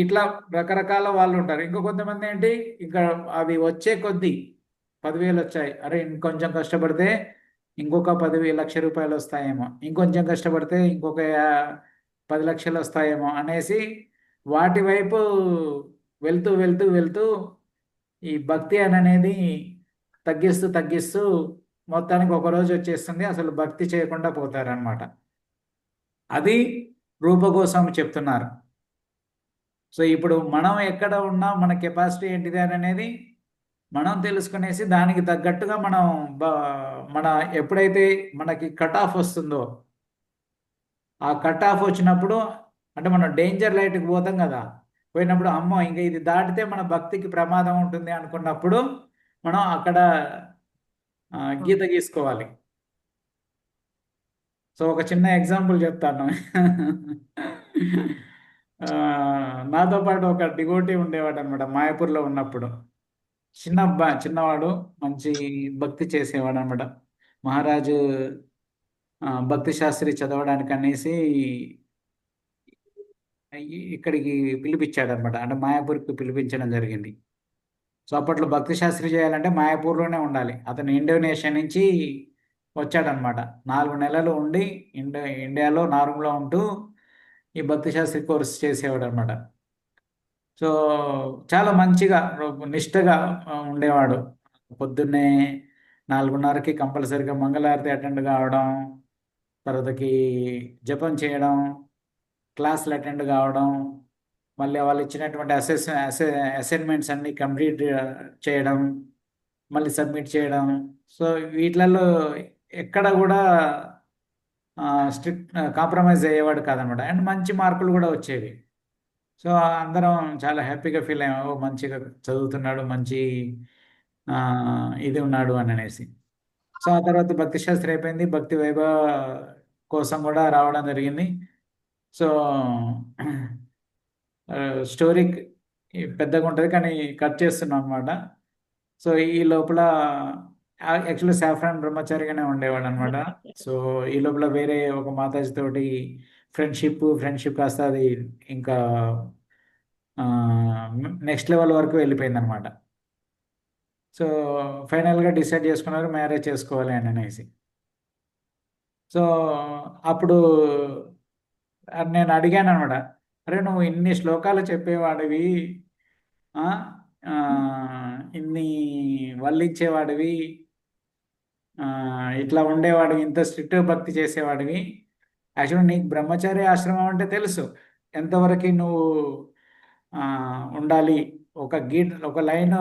ఇట్లా రకరకాల వాళ్ళు ఉంటారు. ఇంకో కొంతమంది ఏంటి, ఇంకా అవి వచ్చే కొద్దీ 10,000 వచ్చాయి, అరే ఇంకొంచెం కష్టపడితే ఇంకొక 10,000 లక్ష రూపాయలు వస్తాయేమో, ఇంకొంచెం కష్టపడితే ఇంకొక 10 లక్షలు వస్తాయేమో అనేసి వాటి వైపు వెళ్తూ వెళ్తూ వెళ్తూ ఈ భక్తి అనేది తగ్గిస్తూ తగ్గిస్తూ మొత్తానికి ఒక రోజు వచ్చేస్తుంది, అసలు భక్తి చేయకుండా పోతారనమాట. అది రూపగోస్వామి చెప్తున్నారు. సో ఇప్పుడు మనం ఎక్కడ ఉన్నాం, మన కెపాసిటీ ఏంటిది అనేది మనం తెలుసుకునేసి దానికి తగ్గట్టుగా మన ఎప్పుడైతే మనకి కట్ ఆఫ్ వస్తుందో, ఆ కట్ ఆఫ్ వచ్చినప్పుడు అంటే మనం డేంజర్ లైట్కి పోతాం కదా, పోయినప్పుడు అమ్మో ఇంకా ఇది దాటితే మన భక్తికి ప్రమాదం ఉంటుంది అనుకున్నప్పుడు మనం అక్కడ గీత గీసుకోవాలి. సో ఒక చిన్న ఎగ్జాంపుల్ చెప్తాను. నాతో పాటు ఒక డివోటీ ఉండేవాడు అనమాట మాయాపూర్లో ఉన్నప్పుడు. చిన్నవాడు, మంచి భక్తి చేసేవాడు అనమాట. మహారాజు భక్తి శాస్త్రి చదవడానికి అనేసి ఇక్కడికి పిలిపించాడు అనమాట, అంటే మాయాపూర్కి పిలిపించడం జరిగింది. సో అప్పట్లో భక్తి శాస్త్రి చేయాలంటే మాయాపూర్లోనే ఉండాలి. అతను ఇండోనేషియా నుంచి వచ్చాడనమాట. 4 నెలలు ఉండి ఇండియాలో నార్మ్లో ఉంటూ ఈ భక్తి శాస్త్రి కోర్స్ చేసేవాడు అనమాట. సో చాలా మంచిగా నిష్టగా ఉండేవాడు. పొద్దున్నే 4:30కి కంపల్సరీగా మంగళారతి అటెండ్ కావడం, తర్వాతకి జపం చేయడం, క్లాసులు అటెండ్ కావడం, మళ్ళీ వాళ్ళు ఇచ్చినటువంటి అసైన్మెంట్స్ అన్నీ కంప్లీట్ చేయడం, మళ్ళీ సబ్మిట్ చేయడం. సో వీటిలలో ఎక్కడ కూడా స్ట్రిక్ట్ కాంప్రమైజ్ అయ్యేవాడు కాదనమాట. అండ్ మంచి మార్కులు కూడా వచ్చేవి. సో అందరం చాలా హ్యాపీగా ఫీల్ అయ్యాము, మంచిగా చదువుతున్నాడు, మంచి ఇది ఉన్నాడు అని అనేసి. సో ఆ తర్వాత భక్తి శాస్త్రి అయిపోయింది, భక్తి వైభవ కోసం కూడా రావడం జరిగింది. సో స్టోరీ పెద్దగా ఉంటుంది కానీ కట్ చేస్తున్నాం అనమాట. సో ఈ లోపల యాక్చువల్లీ సాఫ్రాన్ బ్రహ్మచారిగానే ఉండేవాడు అనమాట. సో ఈ లోపల వేరే ఒక మాతాజీ తోటి ఫ్రెండ్షిప్ కాస్త అది ఇంకా నెక్స్ట్ లెవెల్ వరకు వెళ్ళిపోయింది అనమాట. సో ఫైనల్గా డిసైడ్ చేసుకున్నారు మ్యారేజ్ చేసుకోవాలి అని అనేసి. సో అప్పుడు నేను అడిగాను అనమాట, అరే నువ్వు ఇన్ని శ్లోకాలు చెప్పేవాడివి, ఇన్ని వల్లించేవాడివి, ఇట్లా ఉండేవాడివి, ఇంత స్ట్రిక్ట్ భక్తి చేసేవాడివి, యాక్చువల్లీ నీకు బ్రహ్మచారి ఆశ్రమం అంటే తెలుసు ఎంతవరకు నువ్వు ఉండాలి, ఒక లైన్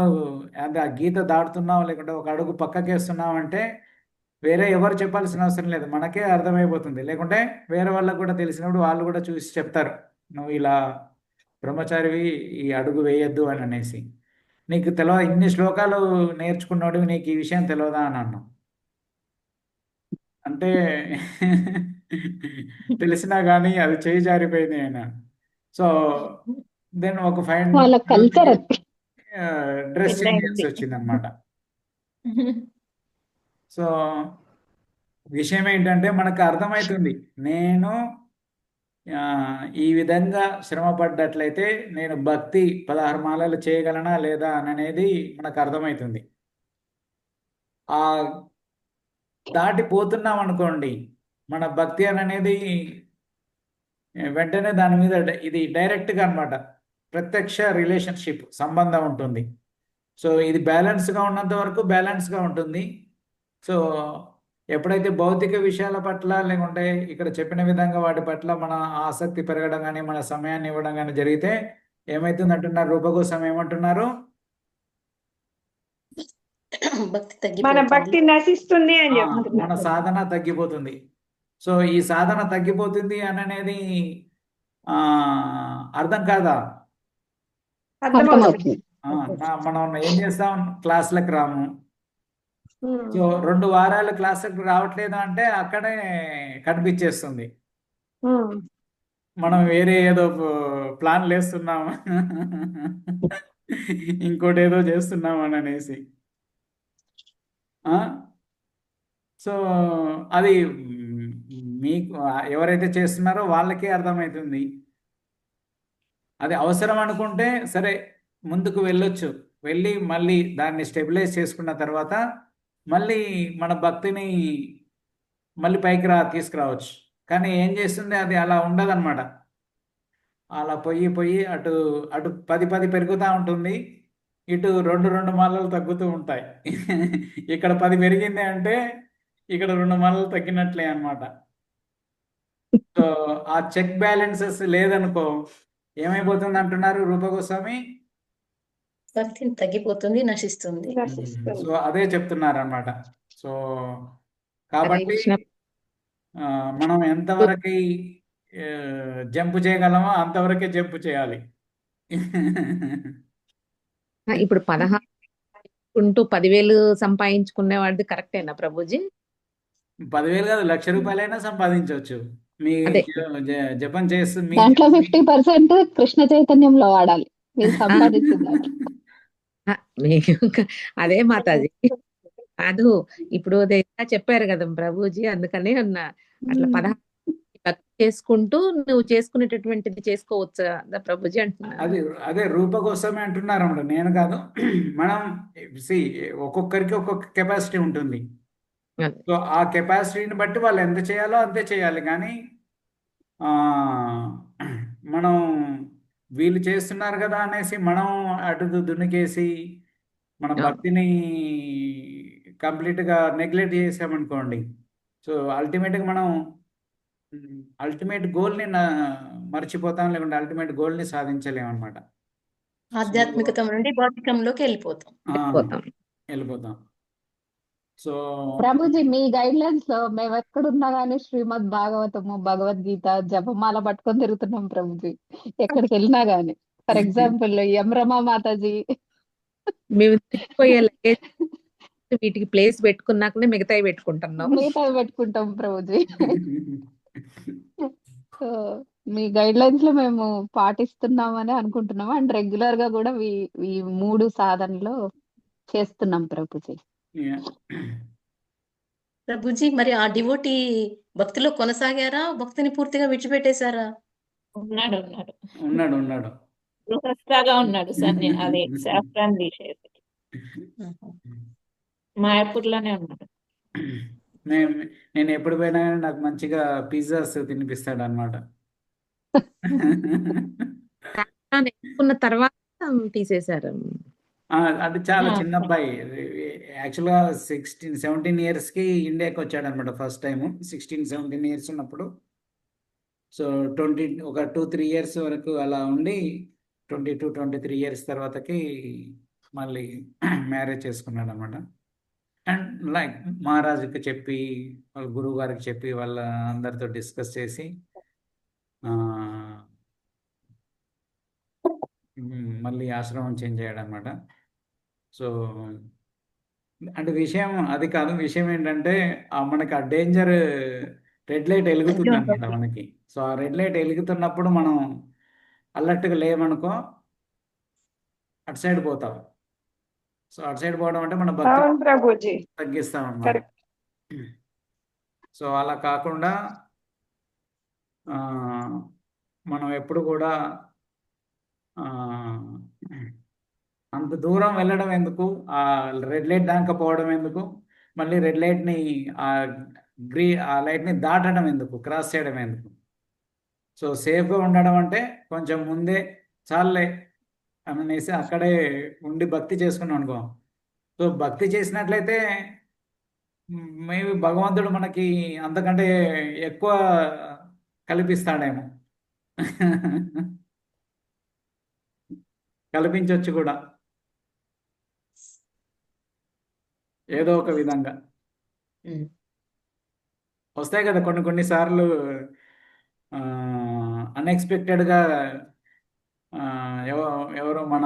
అంటే ఆ గీత దాటుతున్నావు లేకుంటే ఒక అడుగు పక్కకేస్తున్నావు అంటే వేరే ఎవరు చెప్పాల్సిన అవసరం లేదు, మనకే అర్థమైపోతుంది. లేకుంటే వేరే వాళ్ళకు కూడా తెలిసినప్పుడు వాళ్ళు కూడా చూసి చెప్తారు, నువ్వు ఇలా బ్రహ్మచారివి, ఈ అడుగు వేయొద్దు అని అనేసి. నీకు తెలియదు, ఇన్ని శ్లోకాలు నేర్చుకున్నాడు, నీకు ఈ విషయం తెలియదా అని అన్నాం. అంటే తెలిసినా కానీ అది చేయి జారిపోయింది ఆయన. సో దెన్ ఒక వాళ్ళ కల్చర్ డ్రెస్ చేంజ్ చేసి వచ్చింది అనమాట. సో విషయం ఏంటంటే మనకు అర్థమవుతుంది, నేను ఈ విధంగా శ్రమ పడ్డట్లయితే నేను భక్తి 16 మాలలు చేయగలనా లేదా అనేది మనకు అర్థమవుతుంది. ఆ దాటిపోతున్నాం అనుకోండి, మన భక్తి అనేది వెంటనే దాని మీద ఇది డైరెక్ట్గా అనమాట, ప్రత్యక్ష రిలేషన్షిప్ సంబంధం ఉంటుంది. సో ఇది బ్యాలెన్స్గా ఉన్నంత వరకు బ్యాలెన్స్గా ఉంటుంది. సో ఎప్పుడైతే భౌతిక విషయాల పట్ల లేకుంటే ఇక్కడ చెప్పిన విధంగా వాటి పట్ల మన ఆసక్తి పెరగడం కానీ మన సమయాన్ని ఇవ్వడం కానీ జరిగితే ఏమైతుంది అంటున్నారు రూపగోస్వామి, ఏమంటున్నారు, మన భక్తి నశిస్తుంది అని మన చెప్తున్నారు. సాధన తగ్గిపోతుంది. సో ఈ సాధన తగ్గిపోతుంది అని అనేది అర్థం కాదా? అర్థమవుతుంది. మనం ఏం చేస్తాం, క్లాసులకు రాము. సో 2 వారాలు క్లాసులకు రావట్లేదు అంటే అక్కడే కనిపించేస్తుంది. మనం వేరే ఏదో ప్లాన్లు వేస్తున్నాం, ఇంకోటి ఏదో చేస్తున్నాం అని అనేసి. సో అది మీకు ఎవరైతే చేస్తున్నారో వాళ్ళకే అర్థమవుతుంది. అది అవసరం అనుకుంటే సరే ముందుకు వెళ్ళొచ్చు, వెళ్ళి మళ్ళీ దాన్ని స్టెబిలైజ్ చేసుకున్న తర్వాత మళ్ళీ మన భక్తిని మళ్ళీ పైకి తీసుకురావచ్చు. కానీ ఏం చేస్తుంది, అది అలా ఉండదన్నమాట. అలా పోయి అటు అటు 10 పెరుగుతూ ఉంటుంది, ఇటు 2 మాలలు తగ్గుతూ ఉంటాయి. ఇక్కడ 10 పెరిగింది అంటే ఇక్కడ 2 మాలలు తగ్గినట్లే అన్నమాట. సో ఆ చెక్ బ్యాలెన్సెస్ లేదనుకో ఏమైపోతుంది అంటున్నారు రూపగోస్వామి? భక్తి తగ్గిపోతుంది, నశిస్తుంది. సో అదే చెప్తున్నారు అన్నమాట. సో కాబట్టి మనం ఎంతవరకు జంప్ చేయగలమో అంతవరకే జంప్ చేయాలి. ఇప్పుడు 16 10,000 సంపాదించుకునే వాడిది కరెక్టేనా ప్రభుజీ? 10,000 కాదు, ₹1,00,000 సంపాదించవచ్చు. మీ అదే. జపం చేస్తూ మీ దాంట్లో 50% కృష్ణ చైతన్యంలో వాడాలి మీరు సంపాదించిన దాంట్లో. అదే మాతాజీ కాదు, ఇప్పుడు అదే చెప్పారు కదా ప్రభుజీ, అందుకనే అన్నా అట్లా 16 భక్తి చేసుకుంటూ నువ్వు చేసుకునేటటువంటిది చేసుకోవచ్చు కదా ప్రభుజీ అంటున్నా. అదే రూపగోస్వామి అంటున్నారు అన్నమాట, నేను కాదు. మనం ఒక్కొక్కరికి ఒక్కొక్క కెపాసిటీ ఉంటుంది. అదే. సో ఆ కెపాసిటీని బట్టి వాళ్ళు ఎంత చేయాలో అంతే చేయాలి. కానీ మనం వీళ్ళు చేస్తున్నారు కదా అనేసి మనం అటు దున్నికేసి మన భక్తిని కంప్లీట్గా నెగ్లెక్ట్ చేసామనుకోండి, సో అల్టిమేట్గా మనం అల్టిమేట్ గోల్ని మర్చిపోతాం, లేకుంటే అల్టిమేట్ గోల్ని సాధించలేమన్నమాట. ఆధ్యాత్మికత నుండి భౌతికంలోకి వెళ్ళిపోతాం. వెళ్ళిపోతాం. సో ప్రభుజీ మీ గైడ్ లైన్స్ లో మేము ఎక్కడున్నా గానీ శ్రీమద్ భాగవతము, భగవద్గీత, జపమాల పట్టుకొని తిరుగుతున్నాం ప్రభుజీ, ఎక్కడికి వెళ్ళినా గానీ. ఫర్ ఎగ్జాంపుల్ యమరమా మాతాజీ మేము తిరిగిపోయే లగేజ్ వీటికి ప్లేస్ పెట్టుకున్నాకనే మిగతాయి పెట్టుకుంటున్నాం. మిగతావి పెట్టుకుంటాం ప్రభుజీ. సో మీ గైడ్ లైన్స్ లో మేము పాటిస్తున్నామని అనుకుంటున్నాం, అండ్ రెగ్యులర్ గా కూడా ఈ 3 సాధనలు చేస్తున్నాం ప్రభుజీ. ప్రభుజీ మరి ఆ డివోటీ భక్తిలో కొనసాగారా, భక్తిని పూర్తిగా విడిచిపెట్టేశారా? ఉన్నాడు గృహస్థగా ఉన్నాడు అదే శాస్త్రాన్ని తీసేసి మాయాపూర్లోనే ఉన్నాడు. నేను ఎప్పుడు పోయినా కానీ నాకు మంచిగా పిజ్జాస్ తినిపిస్తాడు అనమాట. నేర్చుకున్న తర్వాత తీసేశారు. అది చాలా చిన్న అబ్బాయి, యాక్చువల్గా 17 ఇయర్స్కి ఇండియాకి వచ్చాడు అనమాట ఫస్ట్ టైం. 17 ఇయర్స్ ఉన్నప్పుడు, సో ఒక 2-3 ఇయర్స్ వరకు అలా ఉండి 22-23 ఇయర్స్ తర్వాతకి మళ్ళీ మ్యారేజ్ చేసుకున్నాడు అనమాట. అండ్ లైక్ మహారాజుకి చెప్పి, వాళ్ళ గురువు గారికి చెప్పి, వాళ్ళ అందరితో డిస్కస్ చేసి మళ్ళీ ఆశ్రమం చేంజ్ అయ్యాడు అనమాట. సో అంటే విషయం అది కాదు, విషయం ఏంటంటే మనకి ఆ డేంజర్ రెడ్ లైట్ వెలుగుతుంది అనమాట మనకి. సో ఆ రెడ్ లైట్ వెలుగుతున్నప్పుడు మనం అలర్ట్గా లేమనుకో అటు సైడ్ పోతాం. సో అటు సైడ్ పోవడం అంటే మన భక్తి తగ్గిస్తాం అన్నమాట. సో అలా కాకుండా మనం ఎప్పుడు కూడా అంత దూరం వెళ్ళడం ఎందుకు, ఆ రెడ్ లైట్ దాకా పోవడం ఎందుకు, మళ్ళీ రెడ్ లైట్ని ఆ లైట్ని దాటడం ఎందుకు, క్రాస్ చేయడం ఎందుకు. సో సేఫ్గా ఉండడం అంటే కొంచెం ముందే చాలే అనేసి అక్కడే ఉండి భక్తి చేసుకున్నాం అనుకో. సో భక్తి చేసినట్లయితే మేబీ భగవంతుడు మనకి అంతకంటే ఎక్కువ కల్పిస్తాడేమో, కల్పించవచ్చు కూడా ఏదో ఒక విధంగా. వస్తాయి కదా కొన్ని సార్లు అన్ఎక్స్పెక్టెడ్గా ఎవరో మన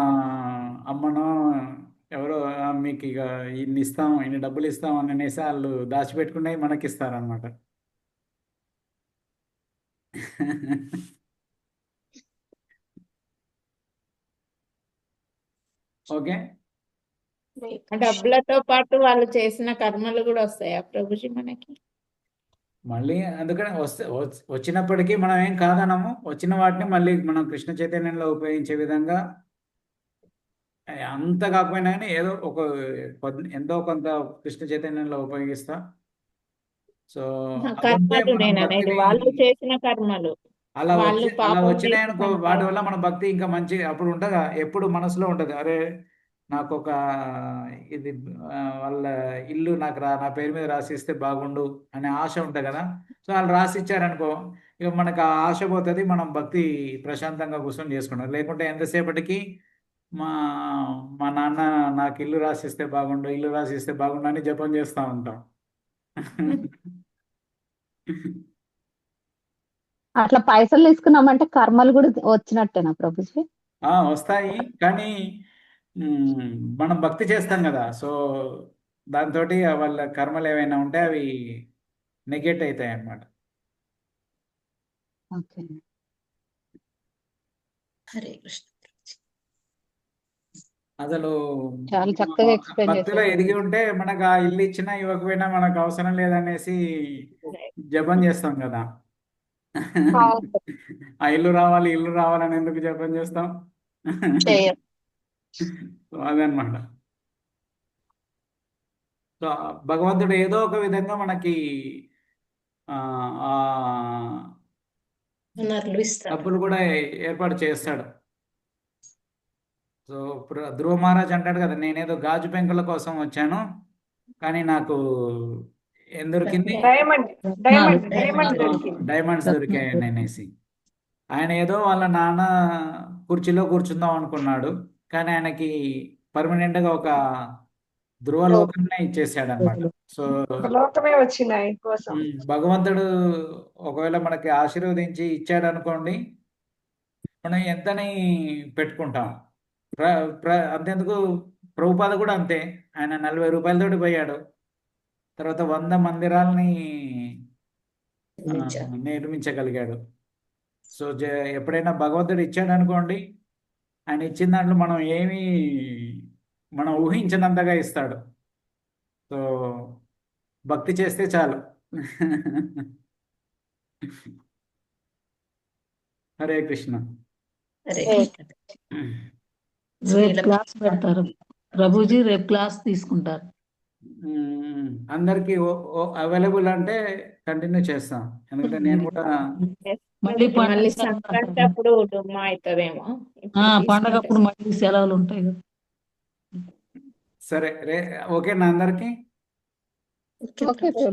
అమ్మనో ఎవరో మీకు ఇక ఇన్ని డబ్బులు ఇస్తాం అని అనేసి వాళ్ళు దాచిపెట్టుకునే మనకి ఇస్తారనమాట. ఓకే. డబ్బులతో పాటు వాళ్ళు చేసిన కర్మలు కూడా వస్తాయా ప్రభుజీ మనకి? మళ్ళీ అందుకని వచ్చినప్పటికీ మనం ఏం కాదనము. వచ్చిన వాటిని మళ్ళీ మనం కృష్ణ చైతన్యంలో ఉపయోగించే విధంగా అంత కాకపోయినా కానీ ఏదో ఎంతో కొంత కృష్ణ చైతన్యంలో ఉపయోగిస్తా. సో అదుంటే కర్మలు మనం నేననేది భక్తిని వాళ్ళు చేసిన కర్మలు అలా వాళ్ళు పాపం వచ్చినాయనుకో, చేసిన వాటి వల్ల మన భక్తి ఇంకా మంచి అప్పుడు ఉంటుందా, ఎప్పుడు మనసులో ఉంటుంది, అరే నాకు ఒక ఇది వాళ్ళ ఇల్లు నాకు నా పేరు మీద రాసిస్తే బాగుండు అనే ఆశ ఉంటుంది కదా. సో వాళ్ళు రాసి ఇచ్చారనుకో, ఇక మనకు ఆ ఆశ పోతుంది, మనం భక్తి ప్రశాంతంగా కూర్చొని చేసుకుంటాం. లేకుంటే ఎంతసేపటికి మా మా నాన్న నాకు ఇల్లు రాసిస్తే బాగుండు, ఇల్లు రాసిస్తే బాగుండు అని జపం చేస్తూ ఉంటాం. అట్లా పైసలు తీసుకున్నామంటే కర్మలు కూడా వచ్చినట్టేనా ప్రభుజీ? వస్తాయి, కానీ మనం భక్తి చేస్తాం కదా. సో దాంతో వాళ్ళ కర్మలు ఏవైనా ఉంటే అవి నెగెట్ అవుతాయి అన్నమాట. ఓకే. హరే కృష్ణ. అసలు చాలా చక్కగా ఎక్స్ప్లెయిన్ భక్తిలో చేశారు ఎదిగి ప్రభుజీ. ఉంటే మనకు ఆ ఇల్లు ఇచ్చినా ఇవ్వకపోయినా మనకు అవసరం లేదనేసి జపం చేస్తాం కదా. అవును. ఆ ఇల్లు రావాలని ఎందుకు జపం చేస్తాం? చేయం. సో అదనమాట. సో భగవంతుడు ఏదో ఒక విధంగా మనకి ఆ ఆ వనరులు ఇస్తాడు. డబ్బులు కూడా ఏర్పాటు చేస్తాడు. సో ధ్రువ మహారాజ్ అంటాడు కదా, నేనేదో గాజు పెంకుల కోసం వచ్చాను కానీ నాకు ఏం దొరికింది, డైమండ్ దొరికింది. డైమండ్స్ దొరికాయని అనేసి. ఆయన ఏదో వాళ్ళ నాన్న కుర్చీలో కూర్చుందాం అనుకున్నాడు, కానీ ఆయనకి పర్మనెంట్గా ఒక ధ్రువలోకాన్ని ఇచ్చేసాడు అనమాట. సో లోకమే వచ్చింది ఆయన కోసం. భగవంతుడు ఒకవేళ మనకి ఆశీర్వదించి ఇచ్చాడు అనుకోండి, మనం ఎంతని పెట్టుకుంటాం. అంతెందుకు ప్రభుపాద కూడా అంతే. ఆయన 40 రూపాయలతోటి పోయాడు, తర్వాత 100 మందిరాలని నిర్మించగలిగాడు. సో ఎప్పుడైనా భగవంతుడు ఇచ్చాడు అనుకోండి, ఆయన ఇచ్చిన దాంట్లో మనం ఊహించినంతగా ఇస్తాడు. సో భక్తి చేస్తే చాలు. హరే కృష్ణ. హరే కృష్ణ. రేపు క్లాస్ పెడతారు ప్రభుజీ, రేపు క్లాస్ తీసుకుంటారు. అందరికి అవైలబుల్ అంటే కంటిన్యూ చేస్తాం, ఎందుకంటే నేను కూడా మళ్ళీ మళ్ళీ సంక్రాంతి అప్పుడు డుమ్మా అవుతుందేమో. పండగప్పుడు మళ్ళీ సెలవులు ఉంటాయి కదా. సరే ఓకేనా అందరికి? ఓకే ప్రభు.